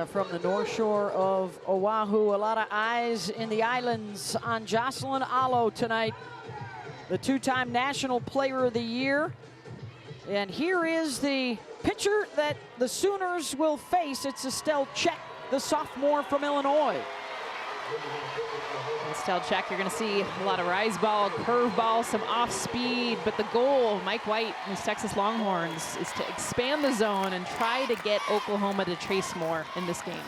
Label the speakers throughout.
Speaker 1: from the North Shore of Oahu. A lot of eyes in the islands on Jocelyn Alo tonight, the two-time National Player of the Year. And here is the pitcher that the Sooners will face. It's Estelle Czech, the sophomore from Illinois.
Speaker 2: Estelle Czech, you're going to see a lot of rise ball, curve ball, some off speed, but the goal, Mike White, who's Texas Longhorns, is to expand the zone and try to get Oklahoma to chase more in this game.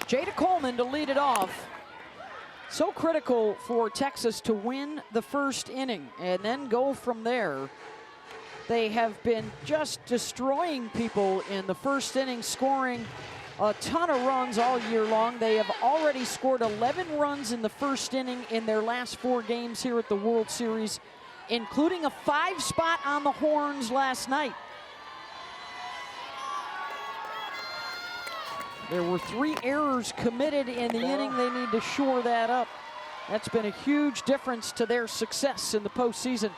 Speaker 1: Jada Coleman to lead it off. So critical for Texas to win the first inning and then go from there. They have been just destroying people in the first inning, scoring a ton of runs all year long. They have already scored 11 runs in the first inning in their last 4 games here at the World Series, including a 5 spot on the Horns last night. There were 3 errors committed in the inning. They need to shore that up. That's been a huge difference to their success in the postseason.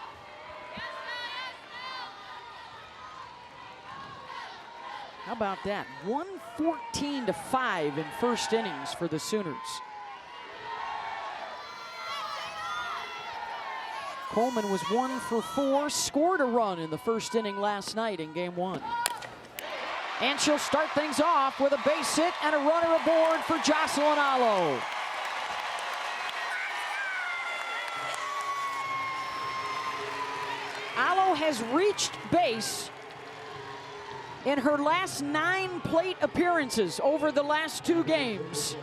Speaker 1: How about that? 114-5 in first innings for the Sooners. Coleman was 1 for 4, scored a run in the first inning last night in game 1. And she'll start things off with a base hit and a runner aboard for Jocelyn Alo. Alo has reached base in her last 9 plate appearances over the last 2 games.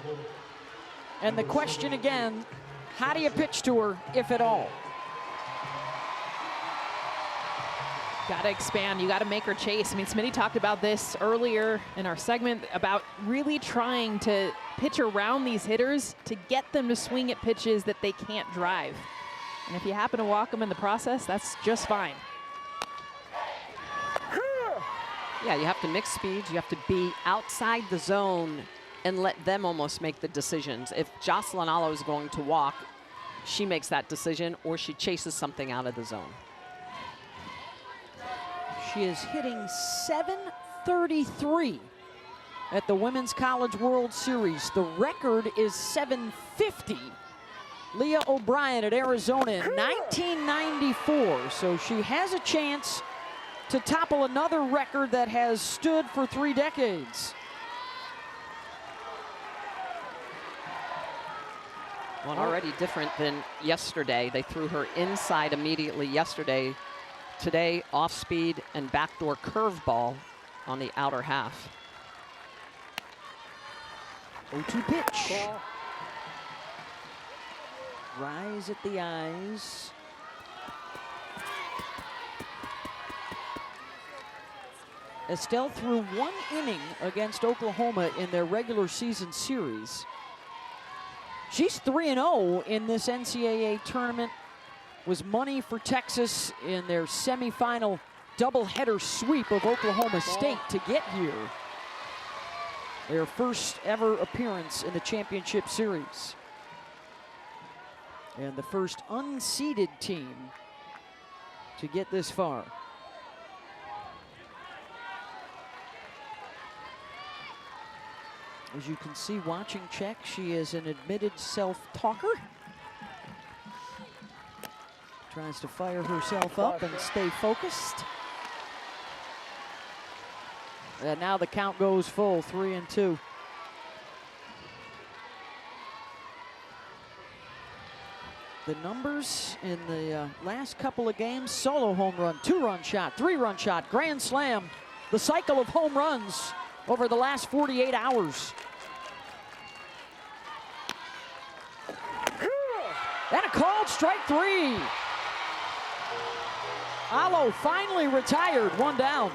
Speaker 1: And the question again, how do you pitch to her, if at all?
Speaker 2: Got to expand. You got to make her chase. I mean, Smitty talked about this earlier in our segment about really trying to pitch around these hitters to get them to swing at pitches that they can't drive. And if you happen to walk them in the process, that's just fine.
Speaker 3: Yeah, you have to mix speeds. You have to be outside the zone and let them almost make the decisions. If Jocelyn Alo is going to walk, she makes that decision, or she chases something out of the zone.
Speaker 1: She is hitting .733 at the Women's College World Series. The record is .750. Leah O'Brien at Arizona in 1994. So she has a chance to topple another record that has stood for 3 decades.
Speaker 3: One already different than yesterday. They threw her inside immediately yesterday. Today, off speed and backdoor curveball on the outer half.
Speaker 1: 0-2 pitch. Rise at the eyes. Estelle threw 1 inning against Oklahoma in their regular season series. She's 3-0 in this NCAA tournament. Was money for Texas in their semifinal doubleheader sweep of Oklahoma State to get here. Their first ever appearance in the championship series. And the first unseeded team to get this far. As you can see watching Czech, she is an admitted self-talker. Tries to fire herself up and stay focused. And now the count goes full, 3-2. The numbers in the last couple of games: solo home run, 2-run shot, 3-run shot, grand slam. The cycle of home runs over the last 48 hours. And a called strike 3. Alo finally retired, 1 down.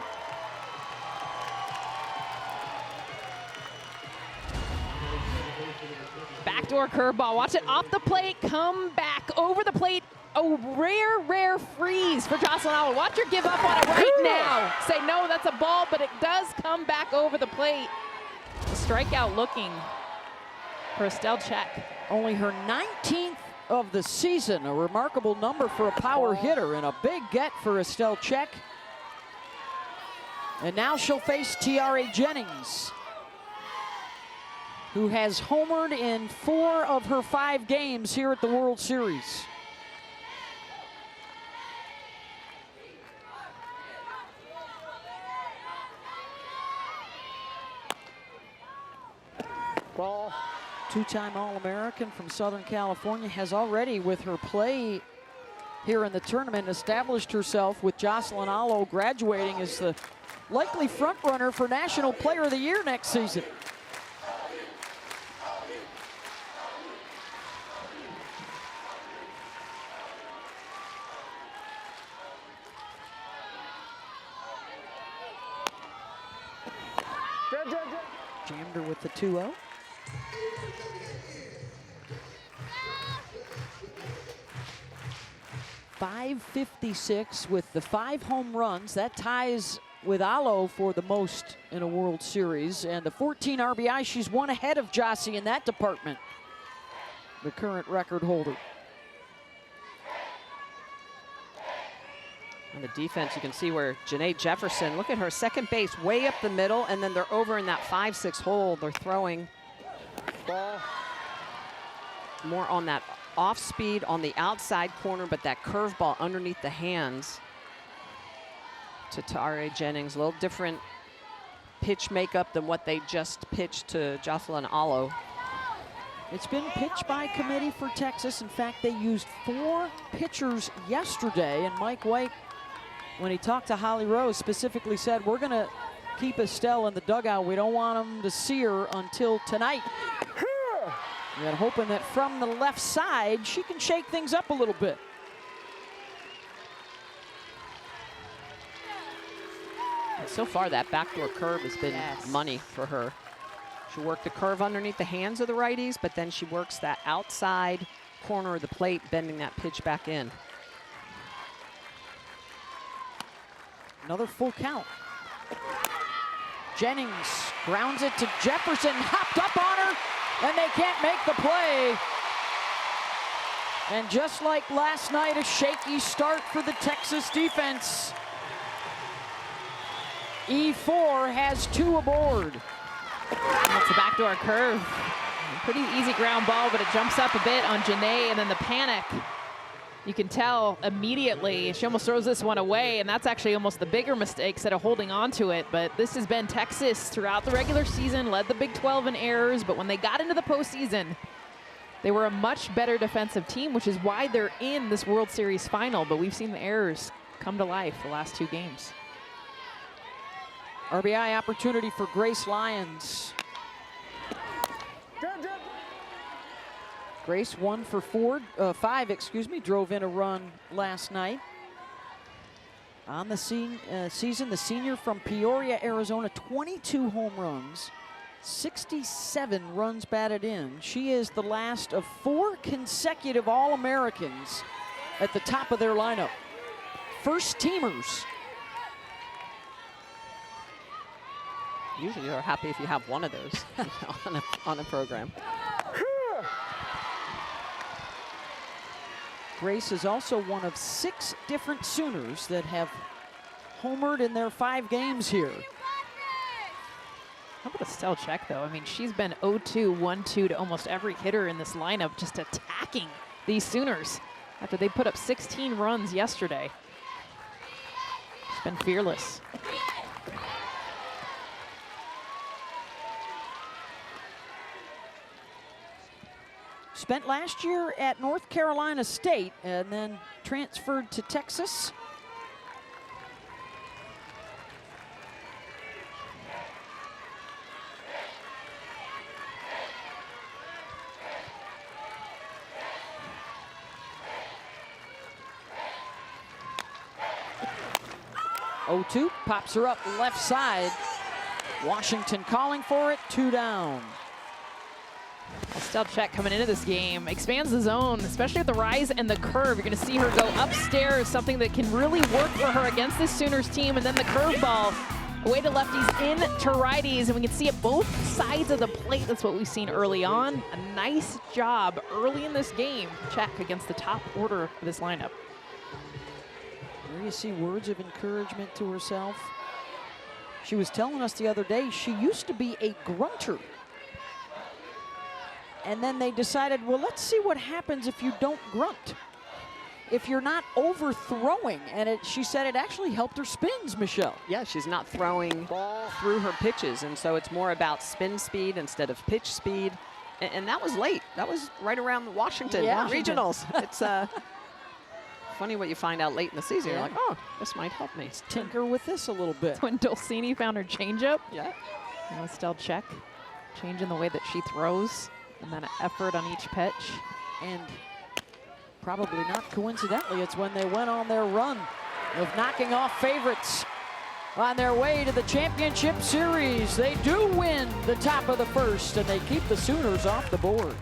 Speaker 2: Backdoor curveball. Watch it off the plate, come back over the plate. A rare, rare freeze for Jocelyn Alo. Watch her give up on it right now. Say, no, that's a ball, but it does come back over the plate. A strikeout looking for Estelle Czech.
Speaker 1: Only her 19th of the season, a remarkable number for a power hitter, and a big get for Estelle Czech. And now she'll face Tiare Jennings. who has homered in 4 of her 5 games here at the World Series.
Speaker 4: Ball.
Speaker 1: Two-time All-American from Southern California, has already, with her play here in the tournament, established herself, with Jocelyn Alo graduating as the likely front-runner for National Player of the Year next season. Jammed her with the 2-0. .556 with the 5 home runs. That ties with Alo for the most in a World Series. And the 14 RBI, she's one ahead of Jossie in that department, the current record holder.
Speaker 3: On the defense, you can see where Jefferson, look at her, second base, way up the middle, and then they're over in that 5-6 hole. They're throwing
Speaker 4: Ball.
Speaker 3: more on that off speed on the outside corner, but that curveball underneath the hands to Tare Jennings. A little different pitch makeup than what they just pitched to Jocelyn Alo.
Speaker 1: It's been pitched by committee for Texas. In fact, they used 4 pitchers yesterday, and Mike White, when he talked to Holly Rose, specifically said, we're gonna keep Estelle in the dugout. We don't want them to see her until tonight. And hoping that from the left side, she can shake things up a little bit.
Speaker 3: And so far, that backdoor curve has been money for her. She worked the curve underneath the hands of the righties, but then she works that outside corner of the plate, bending that pitch back in.
Speaker 1: Another full count. Jennings grounds it to Jefferson, hopped up on her, and they can't make the play. And just like last night, a shaky start for the Texas defense. E4 has 2 aboard.
Speaker 2: That's a backdoor curve. Pretty easy ground ball, but it jumps up a bit on Janae, and then the panic. You can tell immediately she almost throws this one away, and that's actually almost the bigger mistake instead of holding on to it. But this has been Texas throughout the regular season, led the Big 12 in errors, but when they got into the postseason, they were a much better defensive team, which is why they're in this World Series final. But we've seen the errors come to life the last 2 games.
Speaker 1: RBI opportunity for Grace Lyons. Grace 1 for 5, drove in a run last night. On the season, the senior from Peoria, Arizona, 22 home runs, 67 runs batted in. She is the last of 4 consecutive All-Americans at the top of their lineup. First teamers.
Speaker 3: Usually you're happy if you have one of those on a program.
Speaker 1: Grace is also one of 6 different Sooners that have homered in their 5 games here.
Speaker 2: How about Estelle Czech, though? I mean, she's been 0-2, 1-2 to almost every hitter in this lineup, just attacking these Sooners after they put up 16 runs yesterday. She's been fearless.
Speaker 1: Spent last year at North Carolina State and then transferred to Texas. Oh-2, pops her up left side. Washington calling for it, 2 down.
Speaker 2: Estelle Czech coming into this game expands the zone, especially at the rise and the curve. You're going to see her go upstairs, something that can really work for her against this Sooners team. And then the curveball away to lefties, in to righties, and we can see it both sides of the plate. That's what we've seen early on. A nice job early in this game, Czech against the top order of this lineup.
Speaker 1: There you see words of encouragement to herself. She was telling us the other day she used to be a grunter. And then they decided, well, let's see what happens if you don't grunt. If you're not overthrowing. And she said it actually helped her spins, Michelle.
Speaker 3: Yeah, she's not throwing through her pitches, and so it's more about spin speed instead of pitch speed. And that was late. That was right around the Washington regionals. It's funny what you find out late in the season. You're like, oh, this might help me.
Speaker 1: Let's tinker with this a little bit.
Speaker 2: When Dulcini found her changeup.
Speaker 3: Yeah.
Speaker 2: Now still Czech, changing the way that she throws, and then an effort on each pitch.
Speaker 1: And probably not coincidentally, it's when they went on their run of knocking off favorites on their way to the championship series. They do win the top of the first, and they keep the Sooners off the board.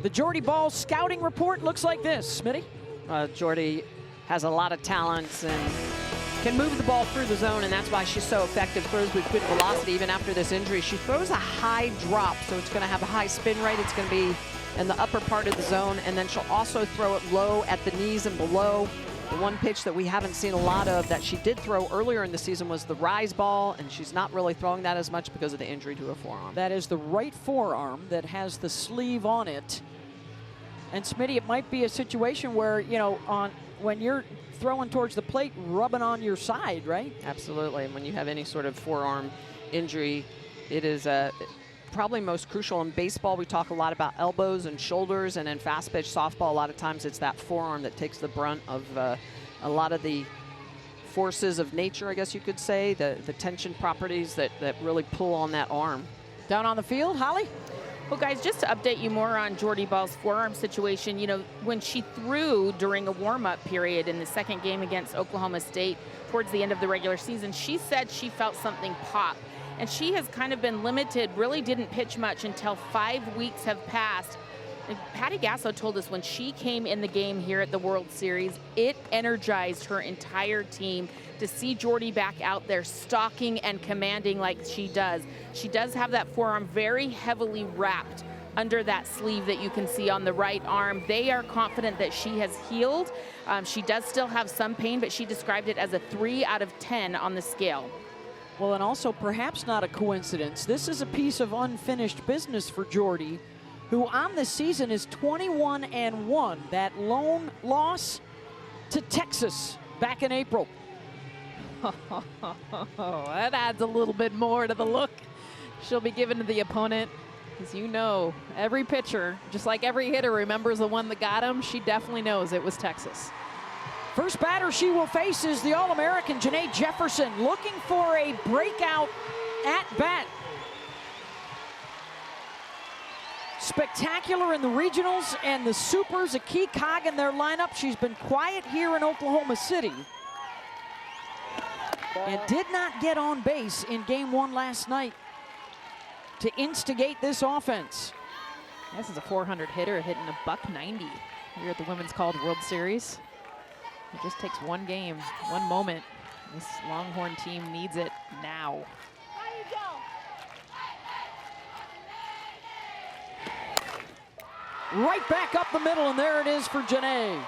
Speaker 1: The Jordy Bahl scouting report looks like this, Smitty.
Speaker 3: Jordy has a lot of talents and can move the ball through the zone, and that's why she's so effective. Throws with good velocity even after this injury. She throws a high drop, so it's going to have a high spin rate. It's going to be in the upper part of the zone, and then she'll also throw it low at the knees and below. The one pitch that we haven't seen a lot of that she did throw earlier in the season was the rise ball, and she's not really throwing that as much because of the injury to her forearm.
Speaker 1: That is the right forearm that has the sleeve on it. And Smitty, it might be a situation where, you know, when you're throwing towards the plate, rubbing on your side, right?
Speaker 3: Absolutely. And when you have any sort of forearm injury, it is probably most crucial. In baseball, we talk a lot about elbows and shoulders, and in fast pitch softball, a lot of times it's that forearm that takes the brunt of a lot of the forces of nature, I guess you could say, the tension properties that really pull on that arm.
Speaker 1: Down on the field, Holly?
Speaker 2: Well, guys, just to update you more on Jordy Bahl's forearm situation, you know, when she threw during a warm-up period in the second game against Oklahoma State towards the end of the regular season, she said she felt something pop. And she has kind of been limited, really didn't pitch much until 5 weeks have passed. And Patty Gasso told us when she came in the game here at the World Series, it energized her entire team to see Jordy back out there stalking and commanding like she does. She does have that forearm very heavily wrapped under that sleeve that you can see on the right arm. They are confident that she has healed. She does still have some pain, but she described it as a 3 out of 10 on the scale.
Speaker 1: Well, and also perhaps not a coincidence. This is a piece of unfinished business for Jordy, who on the season is 21-1. That lone loss to Texas back in April.
Speaker 2: That adds a little bit more to the look she'll be given to the opponent. As you know, every pitcher, just like every hitter, remembers the one that got him. She definitely knows it was Texas.
Speaker 1: First batter she will face is the All-American Janae Jefferson, looking for a breakout at bat. Spectacular in the regionals and the supers, a key cog in their lineup. She's been quiet here in Oklahoma City and did not get on base in game 1 last night to instigate this offense.
Speaker 2: This is a 400 hitter hitting a .190 here at the Women's College World Series. It just takes one game, one moment. This Longhorn team needs it now.
Speaker 1: Right back up the middle, and there it is for Janae.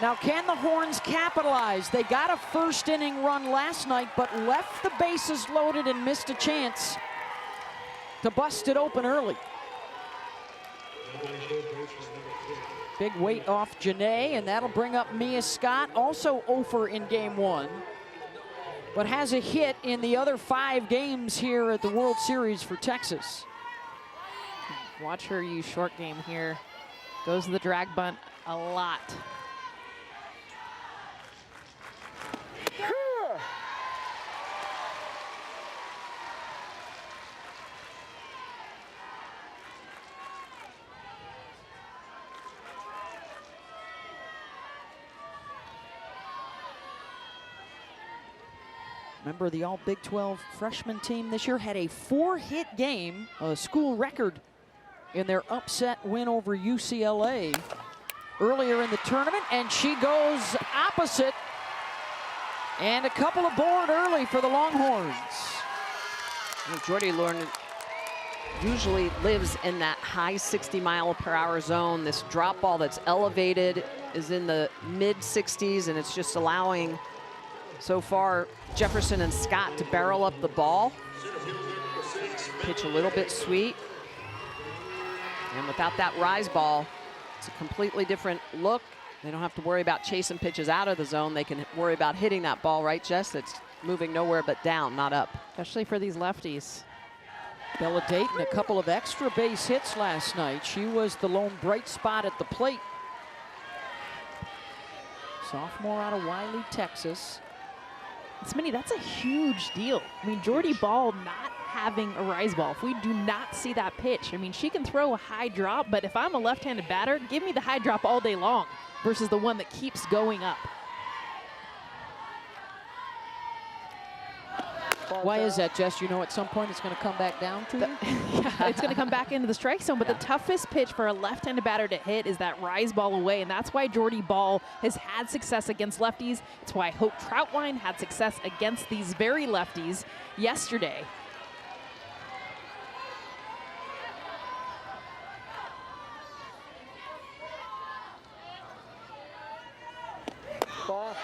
Speaker 1: Now, can the Horns capitalize? They got a first inning run last night, but left the bases loaded and missed a chance to bust it open early. Big weight off Janae, and that'll bring up Mia Scott, also 0 in game 1, but has a hit in the other 5 games here at the World Series for Texas.
Speaker 2: Watch her use short game here. Goes to the drag bunt a lot.
Speaker 1: Remember, the all Big 12 freshman team this year had a 4-hit game, a school record, in their upset win over UCLA earlier in the tournament, and she goes opposite, and a couple aboard early for the Longhorns.
Speaker 3: Jordy usually lives in that high 60-mile-per-hour zone. This drop ball that's elevated is in the mid-60s, and it's just allowing so far, Jefferson and Scott to barrel up the ball. Pitch a little bit sweet. And without that rise ball, it's a completely different look. They don't have to worry about chasing pitches out of the zone. They can worry about hitting that ball, right, Jess? It's moving nowhere but down, not up.
Speaker 2: Especially for these lefties.
Speaker 1: Bella Dayton, a couple of extra base hits last night. She was the lone bright spot at the plate. Sophomore out of Wiley, Texas.
Speaker 2: Smitty, that's a huge deal. I mean, Jordy Bahl not having a rise ball. If we do not see that pitch, I mean, she can throw a high drop, but if I'm a left-handed batter, give me the high drop all day long versus the one that keeps going up.
Speaker 1: Why is that, Jess? You know at some point it's going to come back down to you?
Speaker 2: Yeah, it's going to come back into the strike zone, but the toughest pitch for a left-handed batter to hit is that rise ball away, and that's why Jordy Bahl has had success against lefties. It's why Hope Troutwine had success against these very lefties yesterday.
Speaker 4: Ball.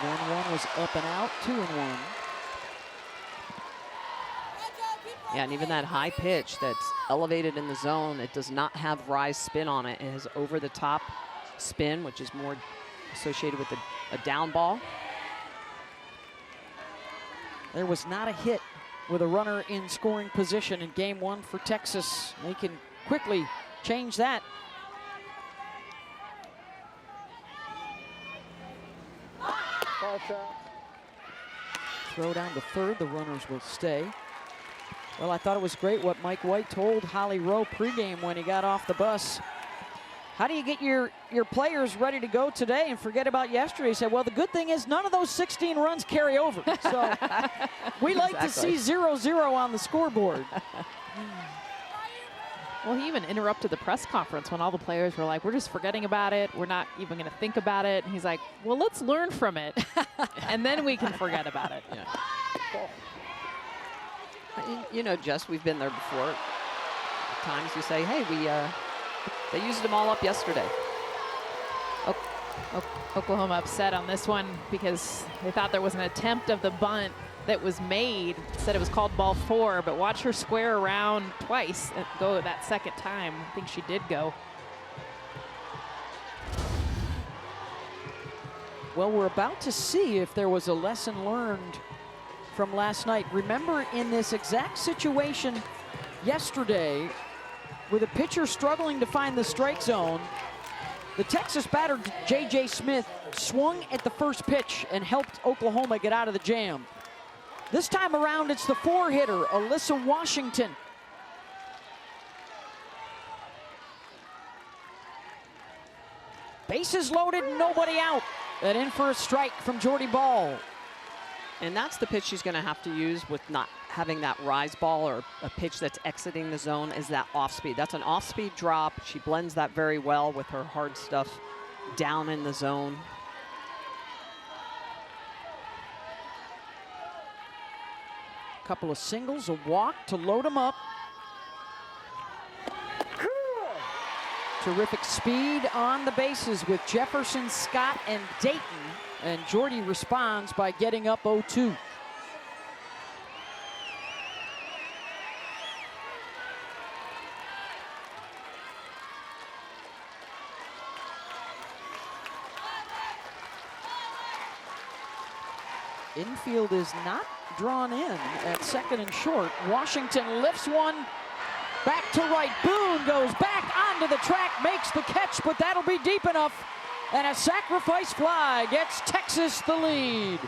Speaker 1: 1-1 was up and out, 2-1.
Speaker 3: Yeah, and even that high pitch that's elevated in the zone, it does not have rise spin on it. It has over-the-top spin, which is more associated with a down ball.
Speaker 1: There was not a hit with a runner in scoring position in game one for Texas. They can quickly change that. Throw down to third, the runners will stay. Well, I thought it was great what Mike White told Holly Rowe pregame when he got off the bus. How do you get your players ready to go today and forget about yesterday? He said, well, the good thing is none of those 16 runs carry over. So we like to see 0-0 on the scoreboard.
Speaker 2: Well, he even interrupted the press conference when all the players were like, we're just forgetting about it. We're not even going to think about it. And he's like, well, let's learn from it. And then we can forget about it.
Speaker 3: Yeah. You know, Jess, we've been there before. At times you say, hey, they used them all up yesterday.
Speaker 2: Oklahoma upset on this one because they thought there was an attempt of the bunt that was made. Said it was called ball 4, but watch her square around twice and go that second time. I think she did go.
Speaker 1: Well, we're about to see if there was a lesson learned from last night. Remember, in this exact situation yesterday, with a pitcher struggling to find the strike zone, the Texas batter, J.J. Smith, swung at the first pitch and helped Oklahoma get out of the jam. This time around, it's the 4-hitter, Alyssa Washington. Bases loaded, nobody out. And in for a strike from Jordy Bahl.
Speaker 3: And that's the pitch she's going to have to use with not having that rise ball or a pitch that's exiting the zone, is that off speed. That's an off speed drop. She blends that very well with her hard stuff down in the zone.
Speaker 1: Couple of singles, a walk to load them up. Terrific speed on the bases with Jefferson, Scott, and Dayton. And Jordy responds by getting up 0-2. Infield is not drawn in at second and short. Washington lifts one back to right. Boone goes back onto the track, makes the catch, but that'll be deep enough. And a sacrifice fly gets Texas the lead.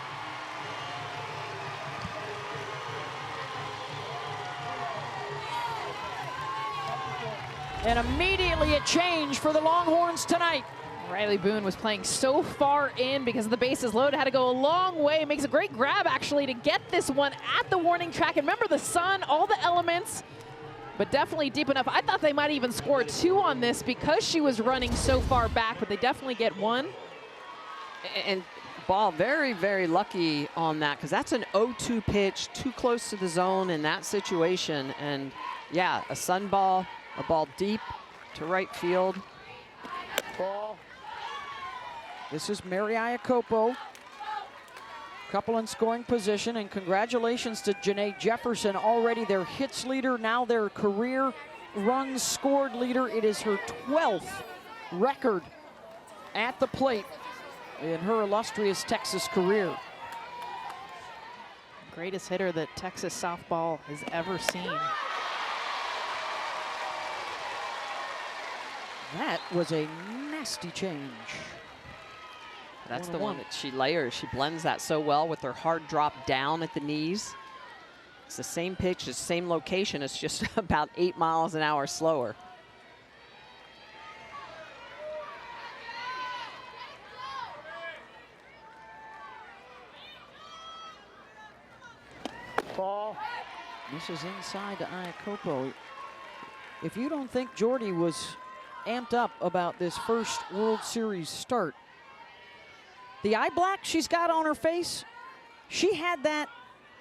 Speaker 1: And immediately a change for the Longhorns tonight.
Speaker 2: Riley Boone was playing so far in because of the bases loaded, had to go a long way. Makes a great grab, actually, to get this one at the warning track. And remember, the sun, all the elements, but definitely deep enough. I thought they might even score 2 on this because she was running so far back, but they definitely get 1.
Speaker 3: And Bahl very, very lucky on that, because that's an 0-2 pitch, too close to the zone in that situation. And yeah, a sun ball, a ball deep to right field.
Speaker 4: Ball.
Speaker 1: This is Mary Iacopo. Couple in scoring position, and congratulations to Janae Jefferson, already their hits leader, now their career runs scored leader. It is her 12th record at the plate in her illustrious Texas career.
Speaker 2: Greatest hitter that Texas softball has ever seen.
Speaker 1: That was a nasty change.
Speaker 3: That's the one that she layers. She blends that so well with her hard drop down at the knees. It's the same pitch, the same location. It's just about 8 miles an hour slower.
Speaker 4: Ball.
Speaker 1: This is inside to Iacopo. If you don't think Jordy was amped up about this first World Series start, the eye black she's got on her face, she had that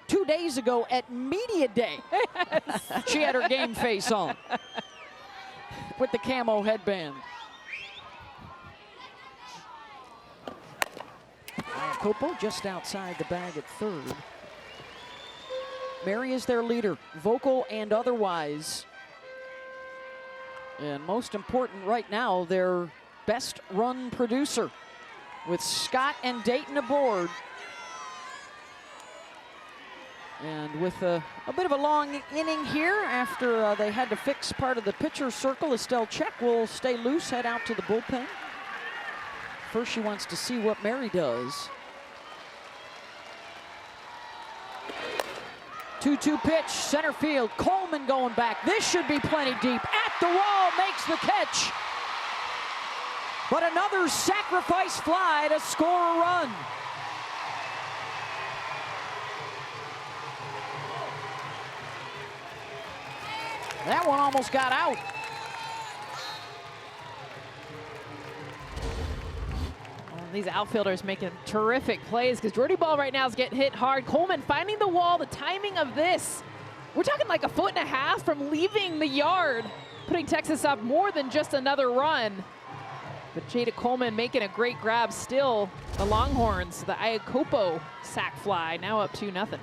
Speaker 1: 2 days ago at Media Day. She had her game face on with the camo headband. Iacopo just outside the bag at third. Mary is their leader, vocal and otherwise. And most important right now, their best run producer, with Scott and Dayton aboard. And with a bit of a long inning here after they had to fix part of the pitcher circle, Estelle Czech will stay loose, head out to the bullpen. First, she wants to see what Mary does. 2-2 pitch, center field. Coleman going back. This should be plenty deep. At the wall, makes the catch. But another sacrifice fly to score a run. That one almost got out.
Speaker 2: These outfielders making terrific plays because Jordy Bahl right now is getting hit hard. Coleman finding the wall, the timing of this. We're talking like 1.5 feet from leaving the yard, putting Texas up more than just another run. But Jada Coleman making a great grab still. The Longhorns, the Iacopo sac fly, now up 2-0.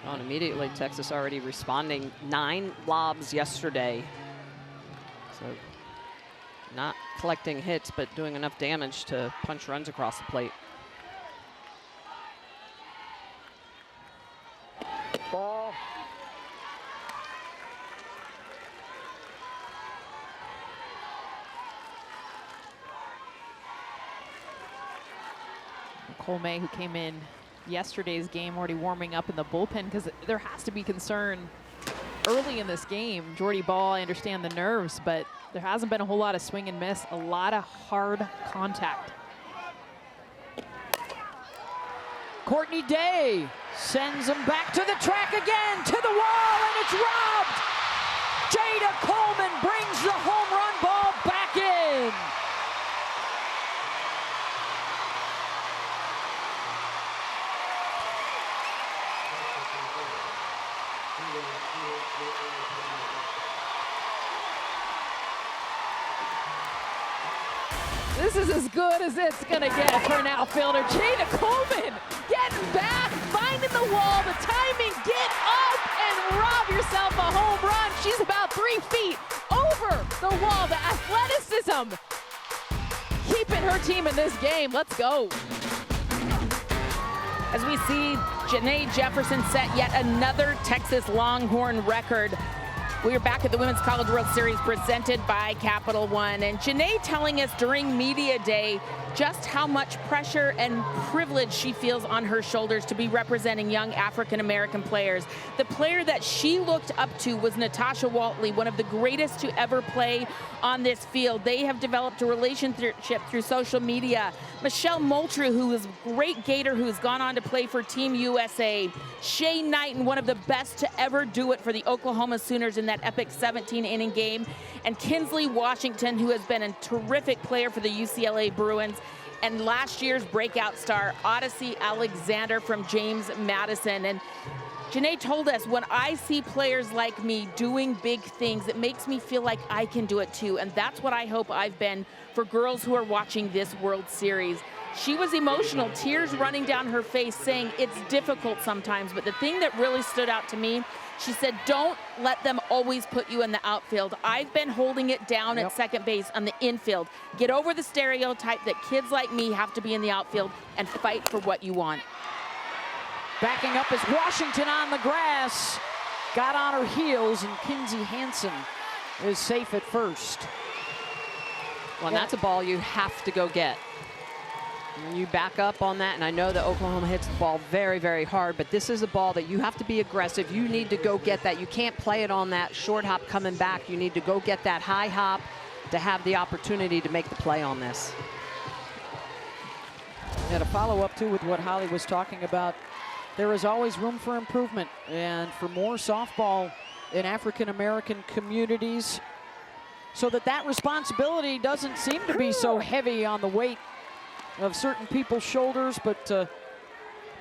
Speaker 3: Oh, and immediately Texas already responding. 9 lobs yesterday. So not collecting hits, but doing enough damage to punch runs across the plate.
Speaker 4: Ball.
Speaker 2: Coleman, who came in yesterday's game, already warming up in the bullpen because there has to be concern early in this game. Jordy Bahl, I understand the nerves, but there hasn't been a whole lot of swing and miss, a lot of hard contact.
Speaker 1: Courtney Day sends him back to the track again, to the wall, and it's robbed. Jada Coleman brings the home run ball back in.
Speaker 2: This is as good as it's gonna get for an outfielder. Jada Coleman getting back, finding the wall, the timing, get up and rob yourself a home run. She's about 3 feet over the wall. The athleticism keeping her team in this game. Let's go.
Speaker 5: As we see, Janae Jefferson set yet another Texas Longhorn record. We are back at the Women's College World Series presented by Capital One. And Janae telling us during Media Day just how much pressure and privilege she feels on her shoulders to be representing young African-American players. The player that she looked up to was Natasha Waltley, one of the greatest to ever play on this field. They have developed a relationship through social media. Michelle Moultrie, who is a great Gator, who has gone on to play for Team USA. Shay Knighton, one of the best to ever do it for the Oklahoma Sooners in that epic 17-inning game. And Kinsley Washington, who has been a terrific player for the UCLA Bruins. And last year's breakout star, Odyssey Alexander from James Madison. And Janae told us, when I see players like me doing big things, it makes me feel like I can do it too. And that's what I hope I've been for girls who are watching this World Series. She was emotional, tears running down her face, saying it's difficult sometimes. But the thing that really stood out to me, she said, don't let them always put you in the outfield. I've been holding it down at second base on the infield. Get over the stereotype that kids like me have to be in the outfield and fight for what you want.
Speaker 1: Backing up is Washington on the grass. Got on her heels, and Kinsey Hansen is safe at first.
Speaker 3: Well, and that's a ball you have to go get. And you back up on that, and I know that Oklahoma hits the ball very, very hard, but this is a ball that you have to be aggressive. You need to go get that. You can't play it on that short hop coming back. You need to go get that high hop to have the opportunity to make the play on this.
Speaker 1: And a follow-up, too, with what Holly was talking about. There is always room for improvement, and for more softball in African-American communities, so that responsibility doesn't seem to be so heavy on the weight of certain people's shoulders. But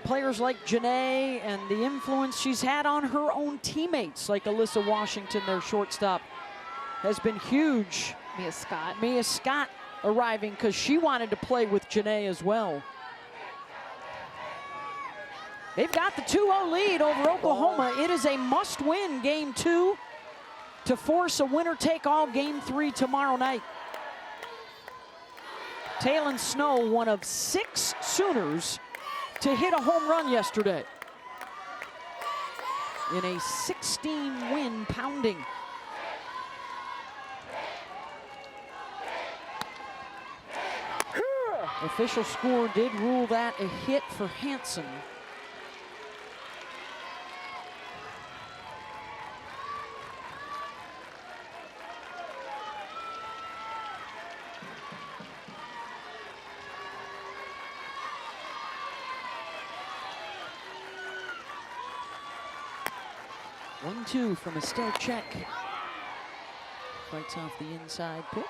Speaker 1: players like Janae and the influence she's had on her own teammates, like Alyssa Washington, their shortstop, has been huge. Mia Scott arriving because she wanted to play with Janae as well. They've got the 2-0 lead over Oklahoma. It is a must-win game 2 to force a winner-take-all game 3 tomorrow night. Taylon Snow, one of 6 Sooners to hit a home run yesterday in a 16-win pounding. Official score did rule that a hit for Hansen. One-two from Estelle Czech. Fights off the inside pitch.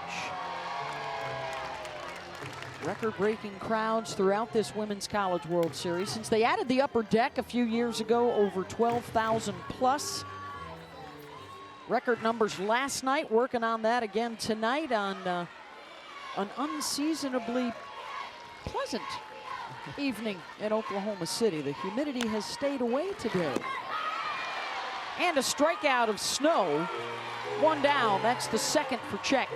Speaker 1: Record-breaking crowds throughout this Women's College World Series. Since they added the upper deck a few years ago, over 12,000 plus. Record numbers last night, working on that again tonight on an unseasonably pleasant evening in Oklahoma City. The humidity has stayed away today. And a strikeout of Snow. One down, that's the second for Czech.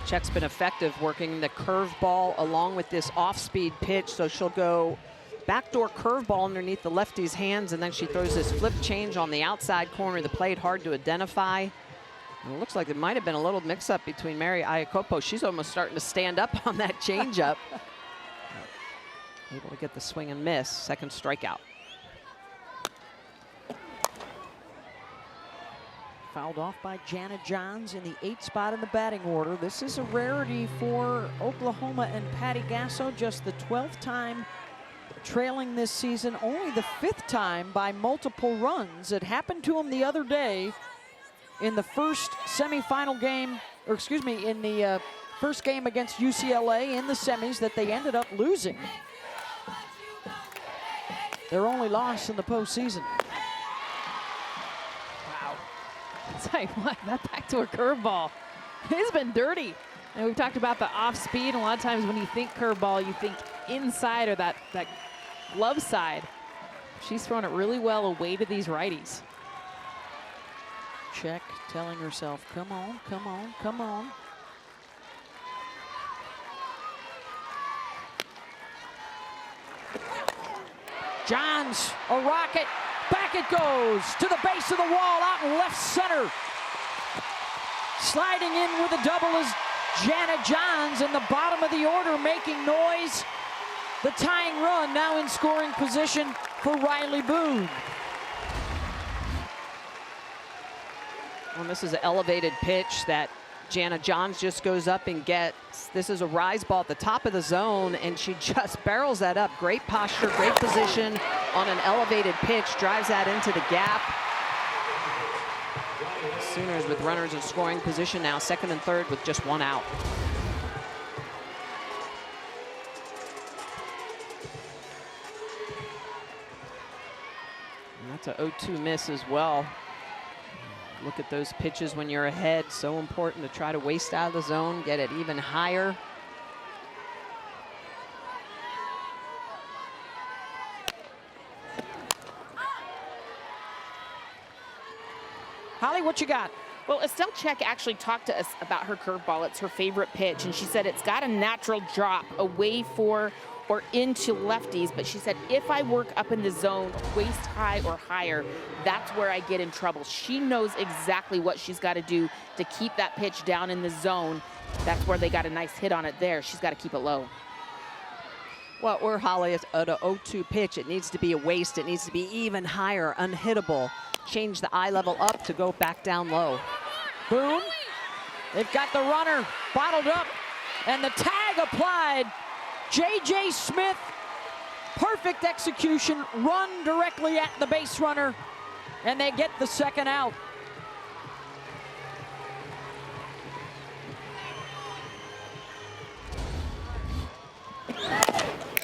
Speaker 3: Czech's been effective working the curveball along with this off-speed pitch, so she'll go backdoor curveball underneath the lefty's hands, and then she throws this flip change on the outside corner of the plate, hard to identify. And it looks like there might have been a little mix-up between Mary Iacopo. She's almost starting to stand up on that changeup. Able to get the swing and miss, second strikeout.
Speaker 1: Fouled off by Jana Johns in the 8th spot in the batting order. This is a rarity for Oklahoma and Patty Gasso, just the 12th time trailing this season, only the 5th time by multiple runs. It happened to him the other day in the first semifinal game, or excuse me, in the first game against UCLA in the semis that they ended up losing. Their only loss in the postseason.
Speaker 2: I'll tell you what, that backdoor curveball, it's been dirty. And we've talked about the off speed, and a lot of times when you think curveball, you think inside or that glove side. She's thrown it really well away to these righties.
Speaker 1: Czech telling herself, come on, come on, come on. Johns, a rocket. Back it goes to the base of the wall out in left center. Sliding in with a double is Jana Johns in the bottom of the order, making noise. The tying run now in scoring position for Riley Boone.
Speaker 3: Well, this is an elevated pitch that Jana Johns just goes up and gets. This is a rise ball at the top of the zone, and she just barrels that up. Great posture, great position on an elevated pitch, drives that into the gap. Sooners with runners in scoring position now, second and third with just one out. It's a 0-2 miss as well. Look at those pitches when you're ahead. So important to try to waste out of the zone, get it even higher.
Speaker 1: Holly, what you got?
Speaker 5: Well, Estelle Czech actually talked to us about her curveball. It's her favorite pitch, and she said it's got a natural drop away for or into lefties, but she said if I work up in the zone, waist high or higher, that's where I get in trouble. She knows exactly what she's got to do to keep that pitch down in the zone. That's where they got a nice hit on it there. She's got to keep it low.
Speaker 3: Well, or Holly, at an 0-2 pitch, it needs to be a waist. It needs to be even higher, unhittable. Change the eye level up to go back down low.
Speaker 1: Boom. They've got the runner bottled up, and the tag applied. J.J. Smith, perfect execution, run directly at the base runner, and they get the second out.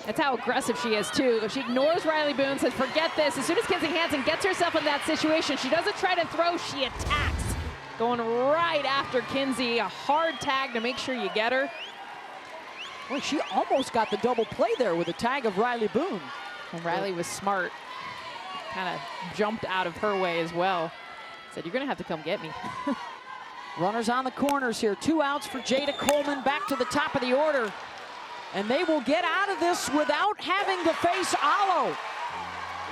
Speaker 2: That's how aggressive she is, too. She ignores Riley Boone, says, forget this. As soon as Kinsey Hansen gets herself in that situation, she doesn't try to throw, she attacks. Going right after Kinsey, a hard tag to make sure you get her.
Speaker 1: Well, she almost got the double play there with a tag of Riley Boone.
Speaker 2: And Riley was smart. Kind of jumped out of her way as well. Said, you're going to have to come get me.
Speaker 1: Runners on the corners here. 2 outs for Jada Coleman, back to the top of the order. And they will get out of this without having to face Alo,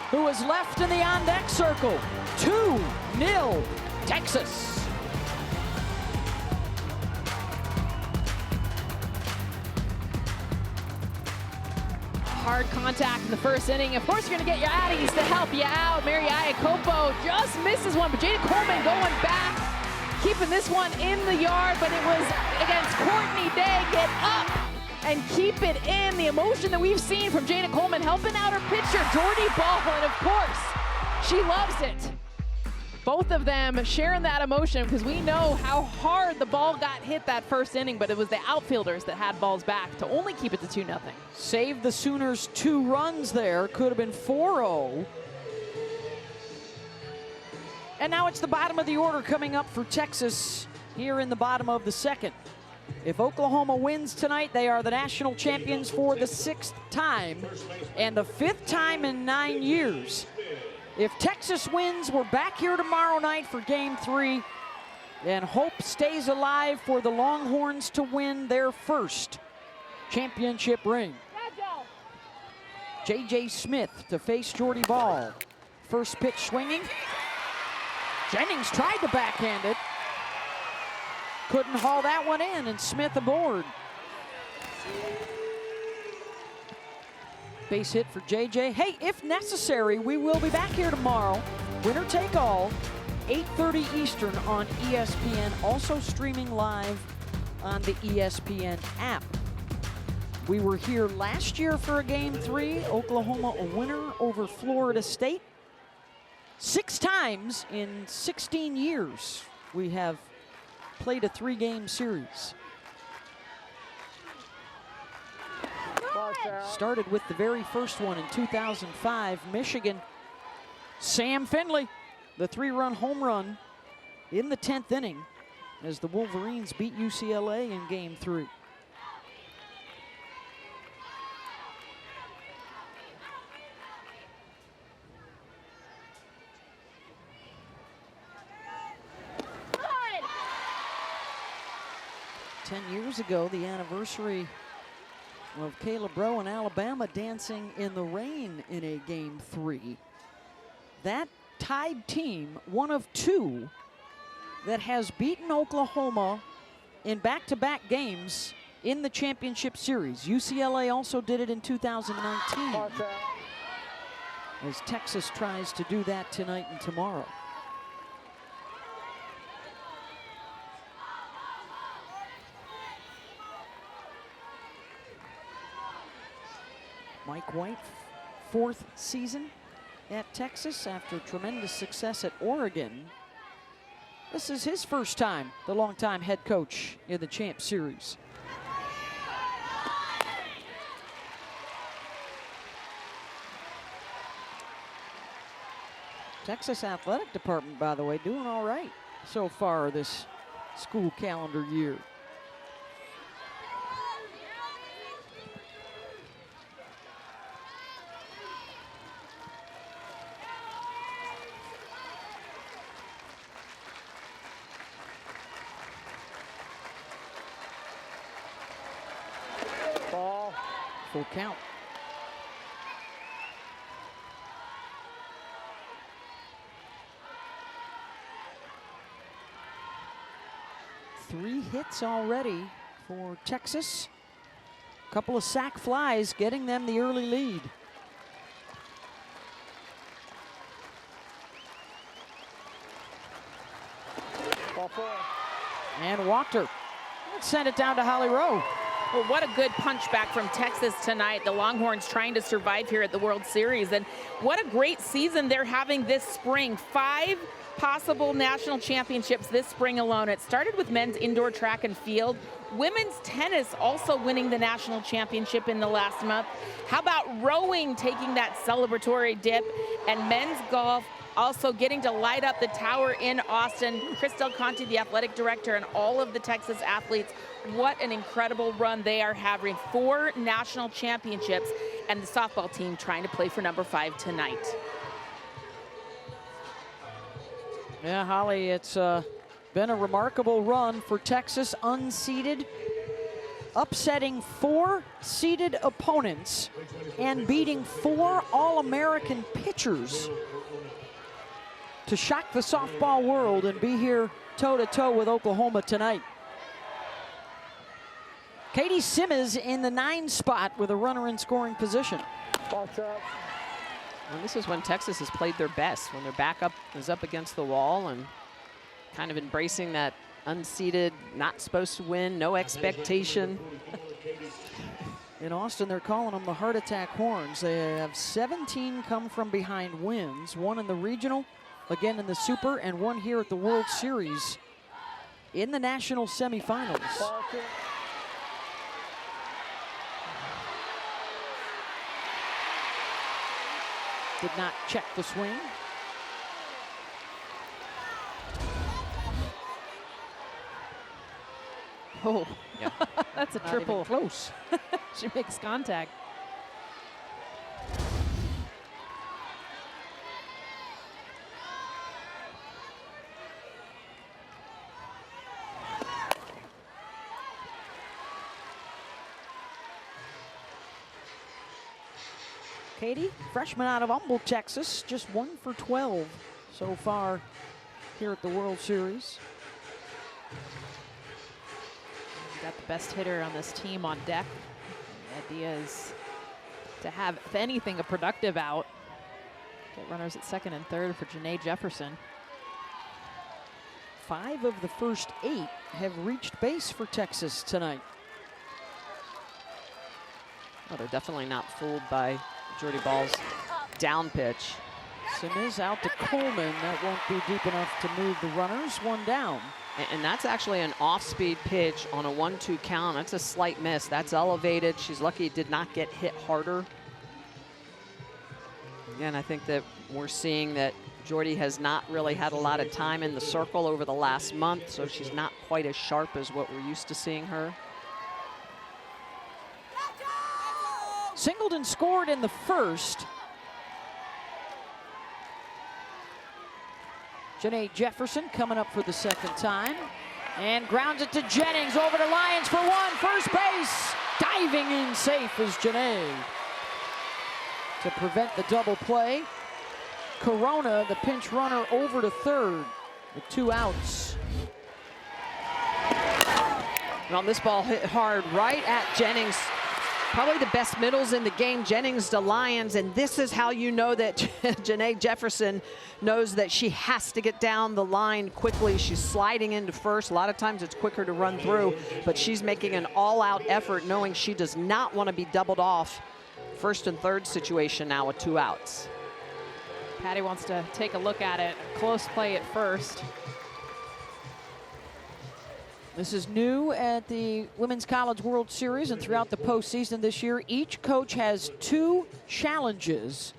Speaker 1: who is left in the on-deck circle. 2-0 Texas.
Speaker 2: Hard contact in the first inning. Of course, you're going to get your Addies to help you out. Mary Iacopo just misses one, but Jada Coleman going back, keeping this one in the yard, but it was against Courtney Day. Get up and keep it in. The emotion that we've seen from Jada Coleman helping out her pitcher, Jordy Bahl, and of course, she loves it. Both of them sharing that emotion because we know how hard the ball got hit that first inning, but it was the outfielders that had balls back to only keep it to 2-0.
Speaker 1: Saved the Sooners 2 runs there. Could have been 4-0. And now it's the bottom of the order coming up for Texas here in the bottom of the second. If Oklahoma wins tonight, they are the national champions for the 6th time and the 5th time in 9 years. If Texas wins, we're back here tomorrow night for Game 3, and hope stays alive for the Longhorns to win their first championship ring. J.J. Smith to face Jordy Bahl. First pitch swinging. Jennings tried to backhand it. Couldn't haul that one in, and Smith aboard. Base hit for JJ. Hey, if necessary, we will be back here tomorrow. Winner take all, 8:30 Eastern on ESPN. Also streaming live on the ESPN app. We were here last year for a Game 3. Oklahoma a winner over Florida State. 6 times in 16 years we have played a 3-game series. Started with the very first one in 2005, Michigan. Sam Finley, the 3-run home run in the 10th inning as the Wolverines beat UCLA in Game 3.
Speaker 2: Good.
Speaker 1: 10 years ago, the anniversary of Caleb Rowe and Alabama dancing in the rain in a Game 3. That tied team, one of 2 that has beaten Oklahoma in back-to-back games in the championship series. UCLA also did it in 2019. As Texas tries to do that tonight and tomorrow. Mike White, 4th season at Texas after tremendous success at Oregon. This is his first time, the longtime head coach in the Champ Series. Texas athletic department, by the way, doing all right so far this school calendar year.
Speaker 4: Ball.
Speaker 1: Full count. Three hits already for Texas. A couple of sac flies getting them the early lead.
Speaker 4: Ball 4.
Speaker 1: And walked her. Let's send it down to Holly Rowe.
Speaker 5: Well, what a good punch back from Texas tonight. The Longhorns trying to survive here at the World Series. And what a great season they're having this spring. 5 possible national championships this spring alone. It started with men's indoor track and field. Women's tennis also winning the national championship in the last month. How about rowing taking that celebratory dip? And men's golf also getting to light up the tower in Austin. Chris Del Conte, the athletic director, and all of the Texas athletes, what an incredible run they are having. 4 national championships, and the softball team trying to play for number 5 tonight.
Speaker 1: Yeah, Holly, it's been a remarkable run for Texas, unseeded, upsetting 4 seeded opponents and beating 4 All-American pitchers to shock the softball world and be here toe-to-toe with Oklahoma tonight. Katie Simmons in the 9 spot with a runner in scoring position.
Speaker 4: Ball up.
Speaker 3: And this is when Texas has played their best, when their backup is up against the wall and kind of embracing that unseeded, not supposed to win, no expectation.
Speaker 1: In Austin, they're calling them the heart attack Horns. They have 17 come from behind wins, 1 in the regional, again in the Super, and 1 here at the World Series in the national semifinals.
Speaker 4: Ball 2.
Speaker 1: Did not check the swing.
Speaker 2: Oh,
Speaker 3: Yeah.
Speaker 2: that's a
Speaker 1: Not
Speaker 2: triple.
Speaker 1: even close.
Speaker 2: She makes contact.
Speaker 1: Katie, freshman out of Humboldt, Texas, just 1 for 12 so far here at the World Series.
Speaker 2: Got the best hitter on this team on deck. The idea is to have, if anything, a productive out. Get runners at second and third for Jefferson.
Speaker 1: 5 of the first 8 have reached base for Texas tonight.
Speaker 3: Well, they're definitely not fooled by Jordy Bahl's down pitch.
Speaker 1: Simmons out to Coleman. That won't be deep enough to move the runners. 1 down.
Speaker 3: And that's actually an off-speed pitch on a 1-2 count. That's a slight miss. That's elevated. She's lucky it did not get hit harder. Again, I think that we're seeing that Jordy has not really had a lot of time in the circle over the last month, so she's not quite as sharp as what we're used to seeing her.
Speaker 1: Singleton scored in the first. Jefferson coming up for the second time. And grounds it to Jennings, over to Lyons for 1, first base. Diving in safe is Janae to prevent the double play. Corona, the pinch runner, over to third with 2 outs.
Speaker 3: Well, this ball hit hard right at Jennings. Probably the best middles in the game, Jennings to Lyons, and this is how you know that Janae Jefferson knows that she has to get down the line quickly. She's sliding into first. A lot of times it's quicker to run through, but she's making an all-out effort knowing she does not want to be doubled off. First and third situation now with 2 outs.
Speaker 2: Patty wants to take a look at it. Close play at first.
Speaker 1: This is new at the Women's College World Series and throughout the postseason this year. Each coach has 2 challenges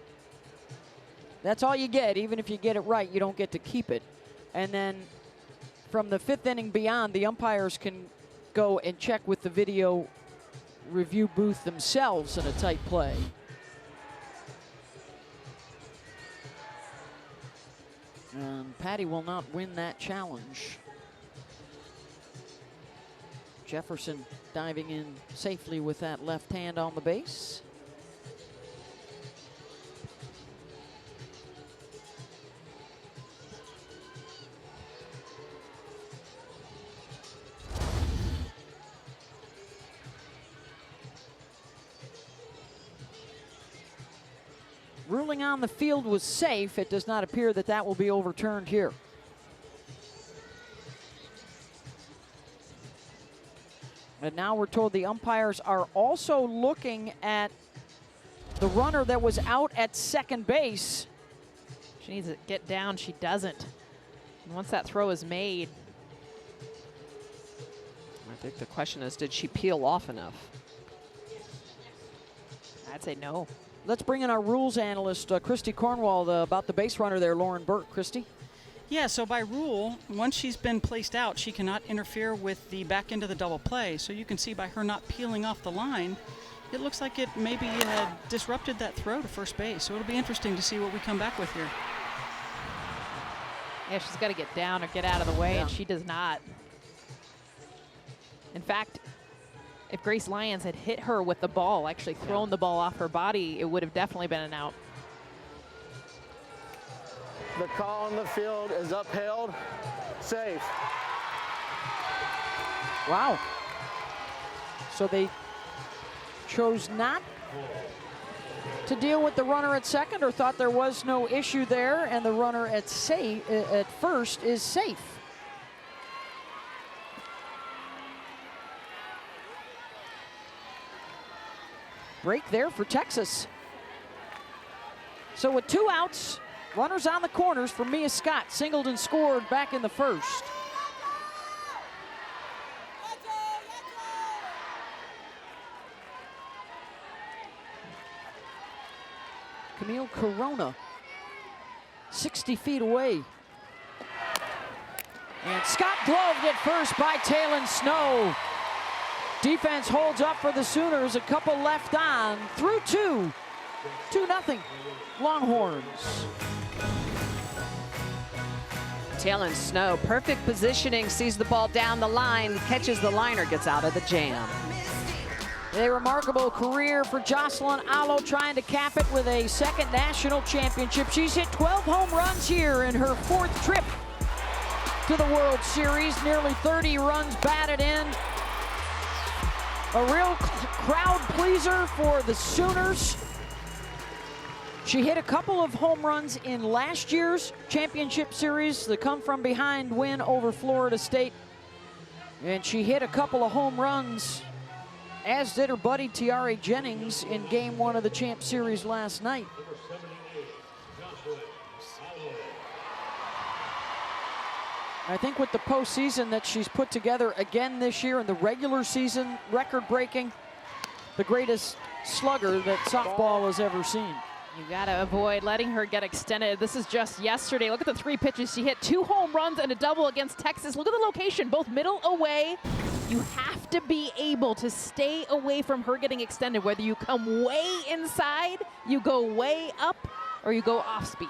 Speaker 1: That's all you get. Even if you get it right, you don't get to keep it. And then from the 5th inning beyond, the umpires can go and check with the video review booth themselves in a tight play. And Patty will not win that challenge. Jefferson diving in safely with that left hand on the base. Ruling on the field was safe. It does not appear that that will be overturned here. And now we're told the umpires are also looking at the runner that was out at second base.
Speaker 2: She needs to get down. She doesn't. And once that throw is made.
Speaker 3: I think the question is, did she peel off enough?
Speaker 2: I'd say no.
Speaker 1: Let's bring in our rules analyst, Christy Cornwall, about the base runner there, Lauren Burke. Christy?
Speaker 6: Yeah, so by rule, once she's been placed out, she cannot interfere with the back end of the double play. So you can see by her not peeling off the line, it looks like it maybe had disrupted that throw to first base. So it'll be interesting to see what we come back with here.
Speaker 2: Yeah, she's got to get down or get out of the way,
Speaker 1: Yeah.
Speaker 2: and she does not. In fact, if Grace Lyons had hit her with the ball, actually thrown the ball off her body, it would have definitely been an out.
Speaker 4: The call on the field is upheld. Safe.
Speaker 1: Wow. So they chose not to deal with the runner at second, or thought there was no issue there, and the runner at first is safe. Break there for Texas. So with 2 outs, runners on the corners for Mia Scott. Singled and scored back in the first. Camille Corona, 60 feet away. And Scott gloved at first by Taylon Snow. Defense holds up for the Sooners. A couple left on. Through 2. 2-0 Longhorns.
Speaker 3: Taylon Snow, perfect positioning, sees the ball down the line, catches the liner, gets out of the jam.
Speaker 1: A remarkable career for Jocelyn Allo, trying to cap it with a second national championship. She's hit 12 home runs here in her 4th trip to the World Series. Nearly 30 runs batted in. A real crowd pleaser for the Sooners. She hit a couple of home runs in last year's championship series, the come-from-behind win over Florida State. And she hit a couple of home runs, as did her buddy Tiare Jennings in Game 1 of the Champ Series last night. I think with the postseason that she's put together again this year, and the regular season record-breaking, the greatest slugger that softball has ever seen.
Speaker 2: You got to avoid letting her get extended. This is just yesterday. Look at the 3 pitches. She hit 2 home runs and a double against Texas. Look at the location, both middle away. You have to be able to stay away from her getting extended, whether you come way inside, you go way up, or you go off speed.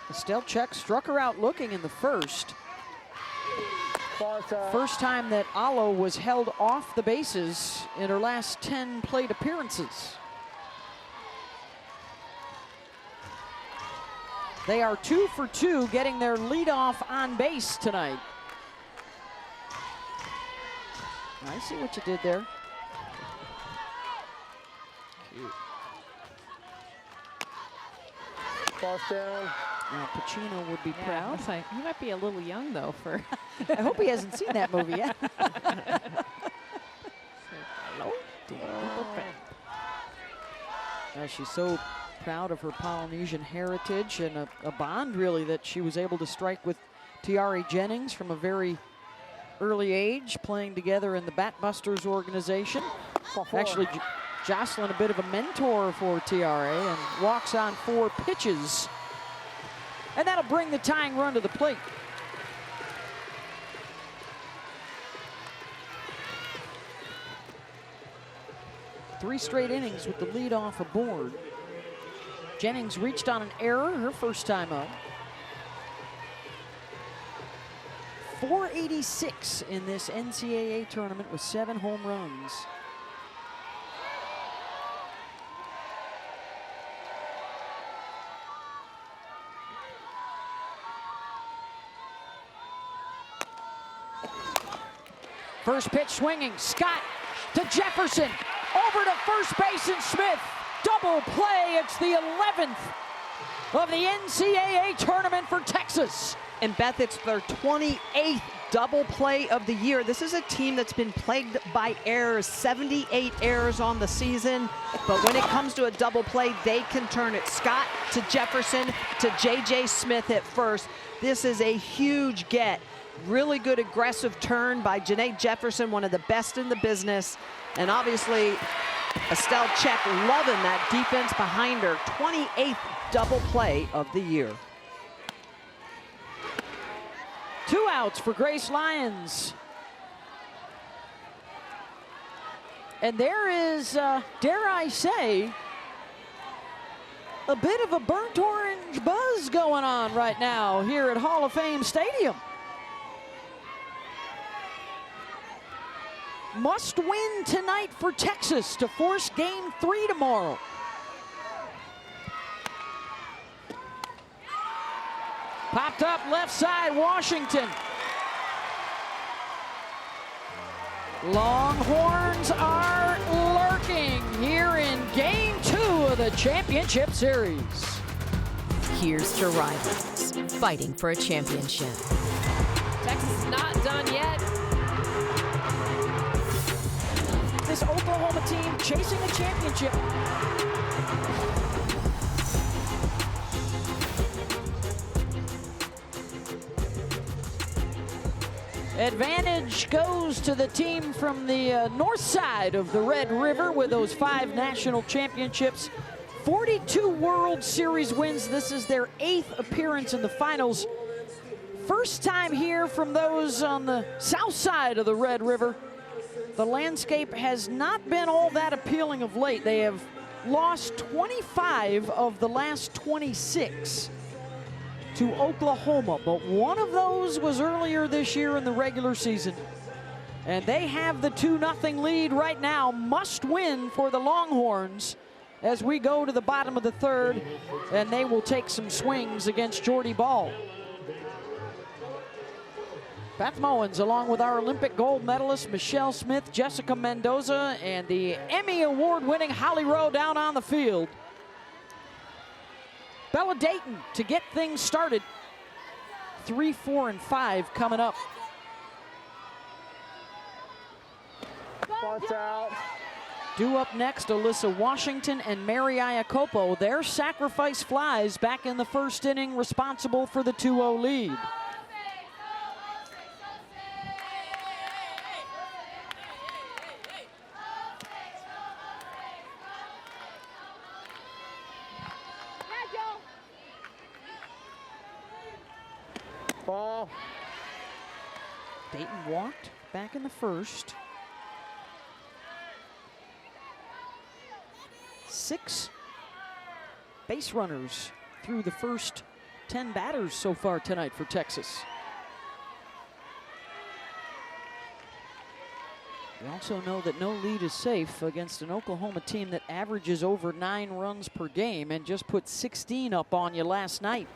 Speaker 1: Estelle Czech struck her out looking in the first. First time that Allo was held off the bases in her last 10 plate appearances. They are 2 for 2, getting their leadoff on base tonight. I see what you did there.
Speaker 3: Cute.
Speaker 4: False down.
Speaker 1: Now Pacino would be
Speaker 2: Yeah,
Speaker 1: proud.
Speaker 2: it's like, he might be a little young, though, for...
Speaker 1: I hope he hasn't seen that movie yet. She's so proud of her Polynesian heritage, and a bond, really, that she was able to strike with Tiare Jennings from a very early age, playing together in the Bat Busters organization. Actually, Jocelyn, a bit of a mentor for TRA, and walks on 4 pitches. And that'll bring the tying run to the plate. Three straight innings with the lead off aboard. Jennings reached on an error her first time up. 486 in this NCAA tournament with 7 home runs. First pitch swinging, Scott to Jefferson, over to first base and Smith. Double play, it's the 11th of the NCAA tournament for Texas.
Speaker 3: And Beth, it's their 28th double play of the year. This is a team that's been plagued by errors, 78 errors on the season. But when it comes to a double play, they can turn it. Scott to Jefferson to J.J. Smith at first. This is a huge get. Really good aggressive turn by Janae Jefferson, one of the best in the business. And obviously, Estelle Czech loving that defense behind her. 28th double play of the year.
Speaker 1: 2 outs for Grace Lyons. And there is, dare I say, a bit of a burnt orange buzz going on right now here at Hall of Fame Stadium. Must win tonight for Texas to force game 3 tomorrow. Popped up left side, Washington. Longhorns are lurking here in game 2 of the championship series.
Speaker 7: Here's to rivals fighting for a championship.
Speaker 2: Texas is not done yet.
Speaker 1: This Oklahoma team chasing a championship. Advantage goes to the team from the north side of the Red River with those 5 national championships, 42 World Series wins. This is their 8th appearance in the finals. First time here from those on the south side of the Red River. The landscape has not been all that appealing of late. They have lost 25 of the last 26 to Oklahoma, but one of those was earlier this year in the regular season. And they have the 2-0 lead right now. Must win for the Longhorns as we go to the bottom of the 3rd, and they will take some swings against Jordy Bahl. Beth Mowens, along with our Olympic gold medalist Michelle Smith, Jessica Mendoza, and the Emmy Award-winning Holly Rowe down on the field. Bella Dayton to get things started. 3, 4, and 5 coming up.
Speaker 4: Watch out.
Speaker 1: Due up next, Alyssa Washington and Mary Iacopo. Their sacrifice flies back in the first inning, responsible for the 2-0 lead.
Speaker 4: Ball.
Speaker 1: Dayton walked back in the first. 6 base runners through the first 10 batters so far tonight for Texas. We also know that no lead is safe against an Oklahoma team that averages over 9 runs per game and just put 16 up on you last night.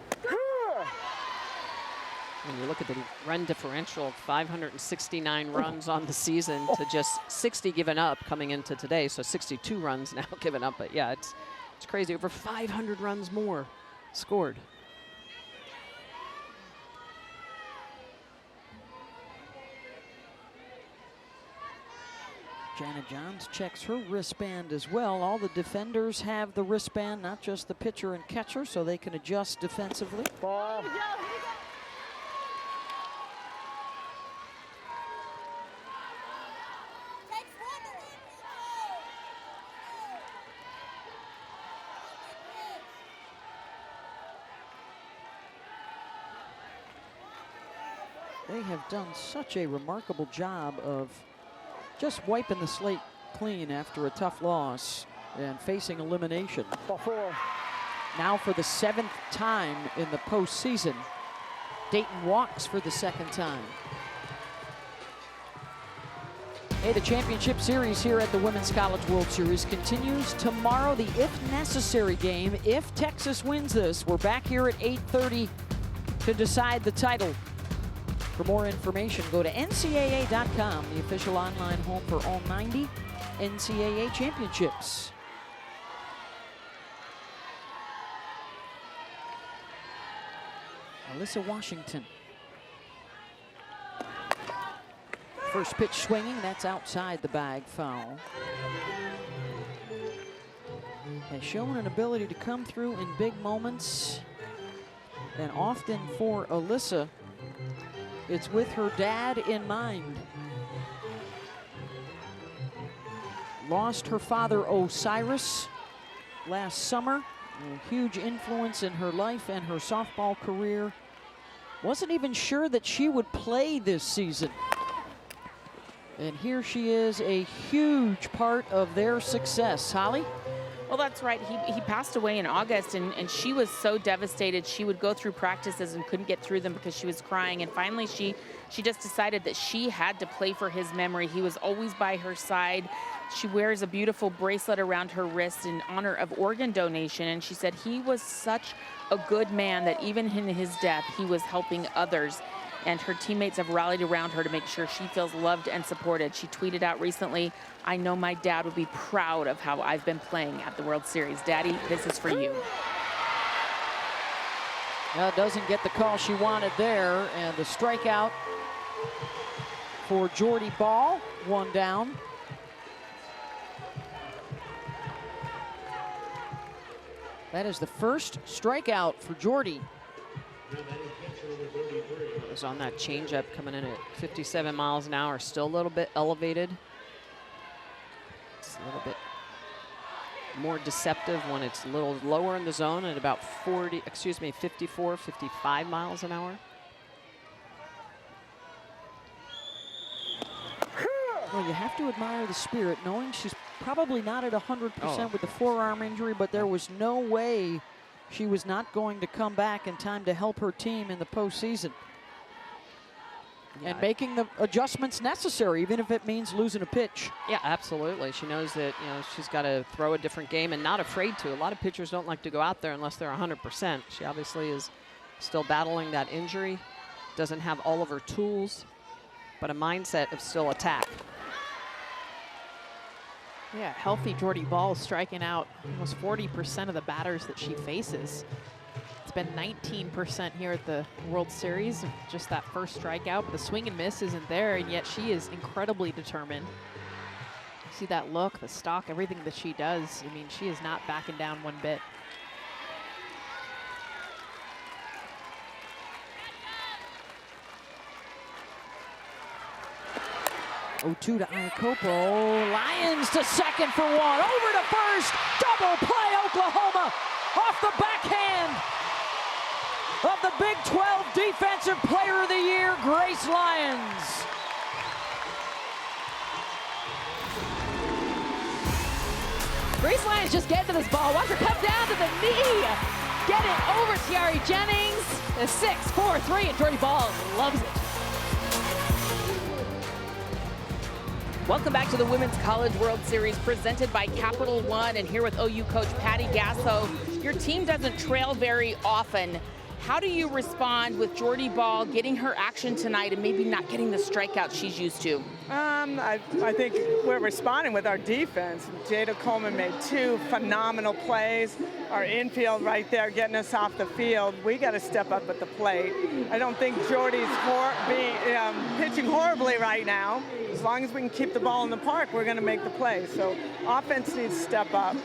Speaker 3: When you look at the run differential of 569 runs on the season to just 60 given up coming into today, so 62 runs now given up. But yeah, it's crazy. Over 500 runs more scored.
Speaker 1: Jana Johns checks her wristband as well. All the defenders have the wristband, not just the pitcher and catcher, so they can adjust defensively.
Speaker 4: Ball.
Speaker 1: They have done such a remarkable job of just wiping the slate clean after a tough loss and facing elimination.
Speaker 4: Ball 4.
Speaker 1: Now for the 7th time in the postseason, Dayton walks for the 2nd time. Hey, the championship series here at the Women's College World Series continues tomorrow. The if necessary game. If Texas wins this, we're back here at 8:30 to decide the title. For more information, go to ncaa.com, the official online home for all 90 NCAA championships. Alyssa Washington. First pitch swinging, that's outside the bag, foul. Has shown an ability to come through in big moments. And often for Alyssa, it's with her dad in mind. Lost her father Osiris last summer. A huge influence in her life and her softball career. Wasn't even sure that she would play this season. And here she is, a huge part of their success. Holly?
Speaker 5: Well, that's right. He passed away in August, and she was so devastated. She would go through practices and couldn't get through them because she was crying. And finally, she just decided that she had to play for his memory. He was always by her side. She wears a beautiful bracelet around her wrist in honor of organ donation. And she said he was such a good man that even in his death, he was helping others. And her teammates have rallied around her to make sure she feels loved and supported. She tweeted out recently, "I know my dad would be proud of how I've been playing at the World Series. Daddy, this is for you."
Speaker 1: Doesn't get the call she wanted there, and the strikeout for Jordy Bahl, 1 down. That is the first strikeout for Jordy.
Speaker 3: It was on that changeup coming in at 57 miles an hour, still a little bit elevated. It's a little bit more deceptive when it's a little lower in the zone at about 54, 55 miles an hour.
Speaker 1: Well, you have to admire the spirit, knowing she's probably not at 100% with the forearm injury, but there was no way she was not going to come back in time to help her team in the postseason. And making the adjustments necessary, even if it means losing a pitch.
Speaker 3: Yeah, absolutely. She knows that, she's got to throw a different game and not afraid to. A lot of pitchers don't like to go out there unless they're 100%. She obviously is still battling that injury, doesn't have all of her tools, but a mindset of still attack.
Speaker 2: Yeah, healthy Jordy Bahl striking out almost 40% of the batters that she faces. It's been 19% here at the World Series, just that first strikeout, but the swing and miss isn't there, and yet she is incredibly determined. See that look, the stock, everything that she does. I mean, she is not backing down one bit.
Speaker 1: Oh-2 to Iacopo. Lions to second for 1. Over to first. Double play, Oklahoma. Off the backhand of the Big 12 Defensive Player of the Year, Grace Lyons.
Speaker 2: Grace Lyons just getting to this ball. Watch her come down to the knee. Get it over Tiari Jennings. The 6-4-3, and Jordy Bahl loves it.
Speaker 5: Welcome back to the Women's College World Series presented by Capital One, and here with OU coach Patty Gasso. Your team doesn't trail very often. How do you respond with Jordy Bahl getting her action tonight and maybe not getting the strikeout she's used to?
Speaker 8: I think we're responding with our defense. Jada Coleman made 2 phenomenal plays. Our infield right there getting us off the field. We got to step up at the plate. I don't think Jordy's pitching horribly right now. As long as we can keep the ball in the park, we're going to make the play. So offense needs to step up.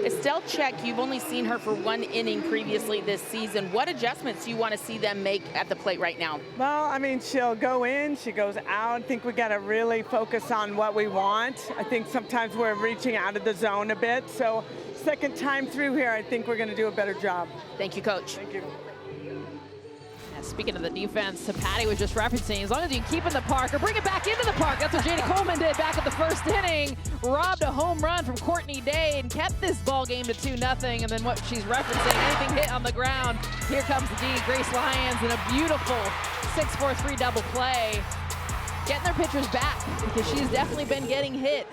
Speaker 5: Estelle Czech, you've only seen her for 1 inning previously this season. What adjustments do you want to see them make at the plate right now?
Speaker 8: Well, I mean, she'll go in, she goes out. I think we got to really focus on what we want. I think sometimes we're reaching out of the zone a bit. So second time through here, I think we're going to do a better job.
Speaker 5: Thank you, Coach.
Speaker 8: Thank you.
Speaker 2: Speaking of the defense, Patty was just referencing, as long as you keep in the park or bring it back into the park. That's what Jada Coleman did back at the first inning. Robbed a home run from Courtney Day and kept this ball game to 2-0. And then what she's referencing, anything hit on the ground. Here comes the D, Grace Lyons, in a beautiful 6-4-3 double play. Getting their pitchers back because she's definitely been getting hit.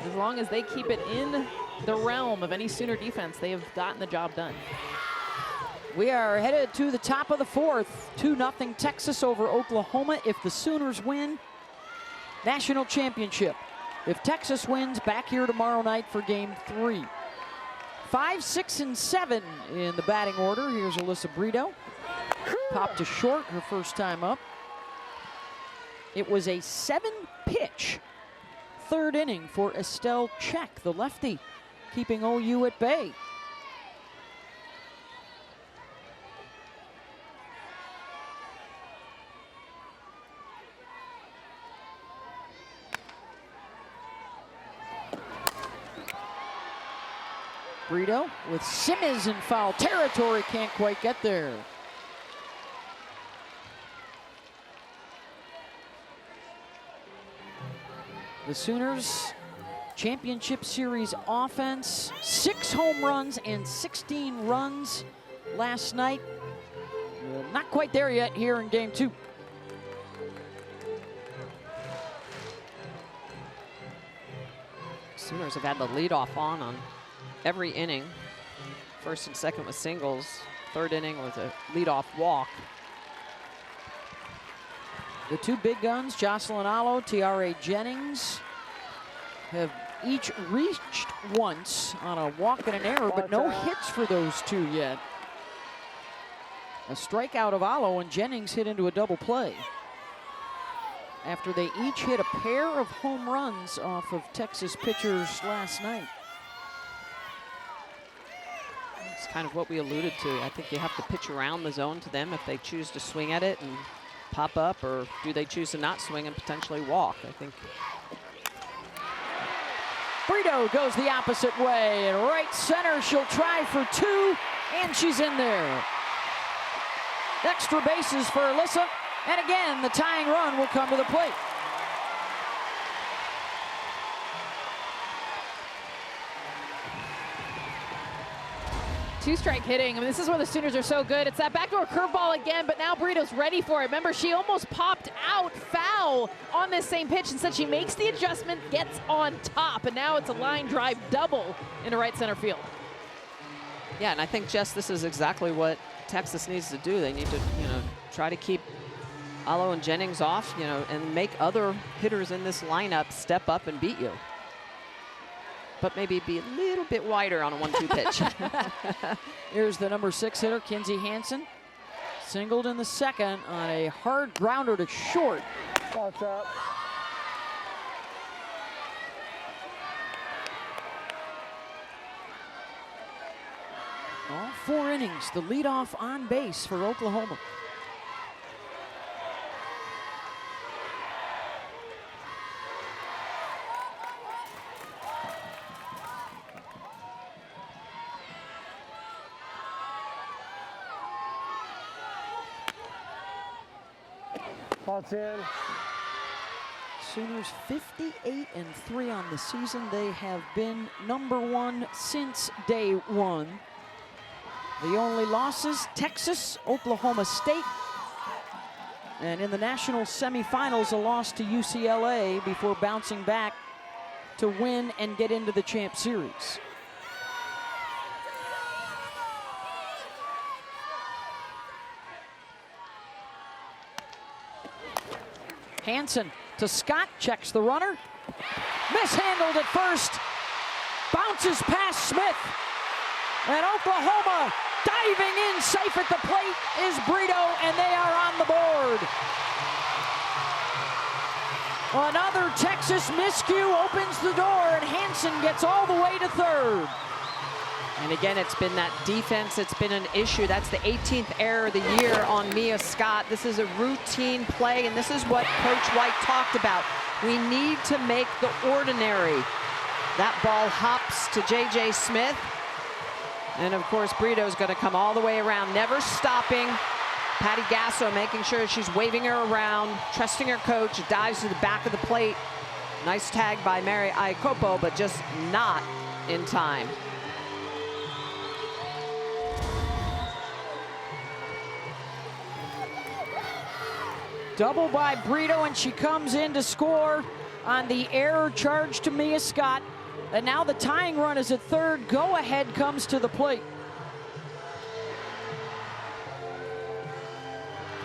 Speaker 2: As long as they keep it in the realm of any Sooner defense, they have gotten the job done.
Speaker 1: We are headed to the top of the fourth. 2-0 Texas over Oklahoma. If the Sooners win, national championship. If Texas wins, back here tomorrow night for game 3. 5, 6, and 7 in the batting order. Here's Alyssa Brito. Popped to short her first time up. It was a 7-pitch third inning for Estelle Czech, the lefty, keeping OU at bay. Brito with Simmons in foul territory, can't quite get there. The Sooners championship series offense, 6 home runs and 16 runs last night. Not quite there yet here in game 2.
Speaker 3: Sooners have had the leadoff on every inning. First and second with singles. Third inning was a leadoff walk.
Speaker 1: The 2 big guns, Jocelyn Allo, Tiare Jennings, have each reached once on a walk and an error, but no hits for those 2 yet. A strikeout of Allo, and Jennings hit into a double play after they each hit a pair of home runs off of Texas pitchers last night.
Speaker 3: It's kind of what we alluded to. I think you have to pitch around the zone to them if they choose to swing at it and pop up, or do they choose to not swing and potentially walk? I think.
Speaker 1: Brito goes the opposite way, and right center, she'll try for 2, and she's in there. Extra bases for Alyssa, and again, the tying run will come to the plate.
Speaker 2: Two-strike hitting. I mean, this is where the Sooners are so good. It's that backdoor curveball again, but now Brito's ready for it. Remember, she almost popped out foul on this same pitch. Instead, she makes the adjustment, gets on top, and now it's a line drive double into right center field.
Speaker 3: Yeah, and I think, Jess, this is exactly what Texas needs to do. They need to, try to keep Allo and Jennings off, and make other hitters in this lineup step up and beat you. But maybe be a little bit wider on a 1-2 pitch.
Speaker 1: Here's the number 6 hitter, Kinsey Hansen. Singled in the second on a hard grounder to short.
Speaker 4: What's up?
Speaker 1: All 4 innings, the leadoff on base for Oklahoma.
Speaker 4: Fault's in.
Speaker 1: Sooners 58-3 on the season. They have been number 1 since day 1. The only losses, Texas, Oklahoma State, and in the national semifinals, a loss to UCLA before bouncing back to win and get into the Champ Series. Hansen to Scott, checks the runner. Mishandled at first. Bounces past Smith. And Oklahoma diving in safe at the plate is Brito, and they are on the board. Another Texas miscue opens the door, and Hansen gets all the way to third.
Speaker 3: And again, it's been that defense. It's been an issue. That's the 18th error of the year on Mia Scott. This is a routine play, and this is what Coach White talked about. We need to make the ordinary. That ball hops to J.J. Smith. And, of course, Brito's going to come all the way around, never stopping. Patty Gasso making sure she's waving her around, trusting her coach, dives to the back of the plate. Nice tag by Mary Iacopo, but just not in time.
Speaker 1: Double by Brito, and she comes in to score on the error charge to Mia Scott. And now the tying run is at third. Go ahead comes to the plate.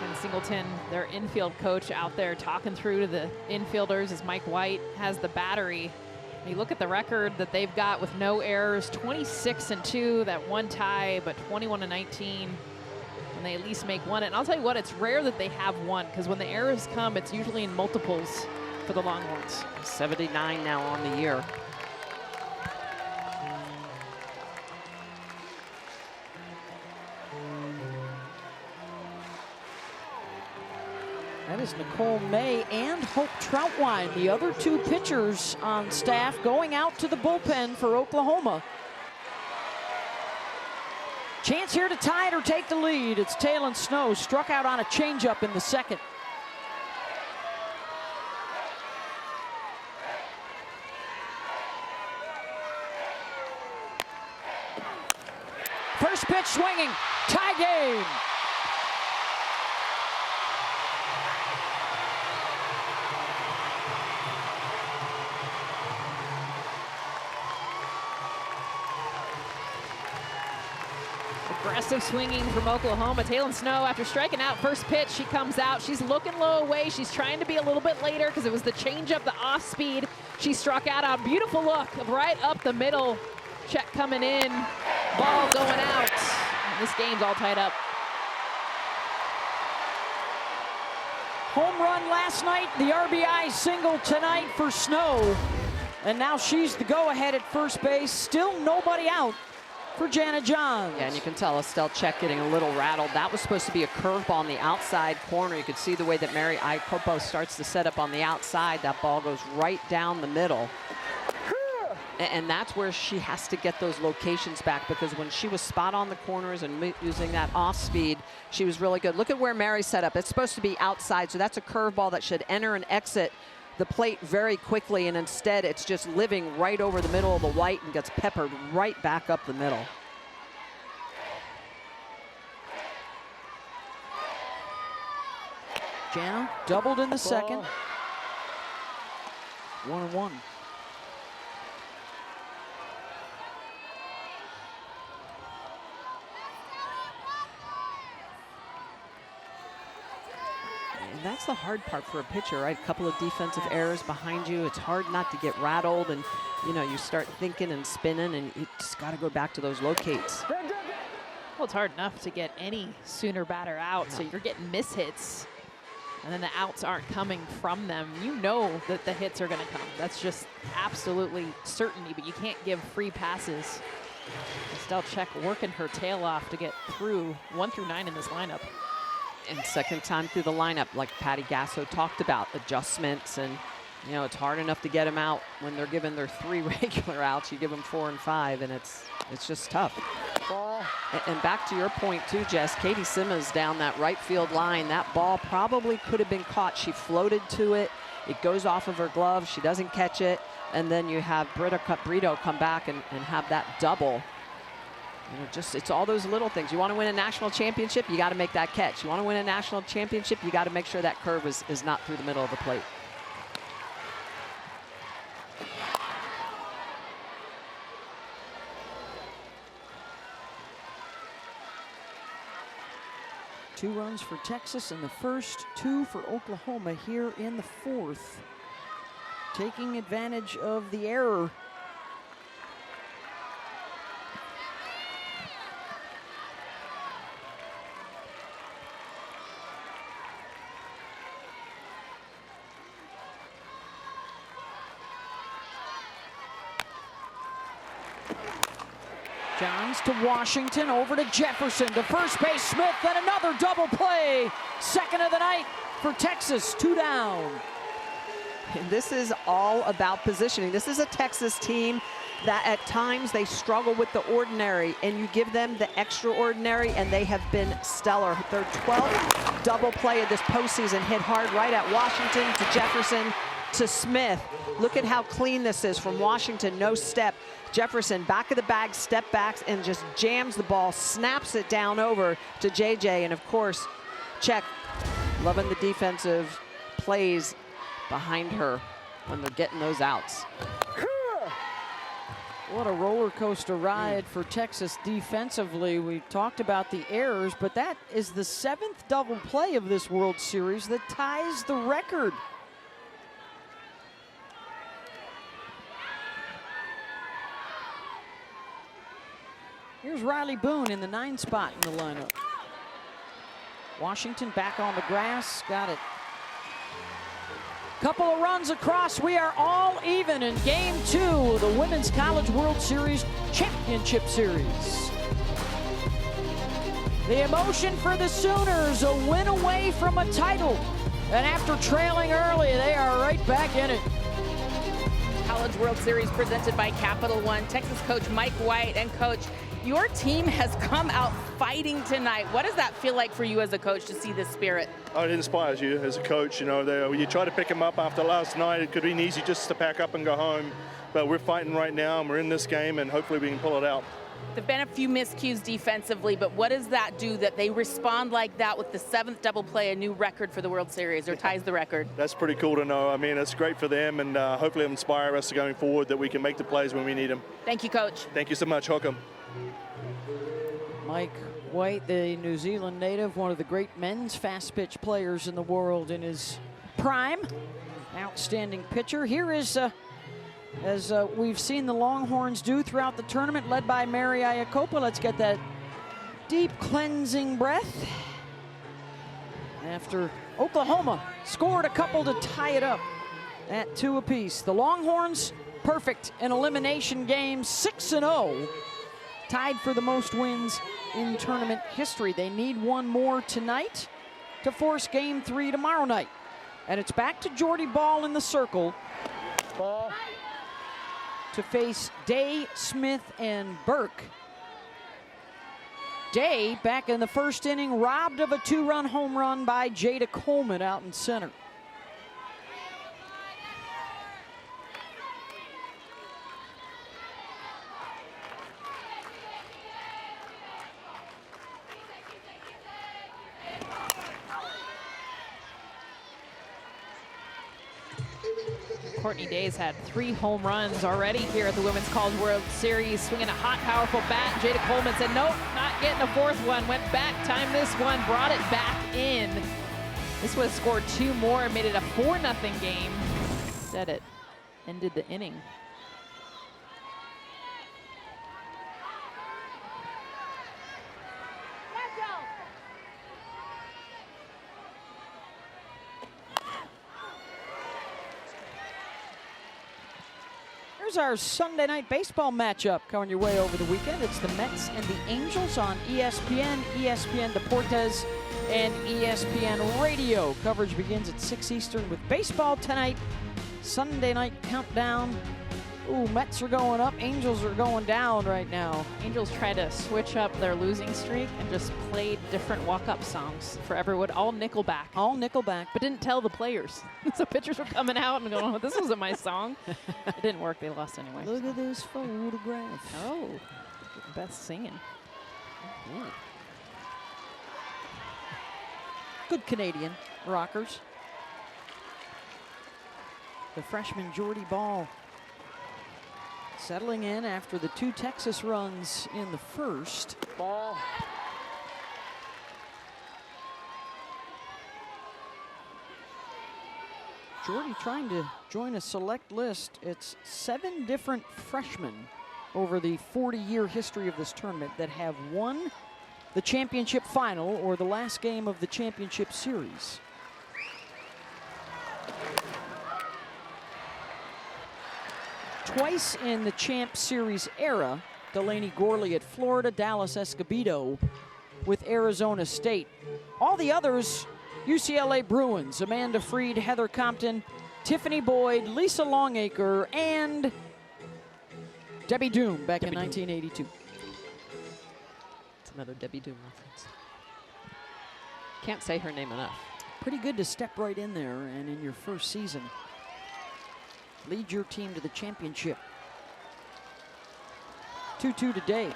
Speaker 2: Ken Singleton, their infield coach, out there talking through to the infielders as Mike White has the battery. And you look at the record that they've got with no errors, 26-2, that one tie, but 21-19. And they at least make one. And I'll tell you what, it's rare that they have one, because when the errors come, it's usually in multiples for the Longhorns.
Speaker 3: 79 now on the year.
Speaker 1: That is Nicole May and Hope Troutwine, the other two pitchers on staff, going out to the bullpen for Oklahoma. Chance here to tie it or take the lead. It's Taylon Snow, struck out on a changeup in the second. First pitch swinging, tie game.
Speaker 2: Aggressive swinging from Oklahoma. Taylon Snow, after striking out first pitch, she comes out. She's looking low away. She's trying to be a little bit later because it was the changeup, the off speed. She struck out on. Beautiful look right up the middle. Check coming in. Ball going out. And this game's all tied up.
Speaker 1: Home run last night, the RBI single tonight for Snow. And now she's the go-ahead at first base. Still nobody out for Jana Johns.
Speaker 3: Yeah, and you can tell Estelle Czech getting a little rattled. That was supposed to be a curveball on the outside corner. You could see the way that Mary Iacopo starts to set up on the outside. That ball goes right down the middle. And that's where she has to get those locations back, because when she was spot on the corners and using that off speed, she was really good. Look at where Mary set up. It's supposed to be outside, so that's a curveball that should enter and exit the plate very quickly, and instead it's just living right over the middle of the white and gets peppered right back up the middle.
Speaker 1: Jana doubled in the second. 1-1.
Speaker 3: And that's the hard part for a pitcher, right? A couple of defensive errors behind you. It's hard not to get rattled, and you know, you start thinking and spinning, and you just got to go back to those locates.
Speaker 2: Well, it's hard enough to get any Sooner batter out, so you're getting mishits, and then the outs aren't coming from them. You know that the hits are going to come. That's just absolutely certainty, but you can't give free passes. Estelle Czech working her tail off to get through 1 through 9 in this lineup.
Speaker 3: And second time through the lineup, like Patty Gasso talked about, adjustments, and you know, it's hard enough to get them out when they're given their 3 regular outs. You give them 4 and 5, and it's just tough. And back to your point too, Jess, Katie Simmons down that right field line. That ball probably could have been caught. She floated to it. It goes off of her glove. She doesn't catch it. And then you have Brito come back and have that double. You know, just, it's all those little things. You want to win a national championship, you got to make that catch. You want to win a national championship, you got to make sure that curve is not through the middle of the plate.
Speaker 1: Two runs for Texas in the first, 2 for Oklahoma here in the fourth. Taking advantage of the error. Johns to Washington, over to Jefferson, to first base Smith, then another double play. Second of the night for Texas, 2 down.
Speaker 3: And this is all about positioning. This is a Texas team that at times they struggle with the ordinary, and you give them the extraordinary, and they have been stellar. Their 12th double play of this postseason hit hard right at Washington to Jefferson to Smith. Look at how clean this is from Washington, no step. Jefferson, back of the bag, step backs, and just jams the ball, snaps it down over to JJ. And of course, Czech loving the defensive plays behind her when they're getting those outs.
Speaker 1: What a roller coaster ride for Texas defensively. We talked about the errors, but that is the 7th double play of this World Series that ties the record. Here's Riley Boone in the 9 spot in the lineup. Washington back on the grass, got it. Couple of runs across, we are all even in game 2 of the Women's College World Series Championship Series. The emotion for the Sooners, a win away from a title. And after trailing early, they are right back in it.
Speaker 5: College World Series presented by Capital One. Texas coach Mike White. And coach, your team has come out fighting tonight. What does that feel like for you as a coach to see this spirit?
Speaker 9: Oh, it inspires you as a coach. You know, you try to pick them up after last night. It could have been easy just to pack up and go home. But we're fighting right now, and we're in this game, and hopefully we can pull it out.
Speaker 5: There have been a few miscues defensively, but what does that do that they respond like that with the 7th double play, a new record for the World Series, or ties the record?
Speaker 9: That's pretty cool to know. I mean, it's great for them, and hopefully it'll inspire us going forward that we can make the plays when we need them.
Speaker 5: Thank you, Coach.
Speaker 9: Thank you so much. Welcome.
Speaker 1: Mike White, the New Zealand native, one of the great men's fast pitch players in the world in his prime. Outstanding pitcher. Here is, as we've seen the Longhorns do throughout the tournament, led by Mary Iacopa. Let's get that deep cleansing breath. After Oklahoma scored a couple to tie it up at 2 apiece. The Longhorns, perfect in elimination games, 6-0. Tied for the most wins in tournament history. They need one more tonight to force game 3 tomorrow night. And it's back to Jordy Bahl in the circle to face Day, Smith, and Burke. Day, back in the first inning, robbed of a 2-run home run by Jada Coleman out in center.
Speaker 2: Courtney Day's had 3 home runs already here at the Women's College World Series, swinging a hot, powerful bat. Jada Coleman said, nope, not getting a 4th one. Went back, timed this one, brought it back in. This would have scored 2 more and made it a 4-0 game. Instead, it ended the inning.
Speaker 1: Here's our Sunday night baseball matchup coming your way over the weekend. It's the Mets and the Angels on ESPN, ESPN Deportes, and ESPN Radio. Coverage begins at 6 Eastern with baseball tonight. Sunday night countdown. Ooh, Mets are going up, Angels are going down right now.
Speaker 2: Angels tried to switch up their losing streak and just played different walk-up songs for everyone, all Nickelback.
Speaker 1: All Nickelback.
Speaker 2: But didn't tell the players. So pitchers were coming out and going, oh, this wasn't my song. It didn't work, they lost anyway.
Speaker 1: Look at this photograph.
Speaker 2: Oh, best singing.
Speaker 1: Good Canadian rockers. The freshman Jordy Bahl settling in after the 2 Texas runs in the first.
Speaker 4: Ball.
Speaker 1: Jordy trying to join a select list. It's 7 different freshmen over the 40-year history of this tournament that have won the championship final or the last game of the championship series. Twice in the Champ Series era, Delaney Gorley at Florida, Dallas Escobedo with Arizona State. All the others, UCLA Bruins, Amanda Freed, Heather Compton, Tiffany Boyd, Lisa Longacre, and Debbie Doom back in 1982.
Speaker 3: It's another Debbie Doom reference. Can't say her name enough.
Speaker 1: Pretty good to step right in there and in your first season lead your team to the championship. 2-2 today.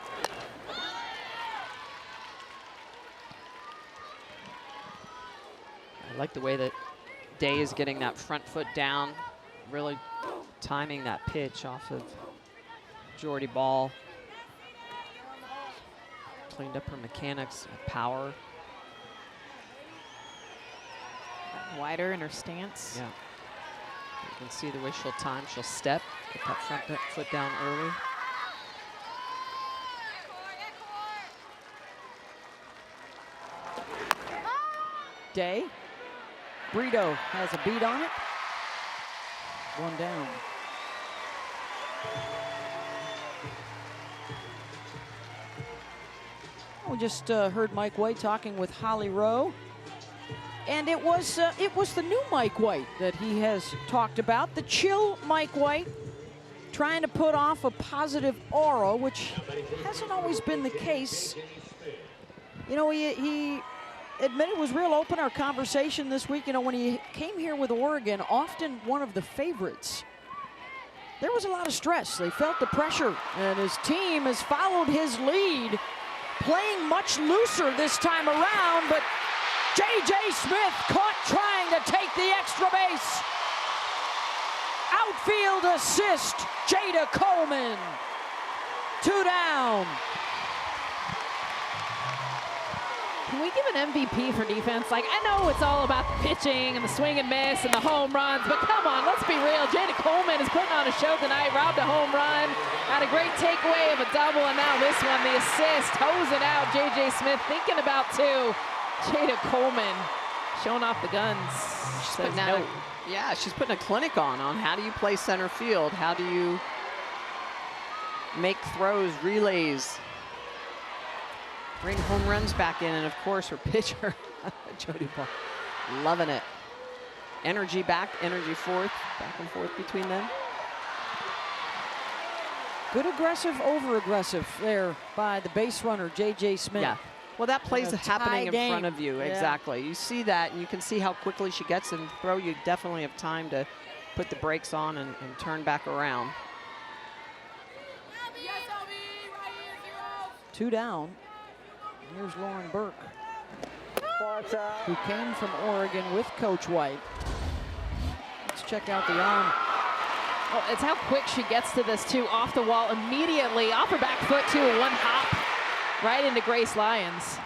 Speaker 3: I like the way that Day is getting that front foot down, really timing that pitch off of Jordy Bahl. Cleaned up her mechanics, power.
Speaker 2: Wider in her stance.
Speaker 3: Yeah. You can see the way she'll time. She'll step, get that front foot down early.
Speaker 1: Day. Brito has a beat on it. One down. We just heard Mike White talking with Holly Rowe. And it was the new Mike White that he has talked about. The chill Mike White, trying to put off a positive aura, which hasn't always been the case. You know, he admitted, was real open, our conversation this week. You know, when he came here with Oregon, often one of the favorites, there was a lot of stress. They felt the pressure, and his team has followed his lead, playing much looser this time around, but J.J. Smith caught trying to take the extra base. Outfield assist, Jada Coleman. 2 down.
Speaker 2: Can we give an MVP for defense? Like, I know it's all about the pitching and the swing and miss and the home runs, but come on, let's be real. Jada Coleman is putting on a show tonight, robbed a home run, had a great takeaway of a double, and now this one, the assist, hosing out J.J. Smith, thinking about 2. Jada Coleman showing off the guns.
Speaker 3: She's putting a clinic on how do you play center field? How do you make throws, relays, bring home runs back in, and of course her pitcher, Jordy Bahl, loving it. Energy back, energy forth, back and forth between them.
Speaker 1: Good aggressive, over-aggressive there by the base runner, J.J. Smith.
Speaker 3: Yeah. Well, that play's happening in
Speaker 1: game.
Speaker 3: front of you.
Speaker 1: Yeah.
Speaker 3: Exactly. You see that, and you can see how quickly she gets in throw. You definitely have time to put the brakes on and turn back around.
Speaker 1: 2 down. Here's Lauren Burke, who came from Oregon with Coach White. Let's check out the arm.
Speaker 2: Well, it's how quick she gets to this, too. Off the wall immediately, off her back foot, too. One hop right into Grace Lyons.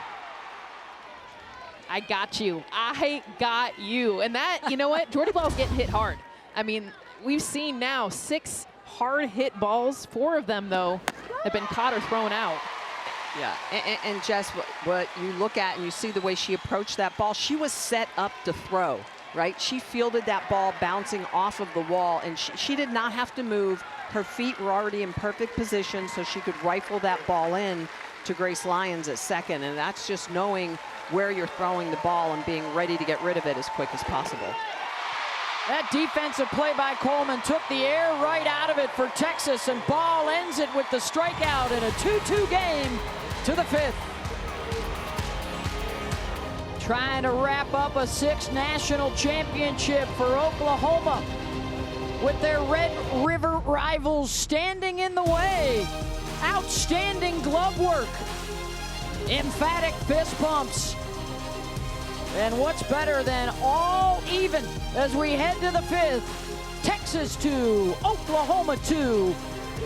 Speaker 2: I got you. I got you. And that, you know what? Jordy Bahl's getting hit hard. I mean, we've seen now 6 hard hit balls. 4 of them, though, have been caught or thrown out.
Speaker 3: Yeah, and Jess, what you look at and you see the way she approached that ball, she was set up to throw, right? She fielded that ball bouncing off of the wall, and she did not have to move. Her feet were already in perfect position, so she could rifle that ball in to Grace Lyons at second, and that's just knowing where you're throwing the ball and being ready to get rid of it as quick as possible.
Speaker 1: That defensive play by Coleman took the air right out of it for Texas, and Bahl ends it with the strikeout in a 2-2 game to the 5th. Trying to wrap up a 6th national championship for Oklahoma with their Red River rivals standing in the way. Outstanding glove work. Emphatic fist pumps. And what's better than all even as we head to the 5th? Texas 2, Oklahoma 2.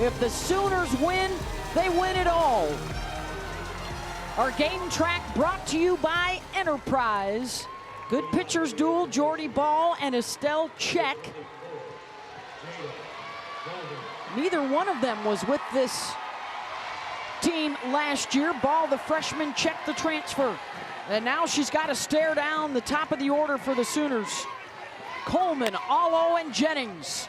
Speaker 1: If the Sooners win, they win it all. Our game track brought to you by Enterprise. Good pitchers duel, Jordy Bahl and Estelle Czech. Neither one of them was with this team last year. Bahl, the freshman, Czech, the transfer. And now she's got to stare down the top of the order for the Sooners. Coleman, Allo, and Jennings.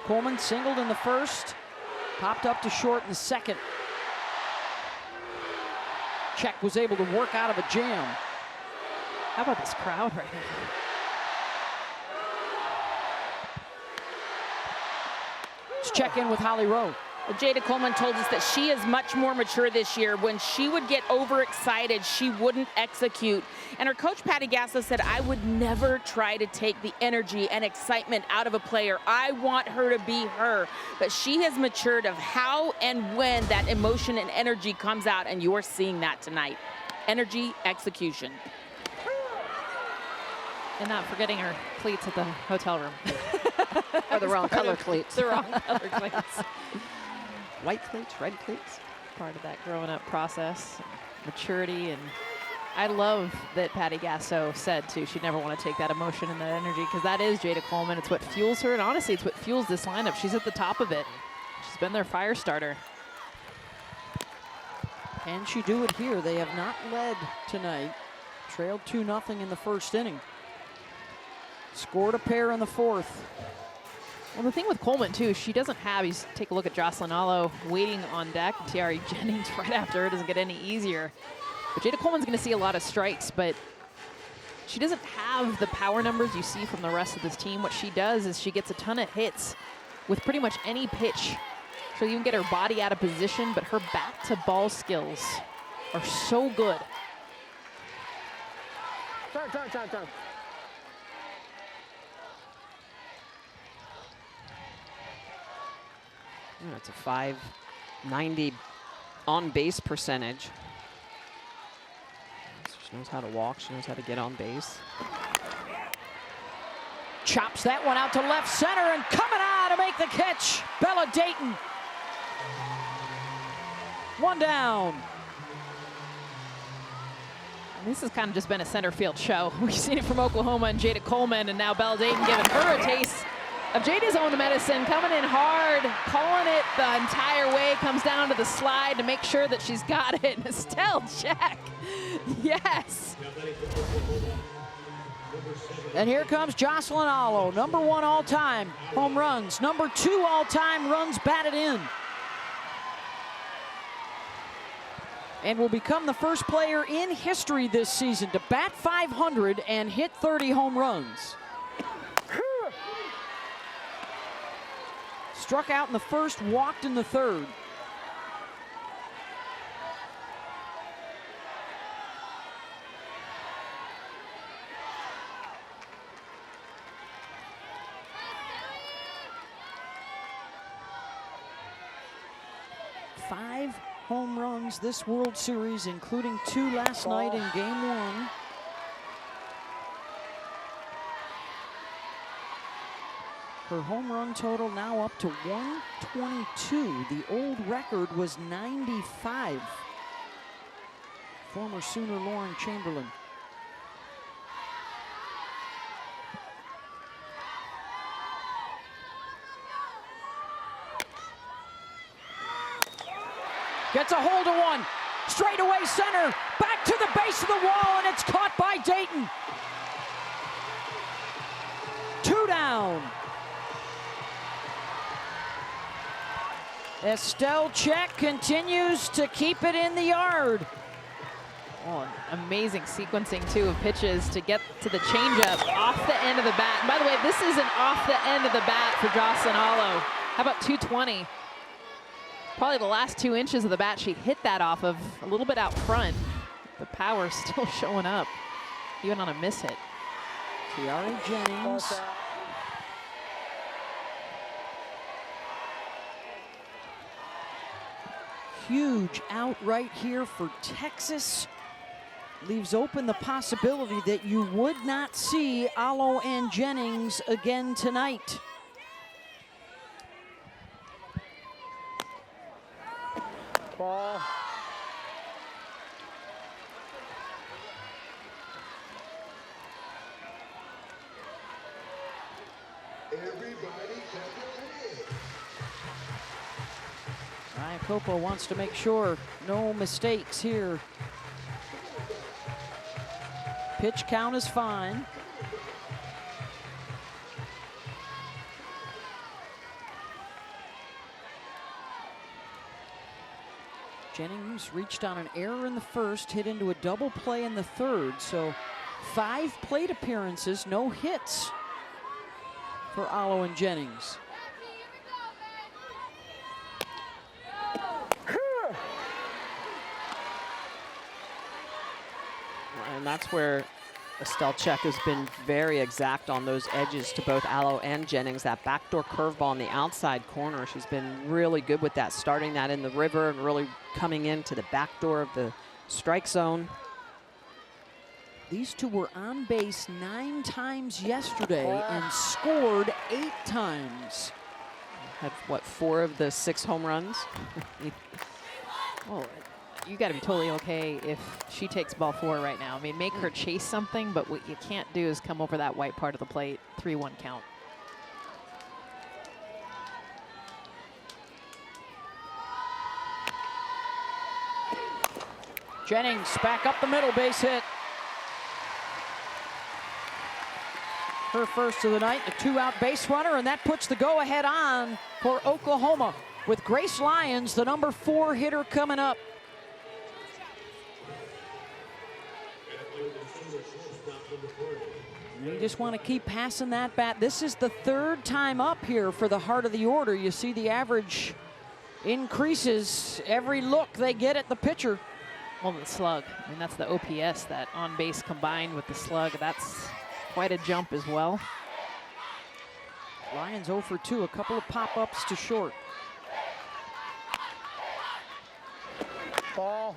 Speaker 1: Coleman singled in the first, popped up to short in the second. Czech was able to work out of a jam.
Speaker 2: How about this crowd right now?
Speaker 1: Let's check in with Holly Rowe.
Speaker 5: Jada Coleman told us that she is much more mature this year. When she would get overexcited, she wouldn't execute. And her coach, Patty Gasso, said, I would never try to take the energy and excitement out of a player. I want her to be her. But she has matured of how and when that emotion and energy comes out, and you're seeing that tonight. Energy, execution.
Speaker 2: And not forgetting her cleats at the hotel room.
Speaker 3: Or the wrong color cleats.
Speaker 2: The wrong color cleats.
Speaker 3: White cleats, red cleats.
Speaker 2: Part of that growing up process, maturity, and I love that Patty Gasso said too, she'd never want to take that emotion and that energy, because that is Jada Coleman. It's what fuels her, and honestly, it's what fuels this lineup. She's at the top of it. She's been their fire starter.
Speaker 1: Can she do it here? They have not led tonight. Trailed 2-0 in the first inning. Scored a pair in the fourth.
Speaker 2: Well, the thing with Coleman, too, she doesn't have, you take a look at Jocelyn Allo waiting on deck. Tiari Jennings right after her doesn't get any easier. But Jada Coleman's going to see a lot of strikes, but she doesn't have the power numbers you see from the rest of this team. What she does is she gets a ton of hits with pretty much any pitch. She'll even get her body out of position, but her bat-to-ball skills are so good.
Speaker 4: Turn.
Speaker 3: It's a .590 on-base percentage. She knows how to walk. She knows how to get on base.
Speaker 1: Chops that one out to left center, and coming out to make the catch, Bella Dayton. One down.
Speaker 2: And this has kind of just been a center field show. We've seen it from Oklahoma and Jada Coleman, and now Bella Dayton giving her a taste of Jada's own medicine, coming in hard, calling it the entire way, comes down to the slide to make sure that she's got it. Estelle Czech, yes.
Speaker 1: And here comes Jocelyn Allo, #1 all-time home runs, #2 all-time runs batted in. And will become the first player in history this season to bat .500 and hit 30 home runs. Struck out in the first, walked in the third. Five home runs this World Series, including 2 last night in Game 1. Her home run total now up to 122. The old record was 95. Former Sooner Lauren Chamberlain. Gets a hold of one. Straight away center. Back to the base of the wall, and it's caught by Dayton. 2 down. Estelle Czech continues to keep it in the yard.
Speaker 2: Oh, amazing sequencing, too, of pitches to get to the changeup off the end of the bat. And by the way, this isn't off the end of the bat for Jocelyn Allo. How about 220? Probably the last 2 inches of the bat she hit that off of, a little bit out front. The power still showing up, even on a miss hit.
Speaker 1: Tiari Jennings. Huge out right here for Texas. Leaves open the possibility that you would not see Allo and Jennings again tonight.
Speaker 4: Ball.
Speaker 1: Copo wants to make sure no mistakes here. Pitch count is fine. Jennings reached on an error in the first, hit into a double play in the third, so 5 plate appearances, no hits for Allo and Jennings.
Speaker 3: And that's where Estelle Czech has been very exact on those edges to both Allo and Jennings. That backdoor curveball in the outside corner, she's been really good with that, starting that in the river and really coming into the back door of the strike zone.
Speaker 1: These two were on base 9 times yesterday and scored 8 times.
Speaker 3: Had, what, 4 of the 6 home runs?
Speaker 2: Well, you got to be totally okay if she takes ball 4 right now. I mean, make her chase something, but what you can't do is come over that white part of the plate. 3-1 count.
Speaker 1: Jennings back up the middle, base hit. Her first of the night, a 2-out base runner, and that puts the go-ahead on for Oklahoma with Grace Lyons, the number 4 hitter, coming up. You just want to keep passing that bat. This is the 3rd time up here for the heart of the order. You see the average increases every look they get at the pitcher.
Speaker 2: Well, the slug. I mean, that's the OPS, that on base combined with the slug. That's quite a jump as well.
Speaker 1: Lyons 0 for 2, a couple of pop-ups to short.
Speaker 4: Ball.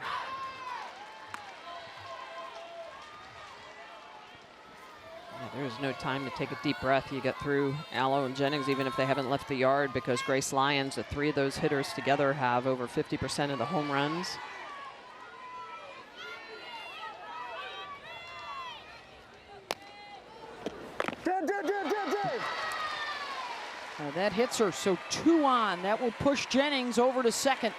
Speaker 3: There's no time to take a deep breath. You get through Allo and Jennings, even if they haven't left the yard, because Grace Lyons, the 3 of those hitters together, have over 50% of the home runs.
Speaker 1: That hits her, so 2 on. That will push Jennings over to second.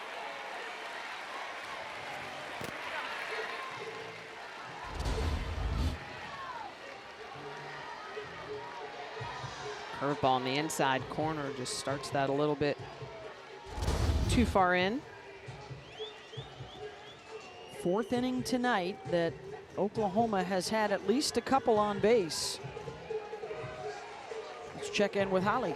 Speaker 3: Curveball in the inside corner just starts that a little bit too far in.
Speaker 1: 4th inning tonight that Oklahoma has had at least a couple on base. Let's check in with Holly.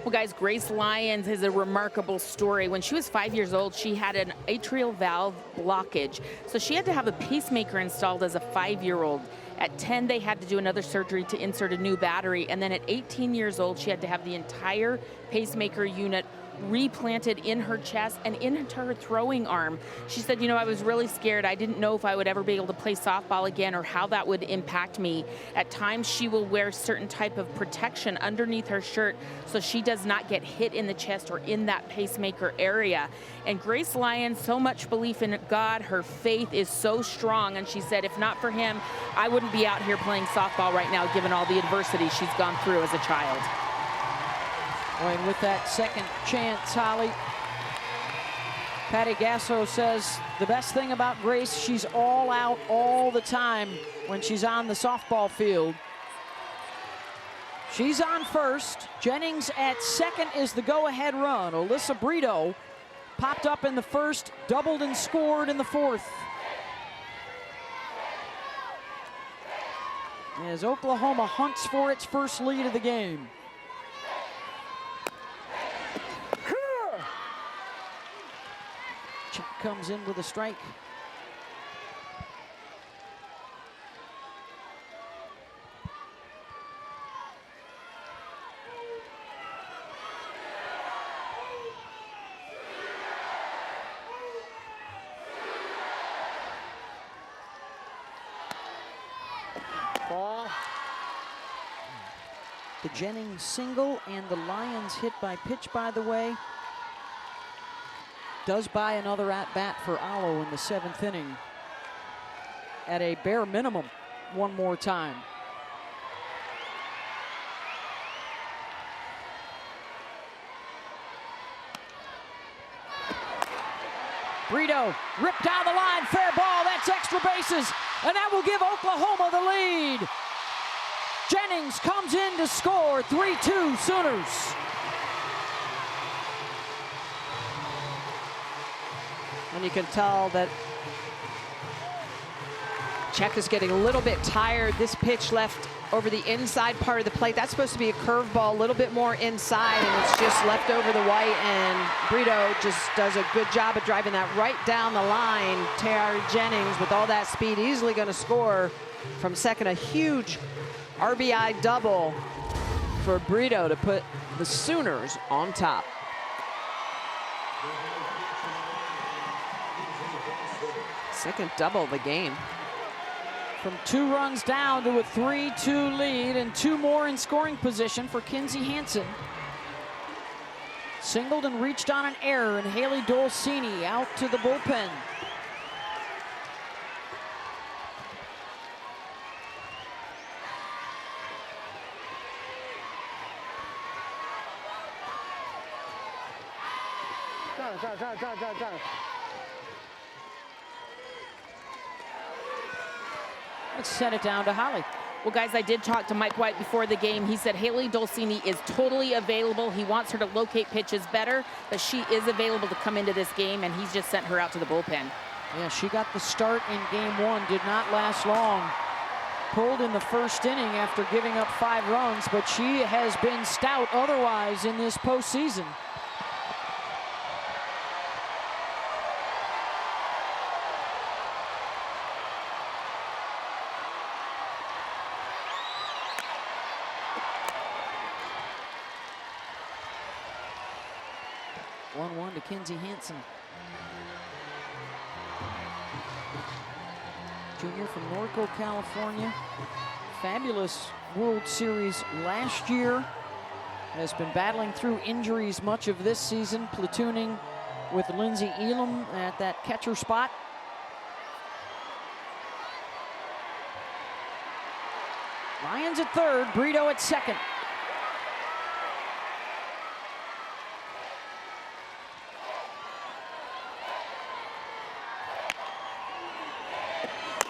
Speaker 5: Well, guys, Grace Lyons is a remarkable story. When she was 5 years old, she had an atrial valve blockage. So she had to have a pacemaker installed as a 5-year-old. At 10, they had to do another surgery to insert a new battery. And then at 18 years old, she had to have the entire pacemaker unit replanted in her chest and into her throwing arm. She said, you know, I was really scared. I didn't know if I would ever be able to play softball again or how that would impact me. At times, she will wear certain type of protection underneath her shirt so she does not get hit in the chest or in that pacemaker area. And Grace Lyons, so much belief in God, her faith is so strong. And she said, if not for him, I wouldn't be out here playing softball right now, given all the adversity she's gone through as a child.
Speaker 1: And with that second chance, Holly, Patty Gasso says the best thing about Grace, she's all out all the time when she's on the softball field. She's on first. Jennings at second is the go-ahead run. Alyssa Brito popped up in the first, doubled and scored in the 4th. As Oklahoma hunts for its first lead of the game. Czech comes in with a strike.
Speaker 4: Ball.
Speaker 1: The Jennings single and the Lyons hit by pitch, by the way, does buy another at-bat for Allo in the 7th inning. At a bare minimum, one more time. Brito ripped down the line, fair ball, that's extra bases, and that will give Oklahoma the lead. Jennings comes in to score, 3-2 Sooners.
Speaker 3: And you can tell that Czech is getting a little bit tired. This pitch left over the inside part of the plate. That's supposed to be a curveball, a little bit more inside, and it's just left over the white, and Brito just does a good job of driving that right down the line. Terry Jennings, with all that speed, easily going to score from second. A huge RBI double for Brito to put the Sooners on top. Second double of the game.
Speaker 1: From 2 runs down to a 3-2 lead, and 2 more in scoring position for Kinsey Hansen. Singled and reached on an error, and Haley Dolcini out to the bullpen. Let's send it down to Holly.
Speaker 5: Well, guys, I did talk to Mike White before the game. He said Haley Dolcini is totally available. He wants her to locate pitches better, but she is available to come into this game, and he's just sent her out to the bullpen.
Speaker 1: Yeah, she got the start in game 1, did not last long. Pulled in the first inning after giving up 5 runs, but she has been stout otherwise in this postseason. To Kinsey Hansen. Junior from Norco, California. Fabulous World Series last year. Has been battling through injuries much of this season, platooning with Lindsay Elam at that catcher spot. Lions at third, Brito at second.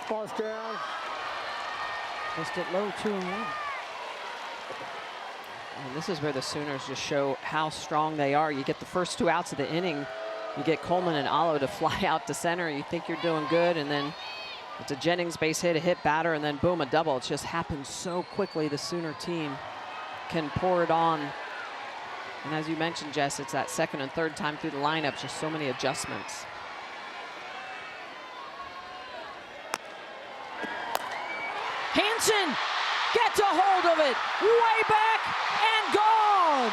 Speaker 4: False down.
Speaker 1: Missed it low, 2-1.
Speaker 3: And this is where the Sooners just show how strong they are. You get the first 2 outs of the inning. You get Coleman and Alo to fly out to center. You think you're doing good, and then it's a Jennings base hit, a hit batter, and then boom, a double. It just happens so quickly. The Sooner team can pour it on. And as you mentioned, Jess, it's that second and third time through the lineup, just so many adjustments.
Speaker 1: Hansen gets a hold of it, way back and gone.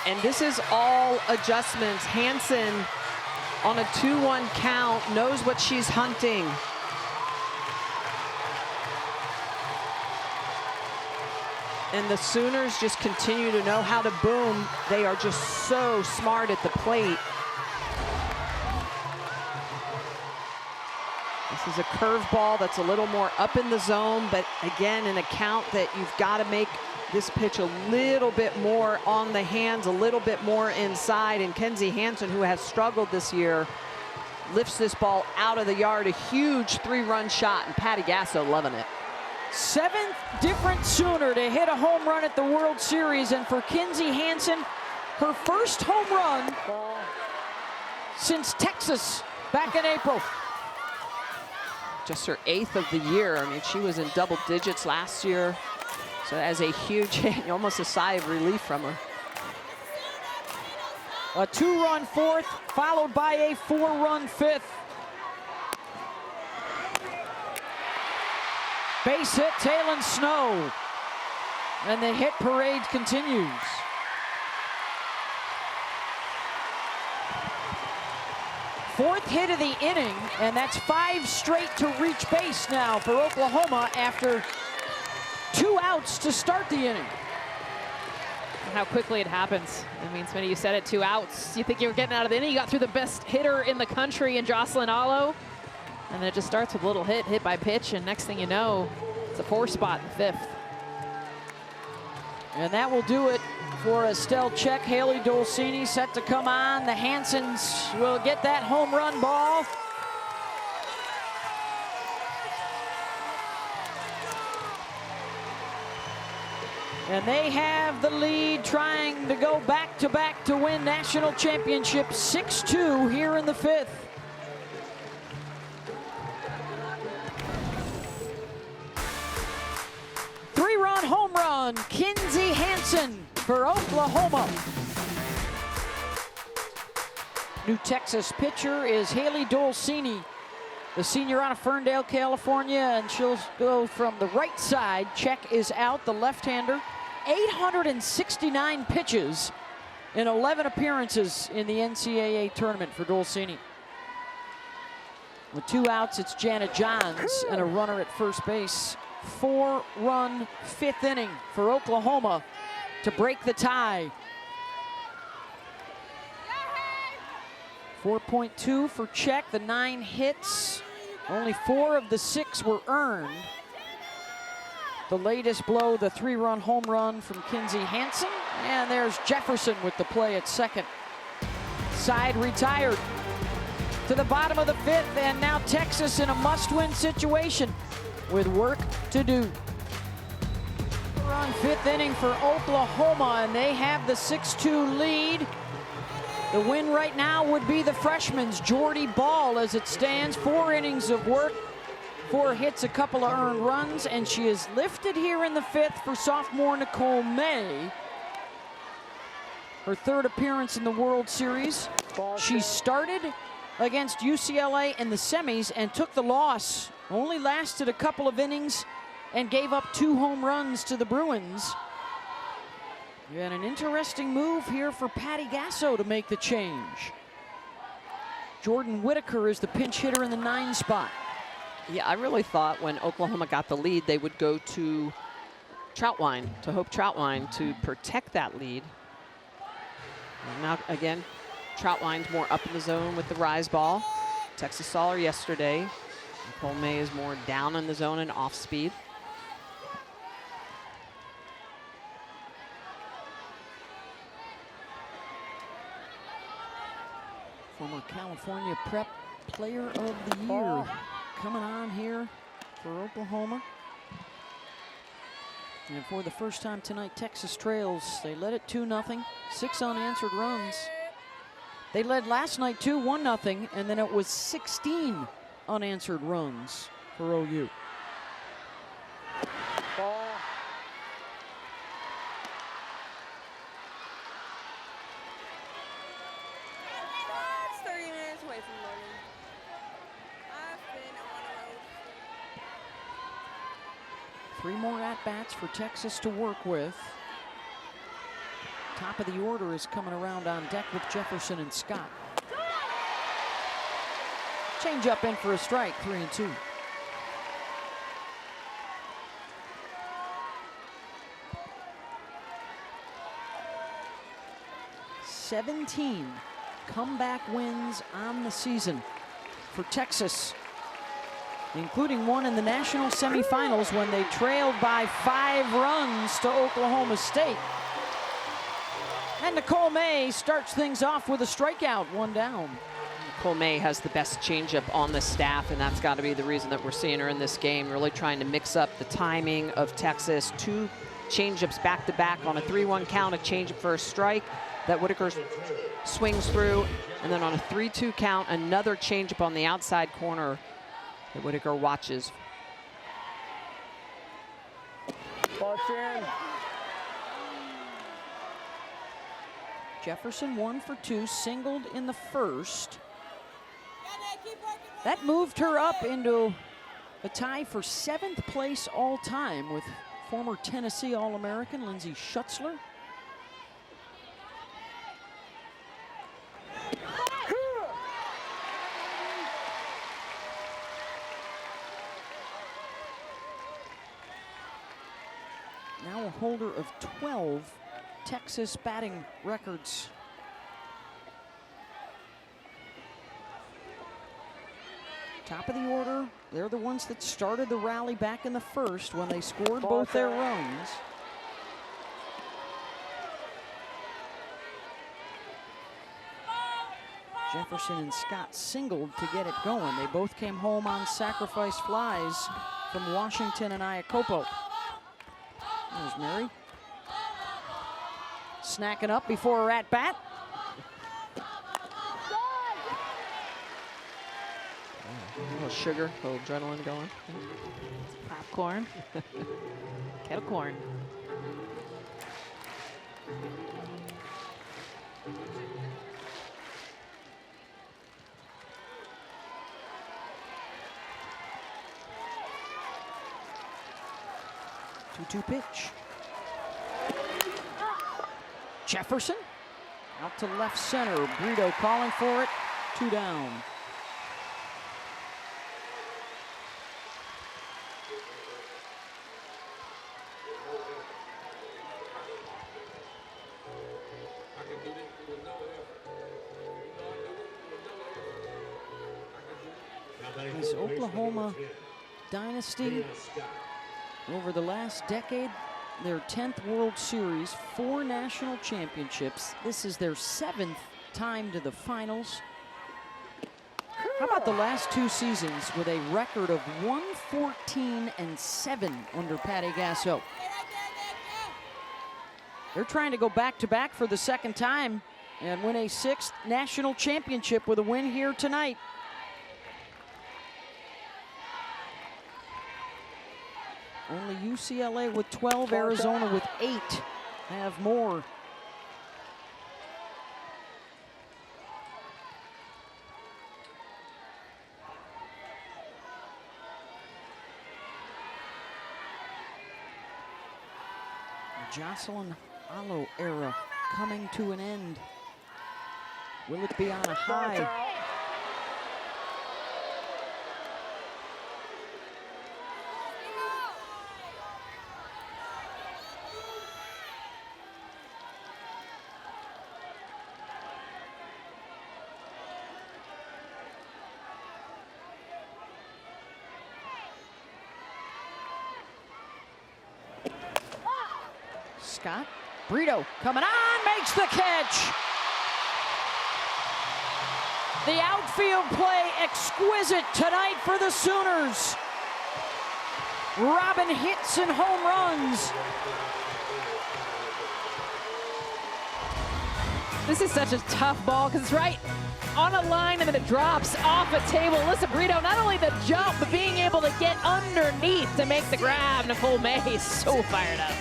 Speaker 3: And this is all adjustments. Hansen on a 2-1 count knows what she's hunting. And the Sooners just continue to know how to boom. They are just so smart at the plate. This is a curveball that's a little more up in the zone, but again, an account that you've got to make this pitch a little bit more on the hands, a little bit more inside. And Kinsey Hansen, who has struggled this year, lifts this ball out of the yard. A huge 3-run shot, and Patty Gasso loving it.
Speaker 1: 7th different Sooner to hit a home run at the World Series, and for Kinsey Hansen, her first home run since Texas back in April.
Speaker 3: Just her 8th of the year. I mean, she was in double digits last year. So as a huge hit, almost a sigh of relief from her.
Speaker 1: A 2-run 4th, followed by a 4-run 5th. Base hit, Taylon Snow. And the hit parade continues. Fourth hit of the inning, and that's 5 straight to reach base now for Oklahoma after 2 outs to start the inning.
Speaker 2: How quickly it happens. I mean, Smitty, you said it, 2 outs. You think you were getting out of the inning. You got through the best hitter in the country in Jocelyn Alo. And then it just starts with a little hit by pitch, and next thing you know, it's a 4 spot in 5th.
Speaker 1: And that will do it for Estelle Czech. Haley Dolcini set to come on. The Hansens will get that home run ball. And they have the lead, trying to go back-to-back to win national championship. 6-2 here in the 5th. Three-run home run, Kinsey Hansen for Oklahoma. New Texas pitcher is Haley Dolcini, the senior out of Ferndale, California, and she'll go from the right side. Czech is out, the left-hander. 869 pitches in 11 appearances in the NCAA tournament for Dolcini. With 2 outs, it's Janet Johns and a runner at first base. 4-run 5th inning for Oklahoma to break the tie. 4.2 for Czech, the 9 hits. Only 4 of the 6 were earned. The latest blow, the 3-run home run from Kinsey Hansen. And there's Jefferson with the play at second. Side retired to the bottom of the 5th, and now Texas in a must-win situation with work to do. We're on 5th inning for Oklahoma, and they have the 6-2 lead. The win right now would be the freshman's Jordy Bahl as it stands. 4 innings of work, 4 hits, a couple of earned runs, and she is lifted here in the 5th for sophomore Nicole May. Her 3rd appearance in the World Series. She started against UCLA in the semis and took the loss. Only lasted a couple of innings and gave up 2 home runs to the Bruins. And an interesting move here for Patty Gasso to make the change. Jordan Whitaker is the pinch hitter in the 9 spot.
Speaker 3: Yeah, I really thought when Oklahoma got the lead, they would go to Troutwine, to Hope Troutwine, to protect that lead. And now, again, Troutwine's more up in the zone with the rise ball. Texas saw her yesterday. Nicole May is more down in the zone and off speed.
Speaker 1: Former California Prep Player of the Year coming on here for Oklahoma. And for the first time tonight, Texas trails. They led it 2-0, 6 unanswered runs. They led last night 1-0, and then it was 16 unanswered runs for OU.
Speaker 10: It's 30 minutes away from Logan. I've been on a road.
Speaker 1: 3 more at-bats for Texas to work with. Top of the order is coming around on deck with Jefferson and Scott. Change up in for a strike, 3-2. "17 comeback wins on the season for Texas, including one in the national semifinals when they trailed by 5 runs to Oklahoma State. And Nicole May starts things off with a strikeout, 1 down.
Speaker 3: Nicole May has the best changeup on the staff, and that's got to be the reason that we're seeing her in this game, really trying to mix up the timing of Texas. 2 changeups back-to-back on a 3-1 count, a changeup for a strike that Whitaker swings through, and then on a 3-2 count, another changeup on the outside corner that Whitaker watches.
Speaker 1: Jefferson 1 for 2, singled in the first. That moved her up into a tie for 7th place all time with former Tennessee All-American Lindsey Schutzler. Now a holder of 12 Texas batting records. Top of the order, they're the ones that started the rally back in the first when they scored both their runs. Jefferson and Scott singled to get it going. They both came home on sacrifice flies from Washington and Iacopo. There's Mary. snacking up before her at bat.
Speaker 3: A little sugar, a little adrenaline going.
Speaker 2: Popcorn. Kettle corn.
Speaker 1: Two pitch. Jefferson out to left center. Brito calling for it. 2 down. This Oklahoma dynasty over the last decade, their 10th World Series, 4 national championships. This is their 7th time to the finals. How about the last 2 seasons with a record of 114-7 under Patty Gasso? They're trying to go back-to-back for the 2nd time and win a 6th national championship with a win here tonight. Only UCLA with 12, Arizona with 8 have more. The Jocelyn Allo era coming to an end. Will it be on a high? Scott. Brito coming on, makes the catch. The outfield play exquisite tonight for the Sooners. Robin hits and home runs.
Speaker 2: This is such a tough ball because it's right on a line and then it drops off a table. Listen, Brito, not only the jump, but being able to get underneath to make the grab. Nicole May is so fired up.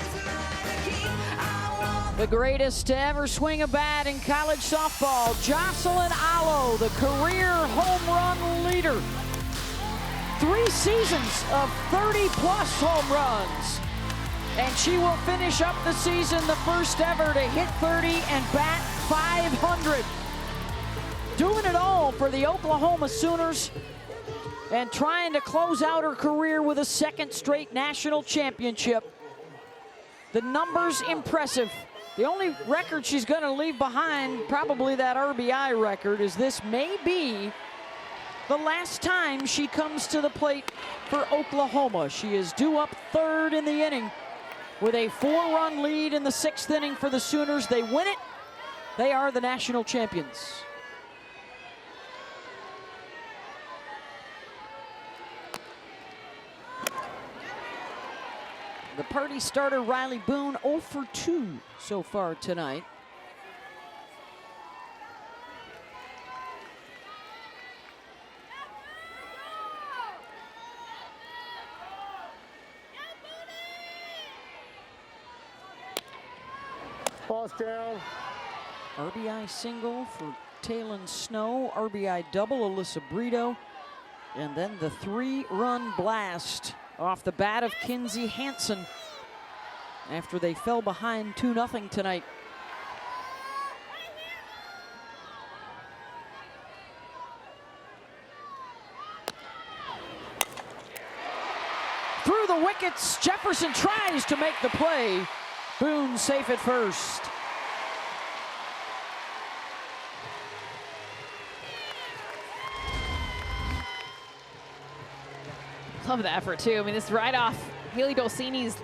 Speaker 1: The greatest to ever swing a bat in college softball, Jocelyn Allo, the career home run leader. 3 seasons of 30-plus home runs. And she will finish up the season the first ever to hit 30 and bat 500. Doing it all for the Oklahoma Sooners and trying to close out her career with a 2nd straight national championship. The numbers impressive. The only record she's going to leave behind, probably that RBI record, is this may be the last time she comes to the plate for Oklahoma. She is due up 3rd in the inning with a 4-run lead in the 6th inning for the Sooners. They win it. They are the national champions. The party starter, Riley Boone, 0 for 2 so far tonight.
Speaker 4: Ball's down.
Speaker 1: RBI single for Talon Snow, RBI double, Alyssa Brito, and then the 3-run blast off the bat of Kinsey Hansen after they fell behind 2-0 tonight. Through the wickets, Jefferson tries to make the play. Boone safe at first.
Speaker 2: Love the effort, too. I mean, this is right off Haley Dolcini's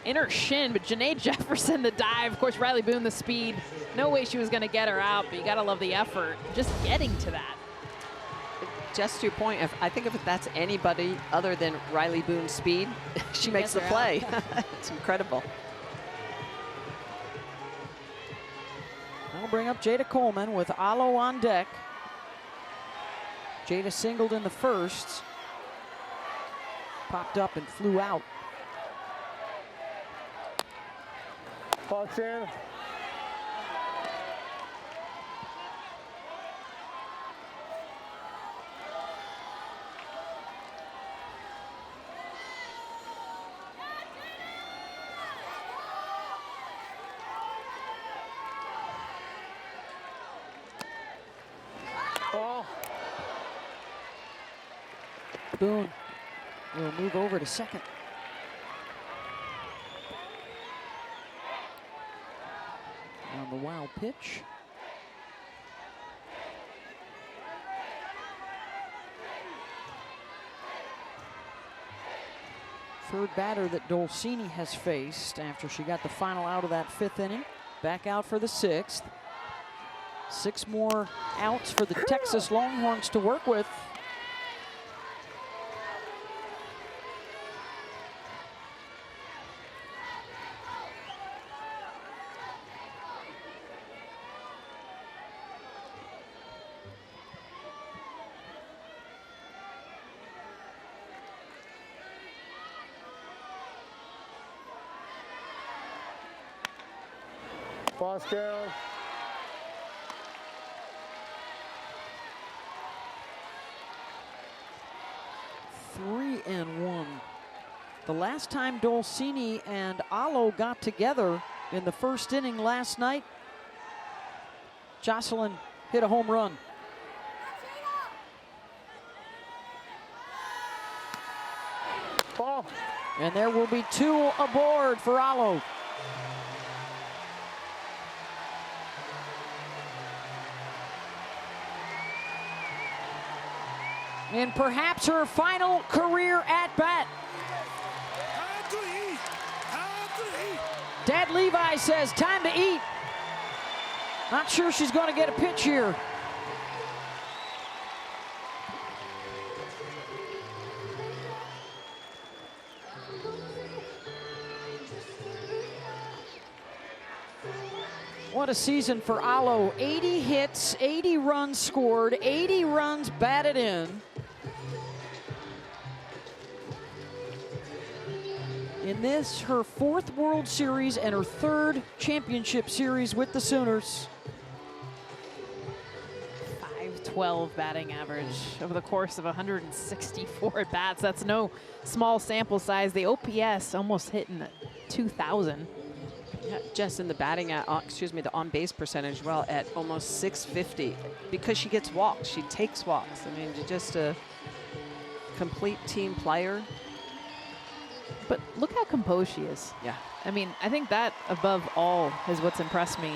Speaker 2: inner shin, but Janae Jefferson, the dive. Of course, Riley Boone, the speed. No way she was going to get her out, but you got to love the effort. Just getting to that.
Speaker 3: Just to your point, I think if that's anybody other than Riley Boone's speed, she makes the play. It's incredible.
Speaker 1: That'll bring up Jada Coleman with Alo on deck. Jada singled in the first. Popped up and flew out.
Speaker 4: Box in. Ball.
Speaker 1: Boone will move over to second. On the wild pitch. Third batter that Dolcini has faced after she got the final out of that 5th inning. Back out for the 6th. 6 more outs for the Texas Longhorns to work with.
Speaker 4: Box down.
Speaker 1: Three and 1. The last time Dolcini and Alo got together in the 1st inning last night, Jocelyn hit a home run.
Speaker 4: Ball.
Speaker 1: And there will be 2 aboard for Alo. And perhaps her final career at bat. Dad Levi says time to eat. Not sure she's going to get a pitch here. What a season for Alo. 80 hits, 80 runs scored, 80 runs batted in. In this, her 4th World Series and her 3rd championship series with the Sooners.
Speaker 2: .512 batting average over the course of 164 at bats. That's no small sample size. The OPS almost hitting 2,000.
Speaker 3: Yeah, Jess, in the batting, the on-base percentage, well, at almost 650, because she gets walks. She takes walks. I mean, just a complete team player.
Speaker 2: But look how composed she is.
Speaker 3: Yeah.
Speaker 2: I mean, I think that above all is what's impressed me.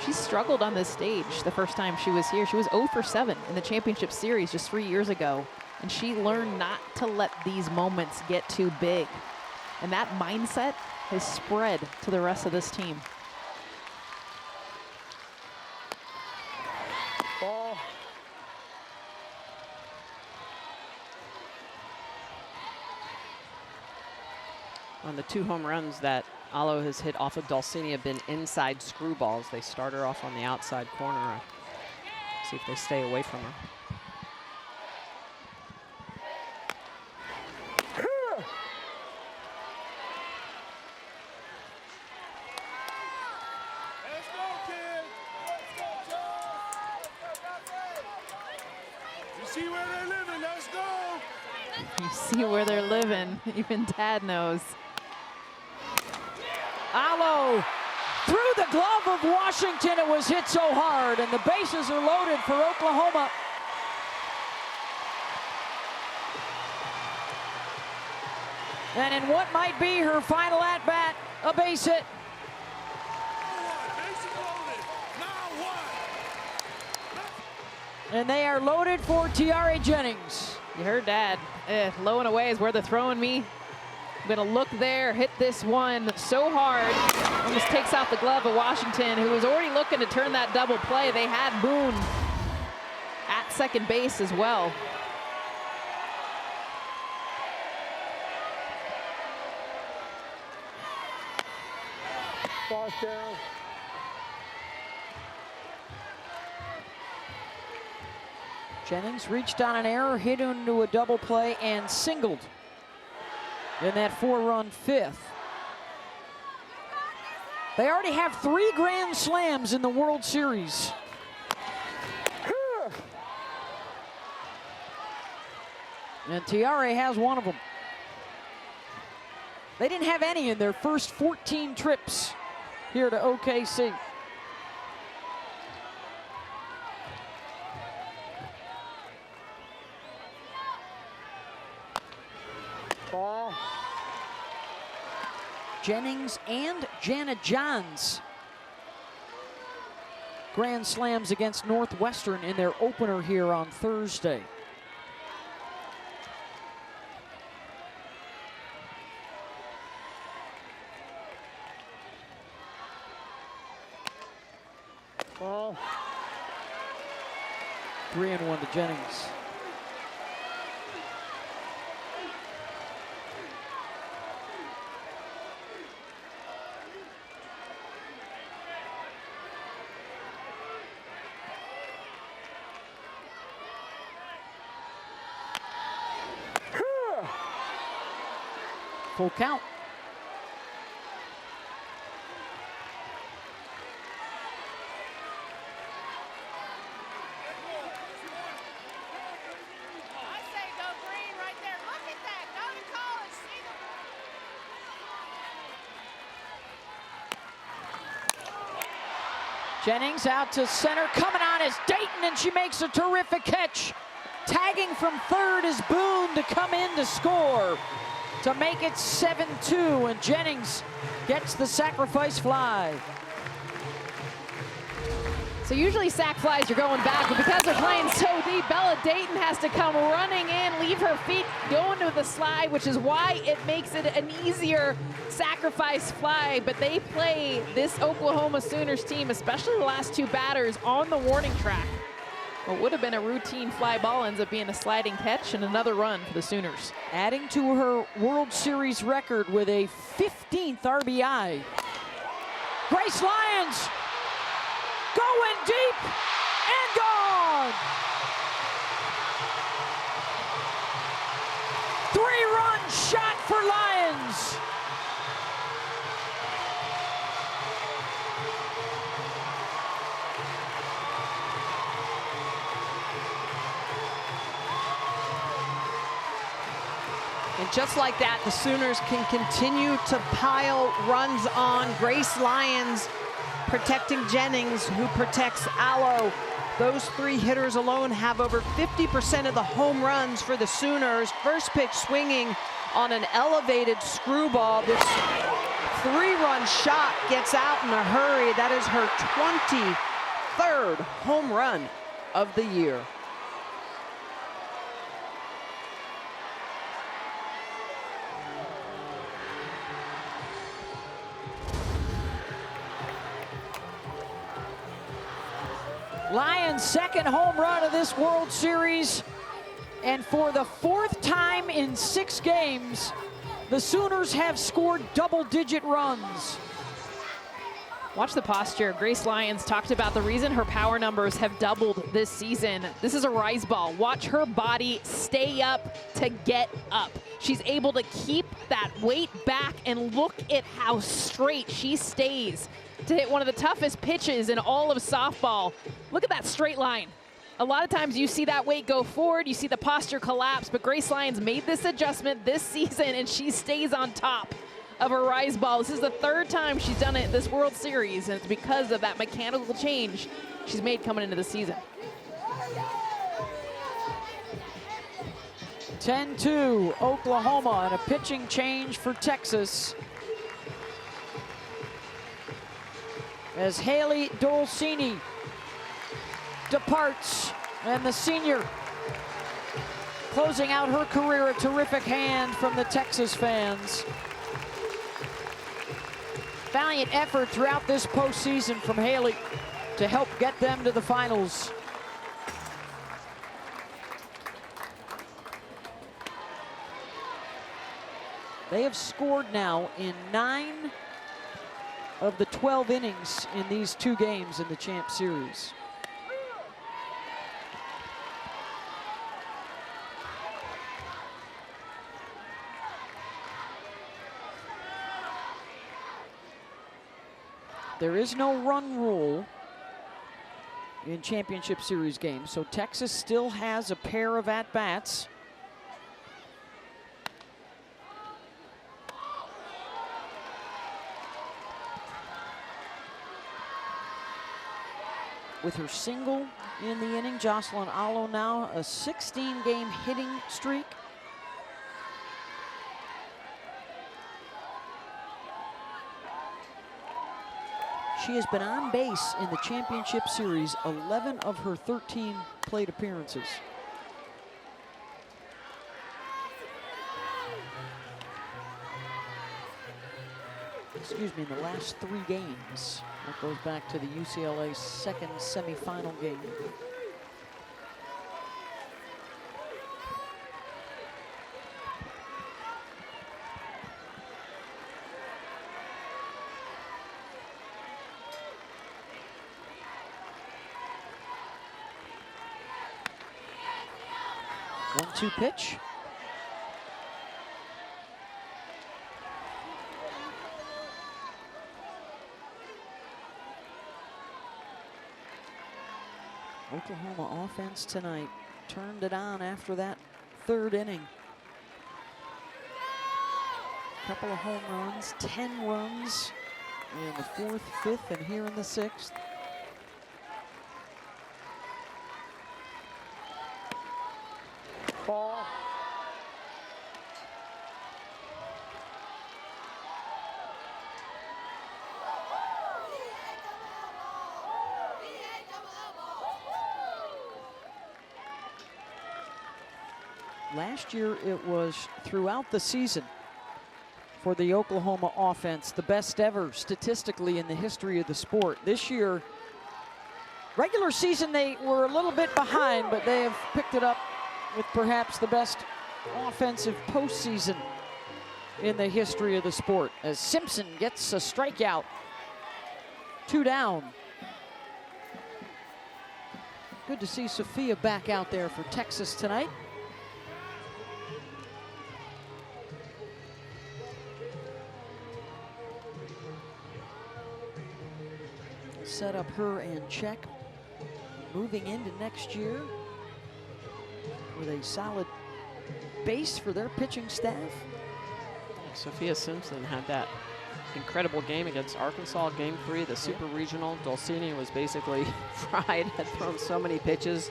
Speaker 2: She struggled on this stage the first time she was here. She was 0 for 7 in the championship series just 3 years ago. And she learned not to let these moments get too big. And that mindset has spread to the rest of this team.
Speaker 4: Ball.
Speaker 3: On the 2 home runs that Alo has hit off of Dolcini have been inside screwballs. They start her off on the outside corner. See if they stay away from her.
Speaker 2: You see where they're living. Even Dad knows.
Speaker 1: Alo through the glove of Washington. It was hit so hard, and the bases are loaded for Oklahoma. And in what might be her final at-bat, a base hit. And they are loaded for Tiare Jennings.
Speaker 2: You heard Dad. Low and away is where they're throwing me. I'm gonna look there, hit this one so hard. Almost takes out the glove of Washington, who was already looking to turn that double play. They had Boone at second base as well.
Speaker 4: Box down.
Speaker 1: Jennings reached on an error, hit into a double play, and singled in that 4-run fifth. They already have 3 grand slams in the World Series. And Tiare has one of them. They didn't have any in their first 14 trips here to OKC.
Speaker 4: Ball.
Speaker 1: Jennings and Janet Johns grand slams against Northwestern in their opener here on Thursday.
Speaker 4: Ball.
Speaker 1: 3-1 to Jennings. Full count. Jennings out to center, coming on is Dayton, and she makes a terrific catch. Tagging from third is Boone to come in to score to make it 7-2, and Jennings gets the sacrifice fly.
Speaker 2: So usually sack flies, you're going back, but because they're playing so deep, Bella Dayton has to come running in, leave her feet, go into the slide, which is why it makes it an easier sacrifice fly. But they play this Oklahoma Sooners team, especially the last 2 batters, on the warning track. What would have been a routine fly ball ends up being a sliding catch and another run for the Sooners.
Speaker 1: Adding to her World Series record with a 15th RBI. Grace Lyons going deep and gone. 3-run shot for Lyons.
Speaker 3: And just like that, the Sooners can continue to pile runs on. Grace Lyons protecting Jennings, who protects Allo. Those 3 hitters alone have over 50% of the home runs for the Sooners. First pitch swinging on an elevated screwball. This 3-run shot gets out in a hurry. That is her 23rd home run of the year.
Speaker 1: Lyons' second home run of this World Series, and for the 4th time in 6 games, the Sooners have scored double-digit runs.
Speaker 2: Watch the posture. Grace Lyons talked about the reason her power numbers have doubled this season. This is a rise ball. Watch her body stay up to get up. She's able to keep that weight back, and look at how straight she stays to hit one of the toughest pitches in all of softball. Look at that straight line. A lot of times you see that weight go forward, you see the posture collapse, but Grace Lyons made this adjustment this season, and she stays on top of her rise ball. This is the 3rd time she's done it this World Series, and it's because of that mechanical change she's made coming into the season.
Speaker 1: 10-2 Oklahoma, and a pitching change for Texas, as Haley Dolcini departs, and the senior closing out her career. A terrific hand from the Texas fans. Valiant effort throughout this postseason from Haley to help get them to the finals. They have scored now in 9 of the 12 innings in these 2 games in the Champ Series. There is no run rule in championship series games, so Texas still has a pair of at-bats. With her single in the inning, Jocelyn Alo now a 16-game hitting streak. She has been on base in the championship series 11 of her 13 plate appearances. Excuse me, in the last 3 games. That goes back to the UCLA second semifinal game. One-two pitch. Oklahoma offense tonight turned it on after that 3rd inning. Couple of home runs, 10 runs in the 4th, 5th, and here in the 6th.
Speaker 4: Ball.
Speaker 1: Last year, it was throughout the season for the Oklahoma offense, the best ever statistically in the history of the sport. This year, regular season, they were a little bit behind, but they have picked it up with perhaps the best offensive postseason in the history of the sport, as Simpson gets a strikeout. 2 down. Good to see Sophia back out there for Texas tonight. Set up her and Czech moving into next year with a solid base for their pitching staff.
Speaker 3: Sophia Simpson had that incredible game against Arkansas, game 3, the super regional. Dulcini was basically fried, had thrown so many pitches.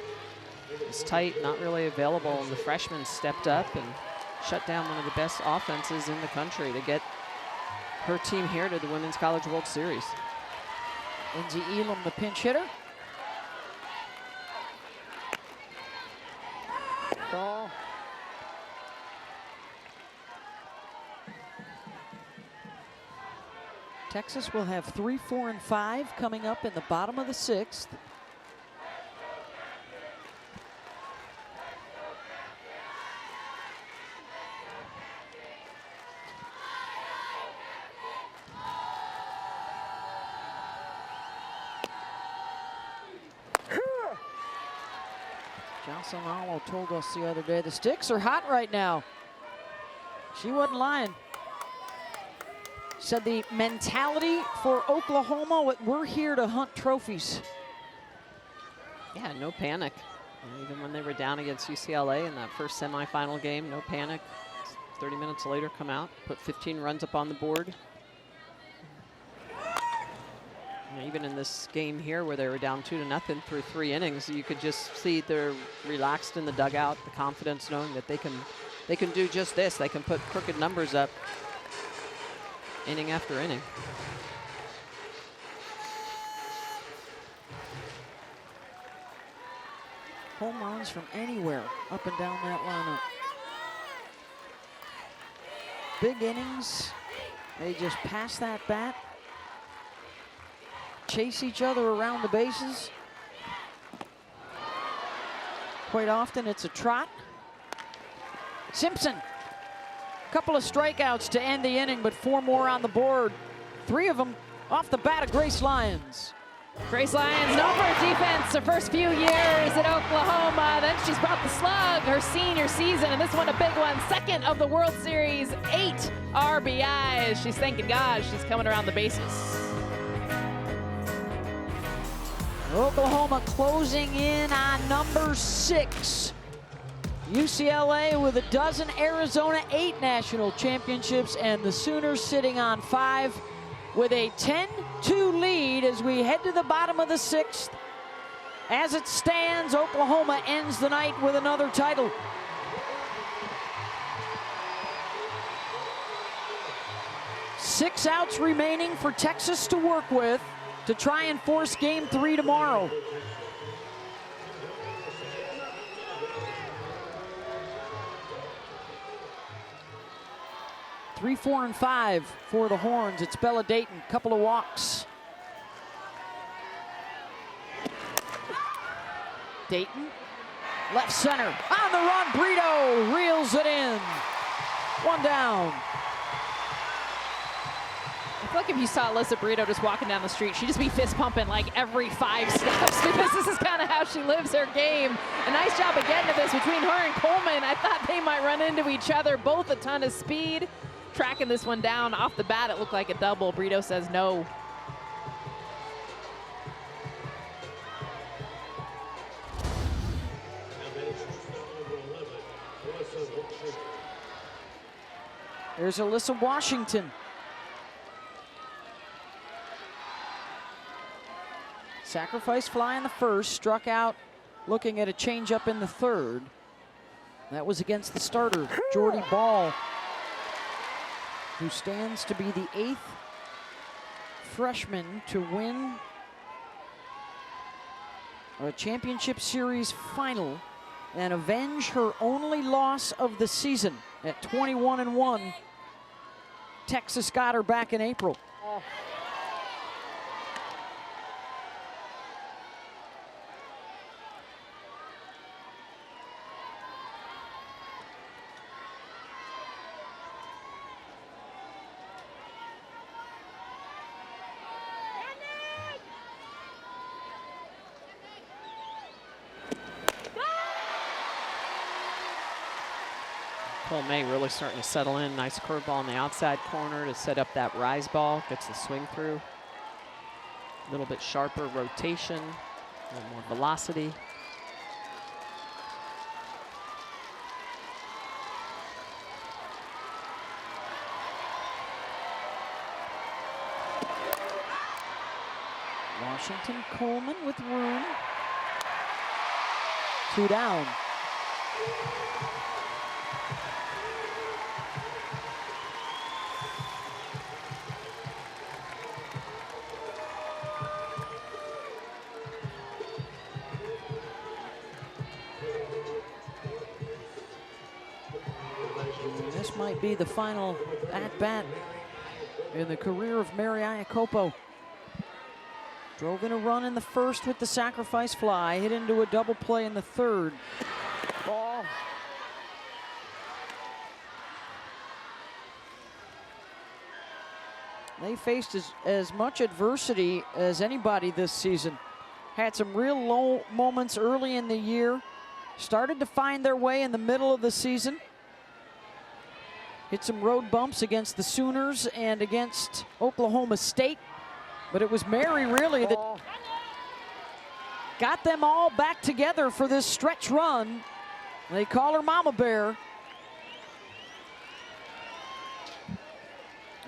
Speaker 3: It was tight, not really available, and the freshman stepped up and shut down one of the best offenses in the country to get her team here to the Women's College World Series.
Speaker 1: Lindsey Elam, the pinch hitter.
Speaker 4: Ball.
Speaker 1: Texas will have 3, 4, and 5 coming up in the bottom of the 6th. Jocelyn Alo told us the other day, the sticks are hot right now. She wasn't lying. Said the mentality for Oklahoma, we're here to hunt trophies.
Speaker 3: Yeah, no panic. Even when they were down against UCLA in that first semifinal game, no panic. 30 minutes later, come out, put 15 runs up on the board. Even in this game here where they were down 2-0 through 3 innings, you could just see they're relaxed in the dugout, the confidence knowing that they can do just this. They can put crooked numbers up inning after inning.
Speaker 1: Home runs from anywhere up and down that lineup. Big innings. They just pass that bat. Chase each other around the bases. Quite often it's a trot. Simpson, a couple of strikeouts to end the inning, but 4 more on the board. 3 of them off the bat of Grace Lyons.
Speaker 2: Grace Lyons, known for her defense her first few years at Oklahoma. Then she's brought the slug her senior season, and this one a big one. 2nd of the World Series, 8 RBIs. She's thanking God she's coming around the bases.
Speaker 1: Oklahoma closing in on number 6. UCLA with a dozen, Arizona 8 national championships, and the Sooners sitting on 5 with a 10-2 lead as we head to the bottom of the 6th. As it stands, Oklahoma ends the night with another title. Six outs remaining for Texas to work with to try and force game 3 tomorrow. Three, 4, and 5 for the Horns. It's Bella Dayton, couple of walks. Dayton, left center, on the run, Brito reels it in. 1 down.
Speaker 2: I feel like if you saw Alyssa Brito just walking down the street, she'd just be fist pumping like every 5 steps because this is kind of how she lives her game. A nice job of getting to this between her and Coleman. I thought they might run into each other, both a ton of speed. Tracking this one down off the bat, it looked like a double. Brito says no.
Speaker 1: There's Alyssa Washington. Sacrifice fly in the first, struck out looking at a changeup in the third. That was against the starter, Jordy Bahl, who stands to be the 8th freshman to win a championship series final and avenge her only loss of the season. At 21-1, Texas got her back in April.
Speaker 3: May really starting to settle in. Nice curveball on the outside corner to set up that rise ball. Gets the swing through. A little bit sharper rotation, a little more velocity.
Speaker 1: Washington, Coleman with room. 2 down. This might be the final at-bat in the career of Mary Iacopo. Drove in a run in the first with the sacrifice fly, hit into a double play in the third. Ball. They faced as much adversity as anybody this season. Had some real low moments early in the year. Started to find their way in the middle of the season. Hit some road bumps against the Sooners and against Oklahoma State. But it was Mary really that got them all back together for this stretch run. They call her Mama Bear.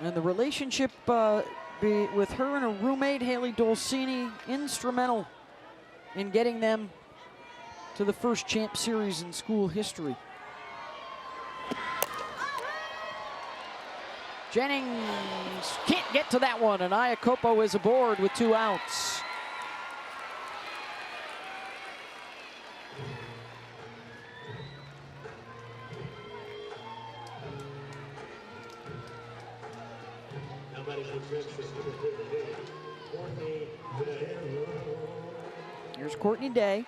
Speaker 1: And the relationship with her and her roommate, Haley Dolcini, instrumental in getting them to the first champ series in school history. Jennings can't get to that one, and Iacopo is aboard with 2 outs. Here's Courtney Day.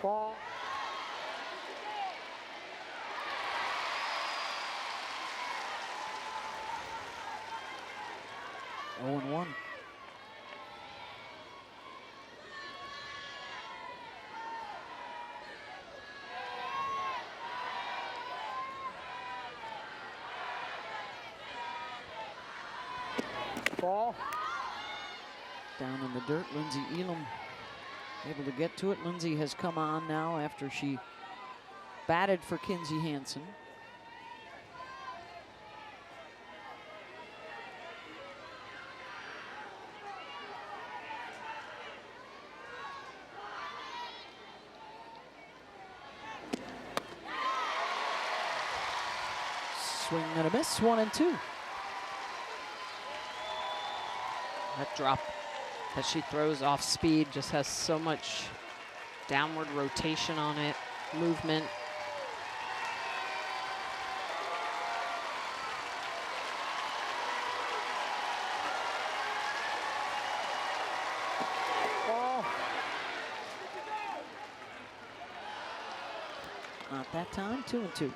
Speaker 8: Ball.
Speaker 1: Oh, 0-1.
Speaker 4: Ball.
Speaker 1: Down in the dirt, Lindsay Elam able to get to it. Lindsay has come on now after she batted for Kinsey Hansen. Swing and a miss, 1-2.
Speaker 3: That drop that she throws off speed just has so much downward rotation on it, movement.
Speaker 4: Ball.
Speaker 1: Not that time, 2-2.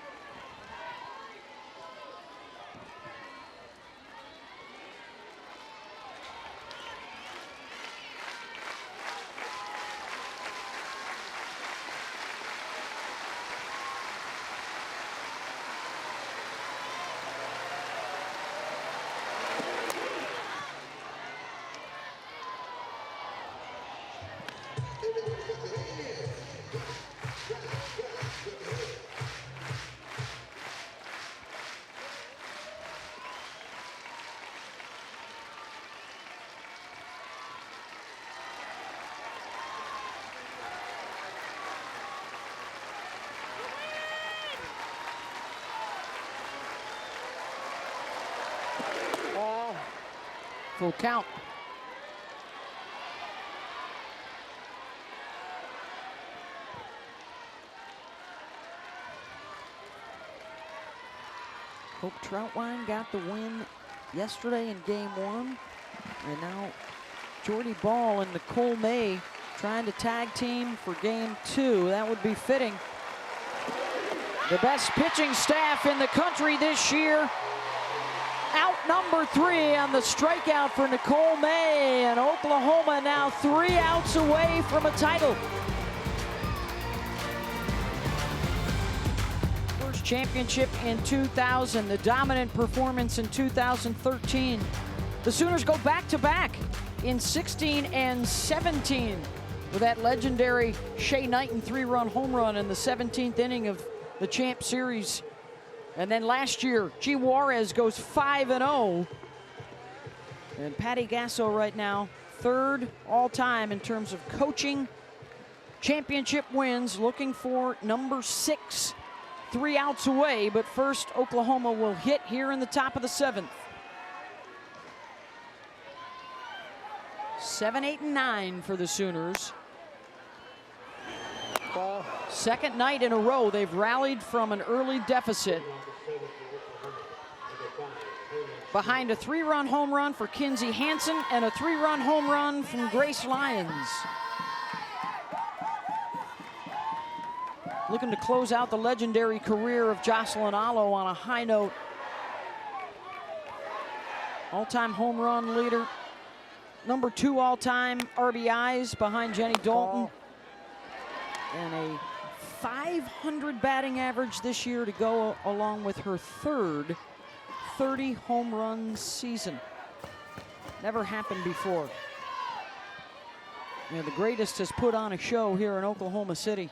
Speaker 4: Ball.
Speaker 1: Full count. Hope Troutwine got the win yesterday in game 1. And now Jordy Bahl and Nicole May trying to tag team for game 2. That would be fitting. The best pitching staff in the country this year. Out number 3 on the strikeout for Nicole May, and Oklahoma now 3 outs away from a title. First championship in 2000, the dominant performance in 2013. The Sooners go back-to-back in 16 and 17 with that legendary Shea Knighton 3-run home run in the 17th inning of the Champ Series. And then last year, G. Juarez goes 5-0. And Patty Gasso right now, 3rd all-time in terms of coaching championship wins, looking for number 6. 3 outs away, but first Oklahoma will hit here in the top of the 7th. 7, 8, and 9 for the Sooners.
Speaker 4: Ball.
Speaker 1: Second night in a row, they've rallied from an early deficit. Behind a 3-run home run for Kinsey Hansen and a 3-run home run from Grace Lyons. Looking to close out the legendary career of Jocelyn Alo on a high note. All-time home run leader. Number 2 all-time RBIs behind Jenny Dalton. And a 500 batting average this year to go along with her 3rd 30 home run season. Never happened before. You know, the greatest has put on a show here in Oklahoma City.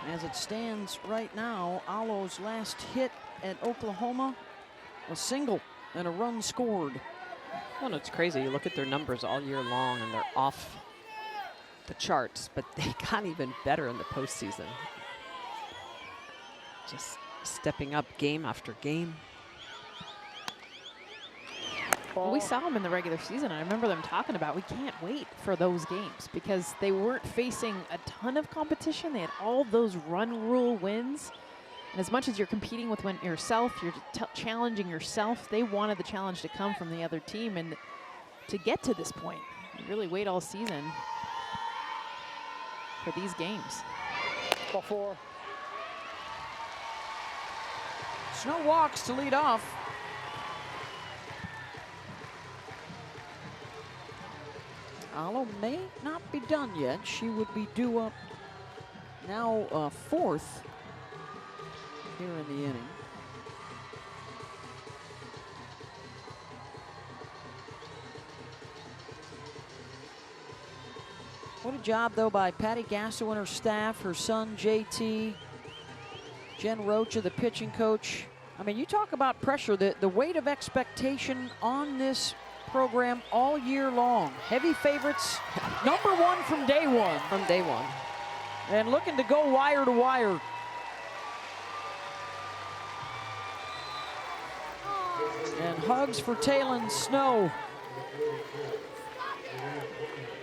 Speaker 1: As it stands right now, Alo's last hit at Oklahoma, a single and a run scored.
Speaker 3: Well, it's crazy. You look at their numbers all year long, and they're off the charts, but they got even better in the postseason. Just stepping up game after game.
Speaker 2: Well, we saw them in the regular season. I remember them talking about we can't wait for those games because they weren't facing a ton of competition. They had all those run rule wins. And as much as you're competing with yourself, you're challenging yourself, they wanted the challenge to come from the other team. And to get to this point, you really wait all season for these games.
Speaker 4: Ball 4.
Speaker 1: Snow walks to lead off. Alo may not be done yet. She would be due up now 4th here in the inning. What a job, though, by Patty Gasso and her staff, her son, JT, Jen Rocha, the pitching coach. I mean, you talk about pressure, the weight of expectation on this program all year long. Heavy favorites, #1 from day one.
Speaker 3: From day one.
Speaker 1: And looking to go wire to wire. And hugs for Taylon Snow.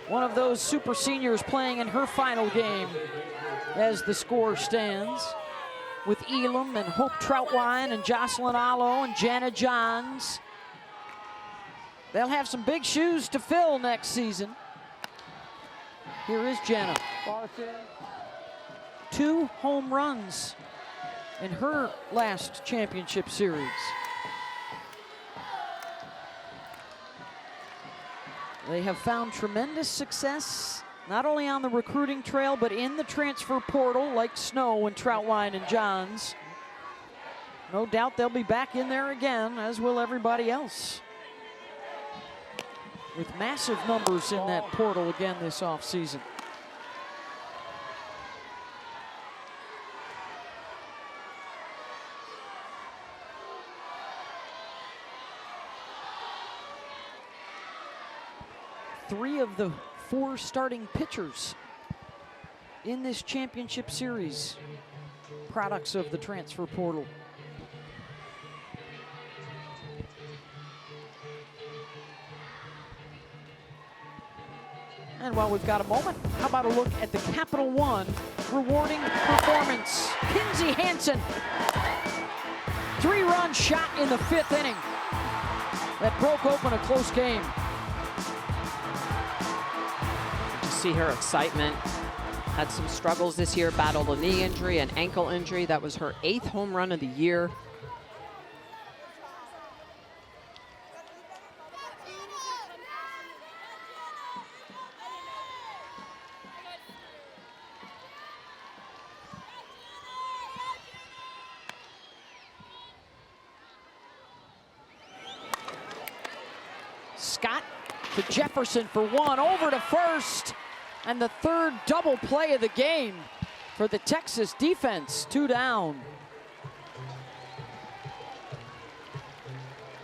Speaker 1: One of those super seniors playing in her final game as the score stands, with Elam and Hope Troutwine and Jocelyn Allo and Jana Johns. They'll have some big shoes to fill next season. Here is Jana. 2 home runs in her last championship series. They have found tremendous success, not only on the recruiting trail, but in the transfer portal, like Snow and Troutwine and Johns. No doubt they'll be back in there again, as will everybody else. With massive numbers in that portal again this offseason. Three of the 4 starting pitchers in this championship series, products of the transfer portal. And while we've got a moment, how about a look at the Capital One rewarding performance? Kinsey Hansen, 3-run shot in the 5th inning that broke open a close game.
Speaker 3: See her excitement. Had some struggles this year, battled a knee injury, an ankle injury. That was her 8th home run of the year.
Speaker 1: Scott to Jefferson for 1, over to first. And the 3rd double play of the game for the Texas defense, 2 down.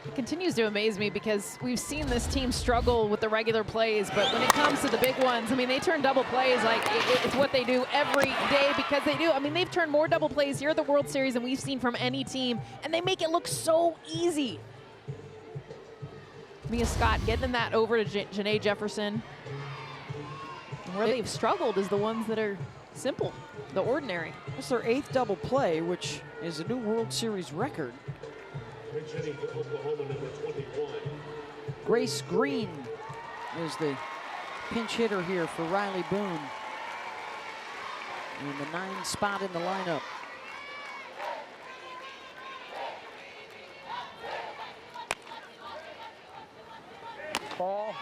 Speaker 2: It continues to amaze me because we've seen this team struggle with the regular plays, but when it comes to the big ones, I mean, they turn double plays like it's what they do every day because they do. I mean, they've turned more double plays here at the World Series than we've seen from any team, and they make it look so easy. Mia Scott getting that over to Janae Jefferson. Where they've struggled is the ones that are simple, the ordinary.
Speaker 1: It's their 8th double play, which is a new World Series record. Grace Green is the pinch hitter here for Riley Boone. In the 9 spot in the lineup.
Speaker 4: Ball.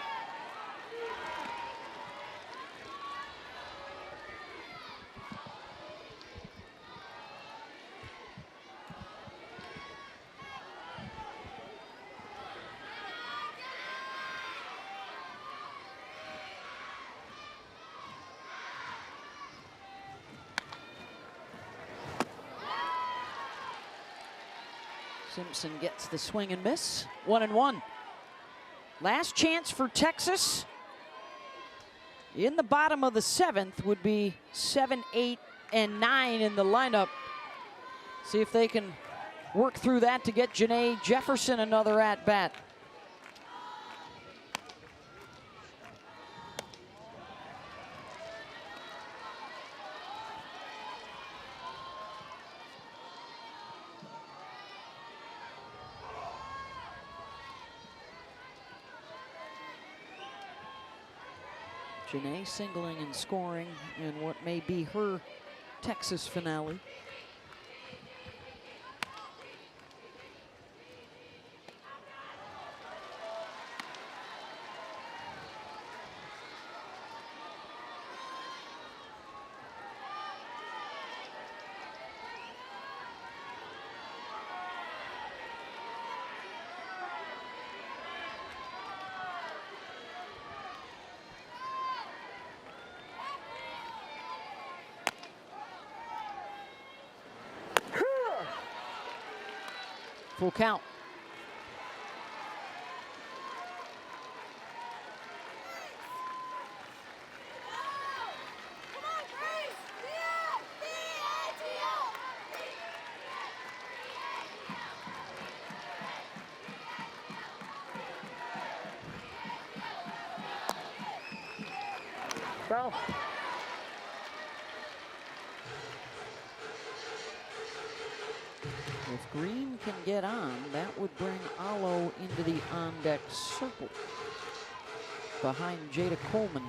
Speaker 1: Simpson gets the swing and miss. 1-1. Last chance for Texas. In the bottom of the 7th would be 7, 8, and 9 in the lineup. See if they can work through that to get Janae Jefferson another at-bat. Janae singling and scoring in what may be her Texas finale. Full count.
Speaker 4: Foul.
Speaker 1: If Green can get on, that would bring Alo into the on-deck circle behind Jada Coleman.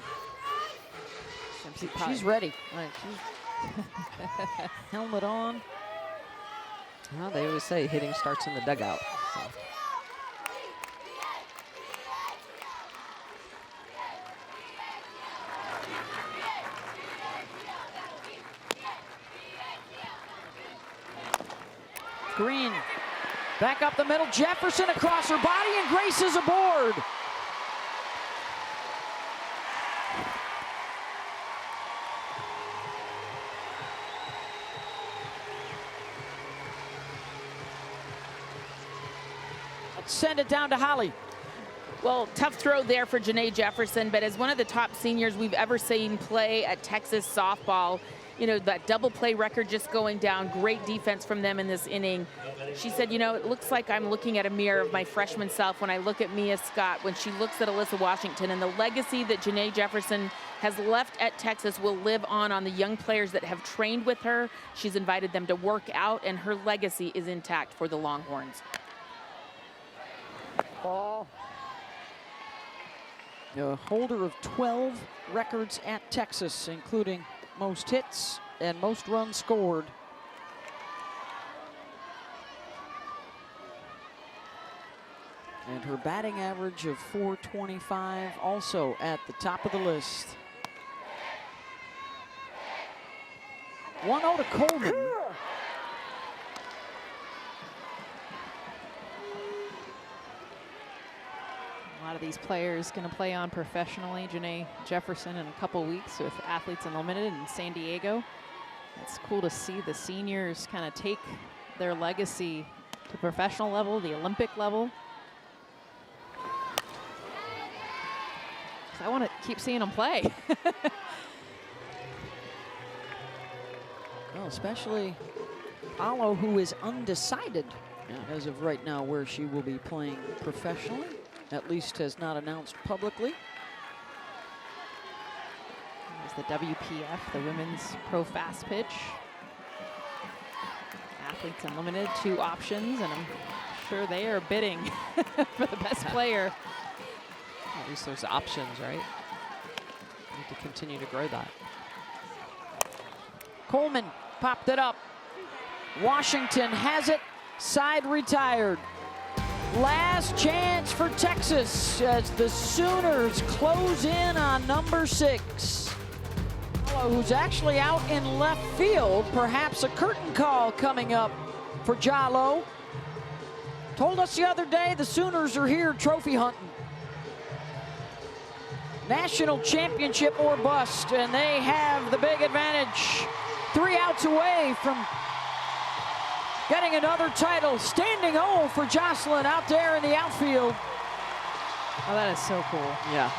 Speaker 1: She's ready. Right, she's helmet on.
Speaker 3: Well, they always say hitting starts in the dugout. So.
Speaker 1: Green back up the middle. Jefferson across her body, and Grace is aboard. Let's send it down to Holly.
Speaker 5: Well, tough throw there for Janae Jefferson, but as one of the top seniors we've ever seen play at Texas softball, you know, that double play record just going down. Great defense from them in this inning. She said, you know, it looks like I'm looking at a mirror of my freshman self when I look at Mia Scott, when she looks at Alyssa Washington, and the legacy that Janae Jefferson has left at Texas will live on the young players that have trained with her. She's invited them to work out, and her legacy is intact for the Longhorns.
Speaker 4: Ball.
Speaker 1: A holder of 12 records at Texas, including most hits and most runs scored. And her batting average of .425 also at the top of the list. 1-0 to Coleman.
Speaker 2: A lot of these players going to play on professionally. Janae Jefferson in a couple weeks with Athletes Unlimited in San Diego. It's cool to see the seniors kind of take their legacy to professional level, the Olympic level. I want to keep seeing them play.
Speaker 1: Well, especially Alo, who is undecided as of right now where she will be playing professionally. At least has not announced publicly.
Speaker 2: There's the WPF, the Women's Pro Fast Pitch. Athletes Unlimited, 2 options, and I'm sure they are bidding for the best player.
Speaker 3: At least there's options, right? Need to continue to grow that.
Speaker 1: Coleman popped it up. Washington has it, side retired. Last chance for Texas as the Sooners close in on number 6. Who's actually out in left field. Perhaps a curtain call coming up for Jalo. Told us the other day the Sooners are here trophy hunting. National championship or bust, and they have the big advantage. 3 outs away from getting another title. Standing O for Jocelyn out there in the outfield.
Speaker 2: Oh, that is so cool.
Speaker 3: Yeah.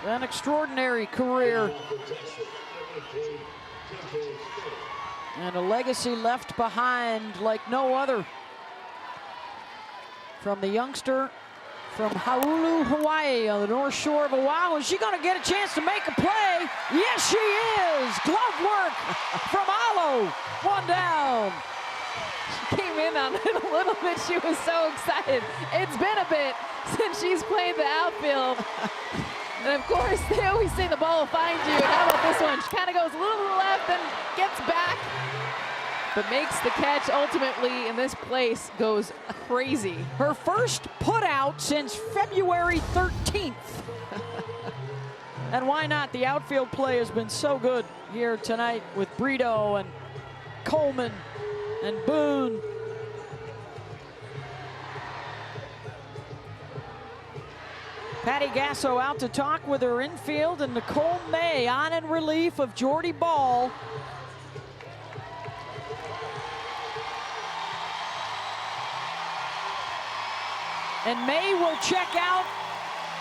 Speaker 1: An extraordinary career. And a legacy left behind like no other. From the youngster from Honolulu, Hawaii, on the North Shore of Oahu. Is she going to get a chance to make a play? Yes, she is. Glove work from Alo. 1 down.
Speaker 2: She came in on it a little bit. She was so excited. It's been a bit since she's played the outfield. And of course, they always say the ball will find you. And how about this one? She kind of goes a little to the left and gets back, but makes the catch ultimately, and this place goes crazy.
Speaker 1: Her first put out since February 13th. And why not? The outfield play has been so good here tonight with Brito and Coleman and Boone. Patty Gasso out to talk with her infield, and Nicole May on in relief of Jordy Bahl. And May will check out,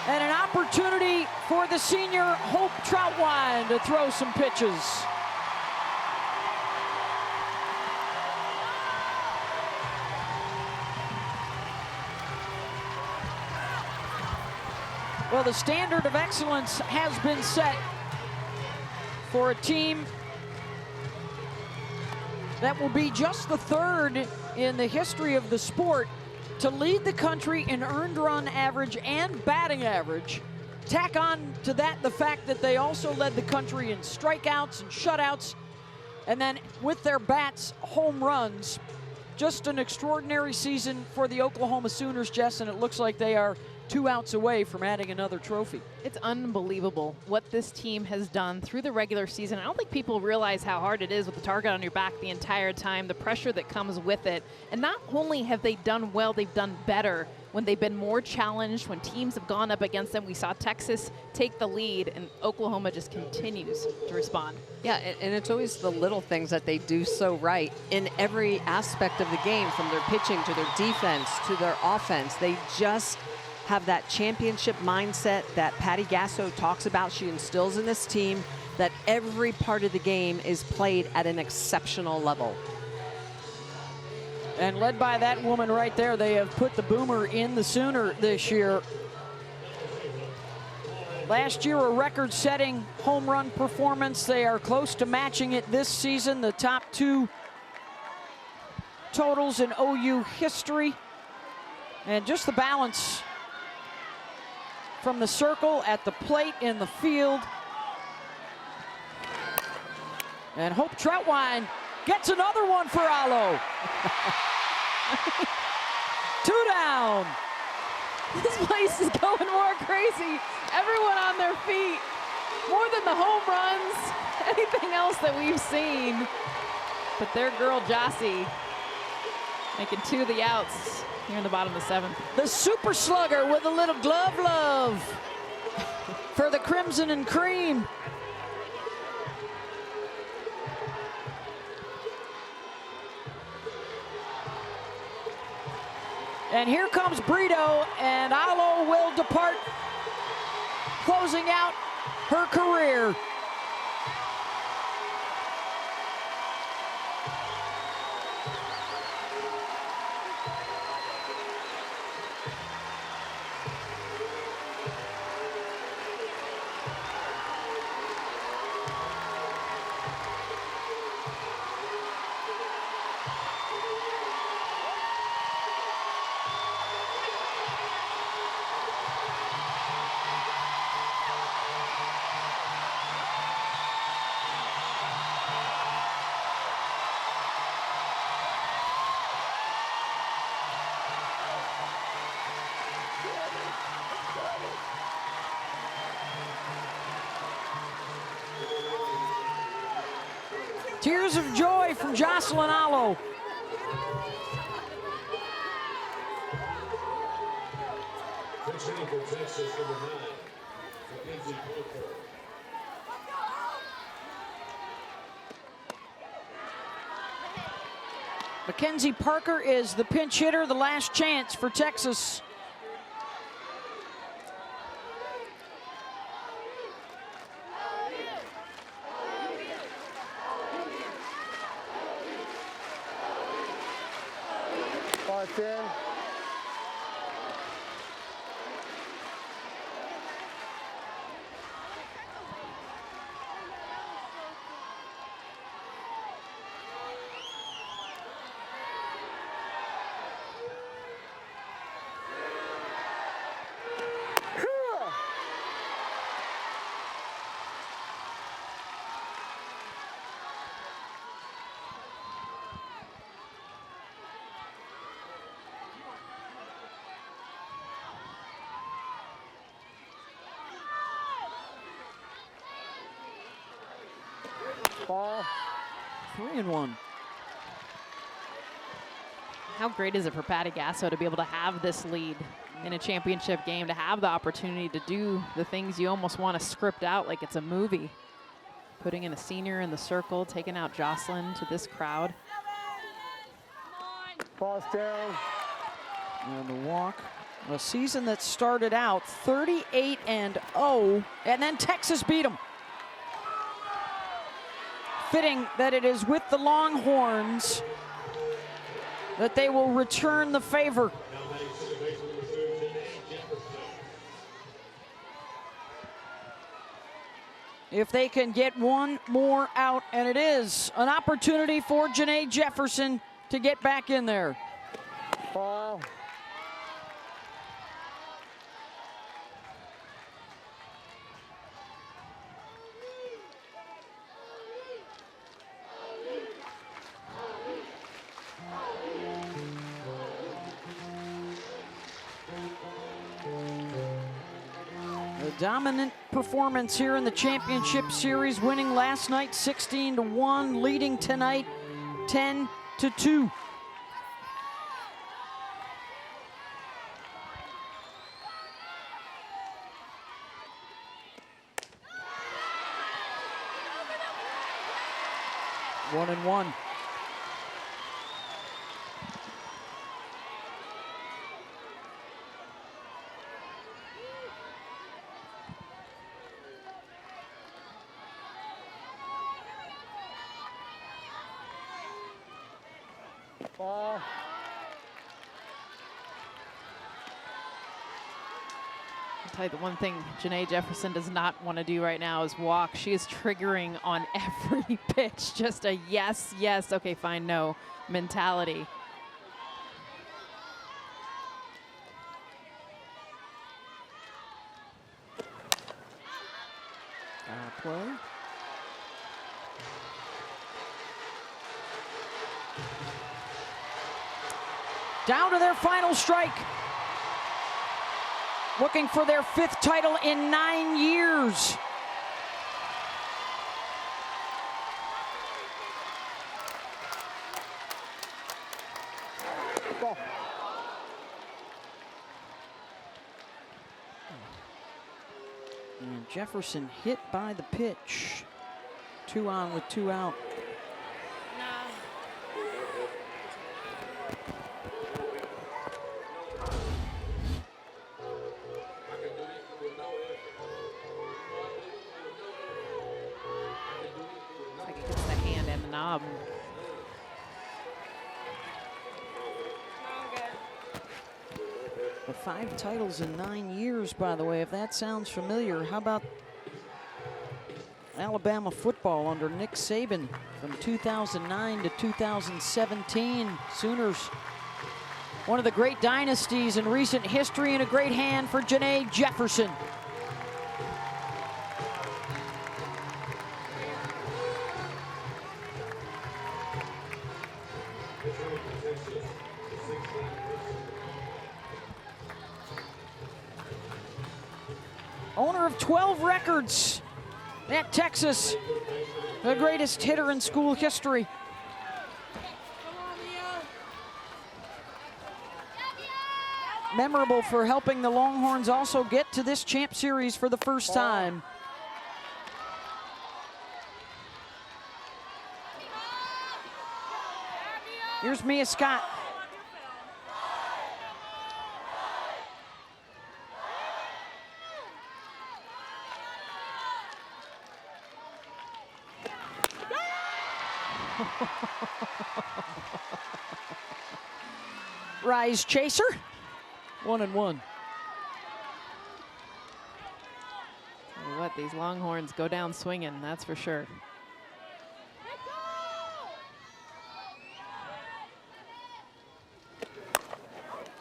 Speaker 1: and an opportunity for the senior Hope Troutwine to throw some pitches. Well, the standard of excellence has been set for a team that will be just the third in the history of the sport to lead the country in earned run average and batting average. Tack on to that the fact that they also led the country in strikeouts and shutouts, and then with their bats, home runs. Just an extraordinary season for the Oklahoma Sooners, Jess, and it looks like they are 2 outs away from adding another trophy.
Speaker 2: It's unbelievable what this team has done through the regular season. I don't think people realize how hard it is with the target on your back the entire time, the pressure that comes with it. And not only have they done well, they've done better when they've been more challenged, when teams have gone up against them. We saw Texas take the lead, and Oklahoma just continues to respond.
Speaker 3: Yeah, and it's always the little things that they do so right in every aspect of the game, from their pitching to their defense to their offense. They just have that championship mindset that Patty Gasso talks about. She instills in this team that every part of the game is played at an exceptional level.
Speaker 1: And led by that woman right there, they have put the boomer in the Sooner this year. Last year, a record-setting home run performance. They are close to matching it this season. The top 2 totals in OU history. And just the balance from the circle, at the plate, in the field. And Hope Troutwine gets another one for Alo. 2 down.
Speaker 2: This place is going more crazy. Everyone on their feet. More than the home runs, anything else that we've seen. But their girl Jossie making 2 of the outs here in the bottom of the 7th.
Speaker 1: The super slugger with a little glove love for the Crimson and Cream. And here comes Brito, and Alo will depart, closing out her career. Tears of joy from Jocelyn Alo. Mackenzie Parker is the pinch hitter, the last chance for Texas.
Speaker 4: Thin. Ball.
Speaker 1: 3-1.
Speaker 2: How great is it for Patty Gasso to be able to have this lead in a championship game, to have the opportunity to do the things you almost want to script out like it's a movie. Putting in a senior in the circle, taking out Jocelyn to this crowd.
Speaker 4: Falls down.
Speaker 1: And the walk. A season that started out 38-0, and then Texas beat them. Fitting that it is with the Longhorns that they will return the favor. If they can get one more out, and it is an opportunity for Janae Jefferson to get back in there.
Speaker 4: Fall.
Speaker 1: Dominant performance here in the championship series, winning last night 16-1, leading tonight 10-2. One and one.
Speaker 4: Ball.
Speaker 2: I'll tell you the one thing Janae Jefferson does not want to do right now is walk. She is triggering on every pitch. Just a yes, yes, okay, fine, no mentality.
Speaker 1: Play. Down to their final strike. Looking for their 5th title in 9 years.
Speaker 4: Ball.
Speaker 1: And Jefferson hit by the pitch. 2 on with 2 out.
Speaker 2: Knob.
Speaker 1: The 5 titles in 9 years, by the way, if that sounds familiar. How about Alabama football under Nick Saban from 2009 to 2017? Sooners, one of the great dynasties in recent history, and a great hand for Janae Jefferson. Owner of 12 records at Texas, the greatest hitter in school history. Memorable for helping the Longhorns also get to this champ series for the first time. Here's Mia Scott. Rise chaser, 1 and 1.
Speaker 2: Tell you what, these Longhorns go down swinging, that's for sure.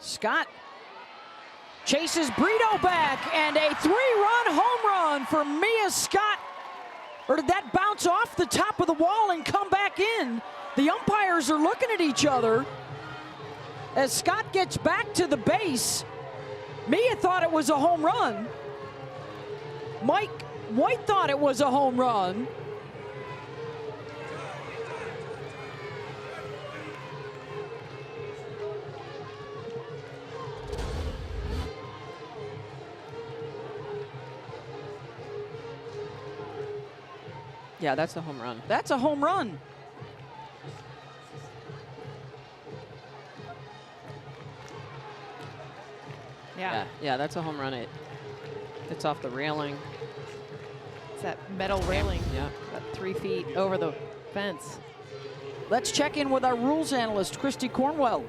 Speaker 1: Scott chases Brito back, and a 3-run home run for Mia Scott. Or did that bounce off the top of the wall and come back in? The umpires are looking at each other as Scott gets back to the base. Mia thought it was a home run. Mike White thought it was a home run.
Speaker 3: Yeah, that's a home run.
Speaker 1: That's a home run.
Speaker 3: Yeah, that's a home run. It's off the railing.
Speaker 2: It's that metal railing.
Speaker 3: Yeah.
Speaker 2: About 3 feet over the fence.
Speaker 1: Let's check in with our rules analyst, Christy Cornwell.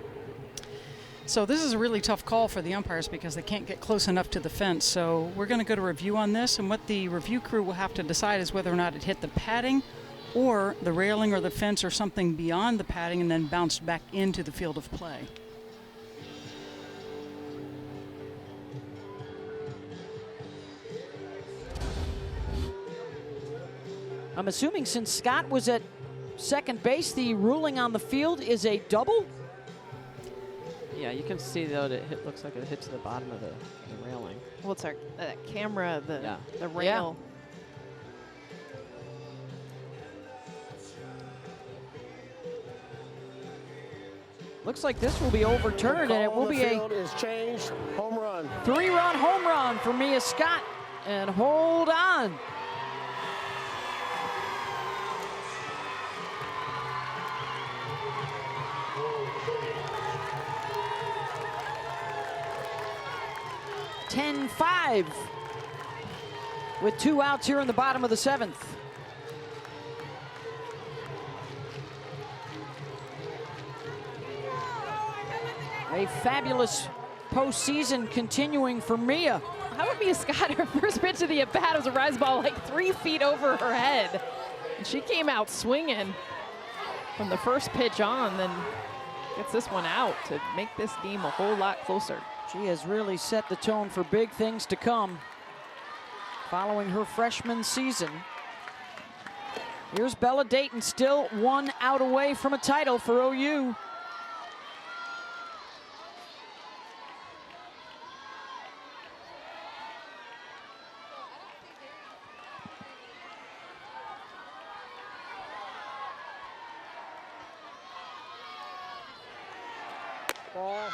Speaker 6: So this is a really tough call for the umpires because they can't get close enough to the fence. So we're going to go to review on this, and what the review crew will have to decide is whether or not it hit the padding or the railing or the fence or something beyond the padding and then bounced back into the field of play.
Speaker 1: I'm assuming since Scott was at second base, the ruling on the field is a double?
Speaker 3: Yeah, you can see though that it looks like it hits the bottom of the railing.
Speaker 2: Well, it's our that camera, the
Speaker 1: Yeah.
Speaker 2: rail.
Speaker 1: Looks like this will be overturned, and it will be a
Speaker 4: Field is changed. Home run.
Speaker 1: 3-run home run for Mia Scott. And hold on. (10-5) with 2 outs here in the bottom of the 7th. A fabulous postseason continuing for Mia.
Speaker 2: How about Mia Scott? Her first pitch of the at-bat was a rise ball like 3 feet over her head. And she came out swinging from the first pitch on, then gets this one out to make this game a whole lot closer.
Speaker 1: She has really set the tone for big things to come following her freshman season. Here's Bella Dayton, still 1 out away from a title for OU.
Speaker 4: Ball.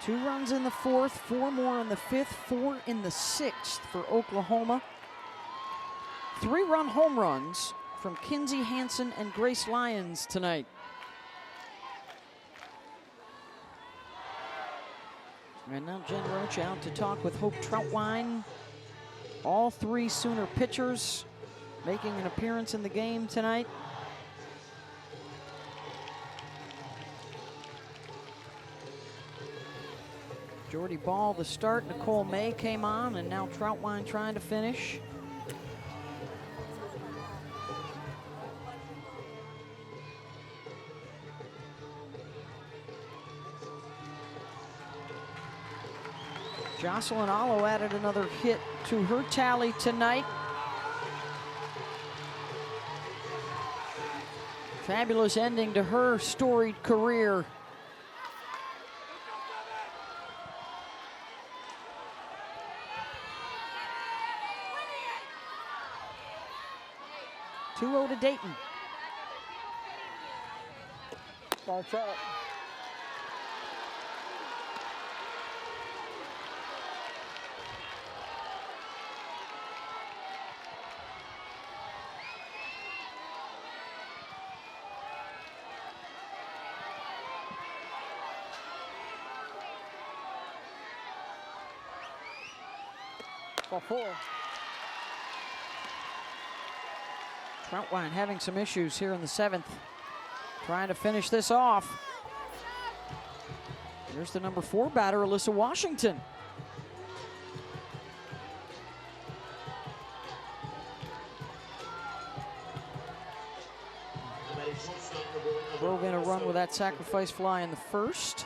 Speaker 1: 2 runs in the 4th, 4 more in the 5th, 4 in the 6th for Oklahoma. 3-run home runs from Kinsey Hansen and Grace Lyons tonight. And now Jen Roach out to talk with Hope Troutwine. All 3 Sooner pitchers making an appearance in the game tonight. Jordy Bahl the start, Nicole May came on, and now Troutwine trying to finish. Jocelyn Allo added another hit to her tally tonight. Fabulous ending to her storied career. To Dayton.
Speaker 4: Starts up. Ball 4.
Speaker 1: Troutwine having some issues here in the 7th. Trying to finish this off. Here's the number 4 batter, Alyssa Washington. Drove in a run with that sacrifice fly in the 1st.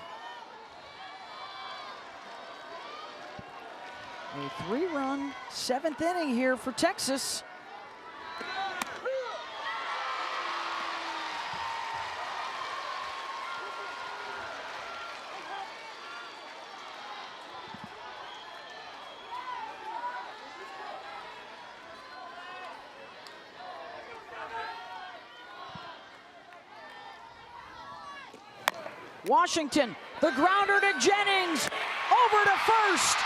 Speaker 1: A 3-run 7th inning here for Texas. Washington, the grounder to Jennings, over to first.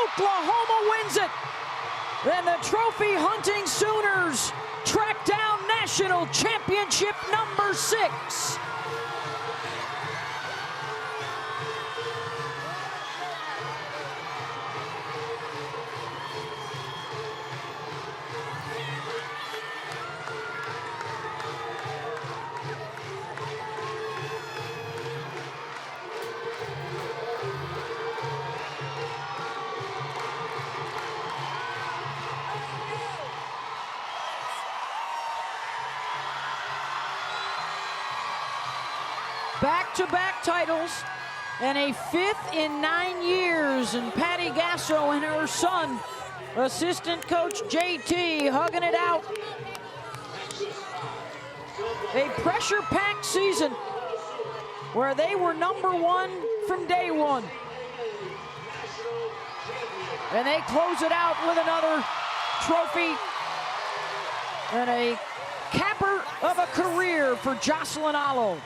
Speaker 1: Oklahoma wins it. And the trophy hunting Sooners track down national championship number 6. Back-to-back titles and a 5th in 9 years. And Patty Gasso and her son, assistant coach JT, hugging it out. A pressure-packed season where they were #1 from day one. And they close it out with another trophy and a capper of a career for Jocelyn Allo.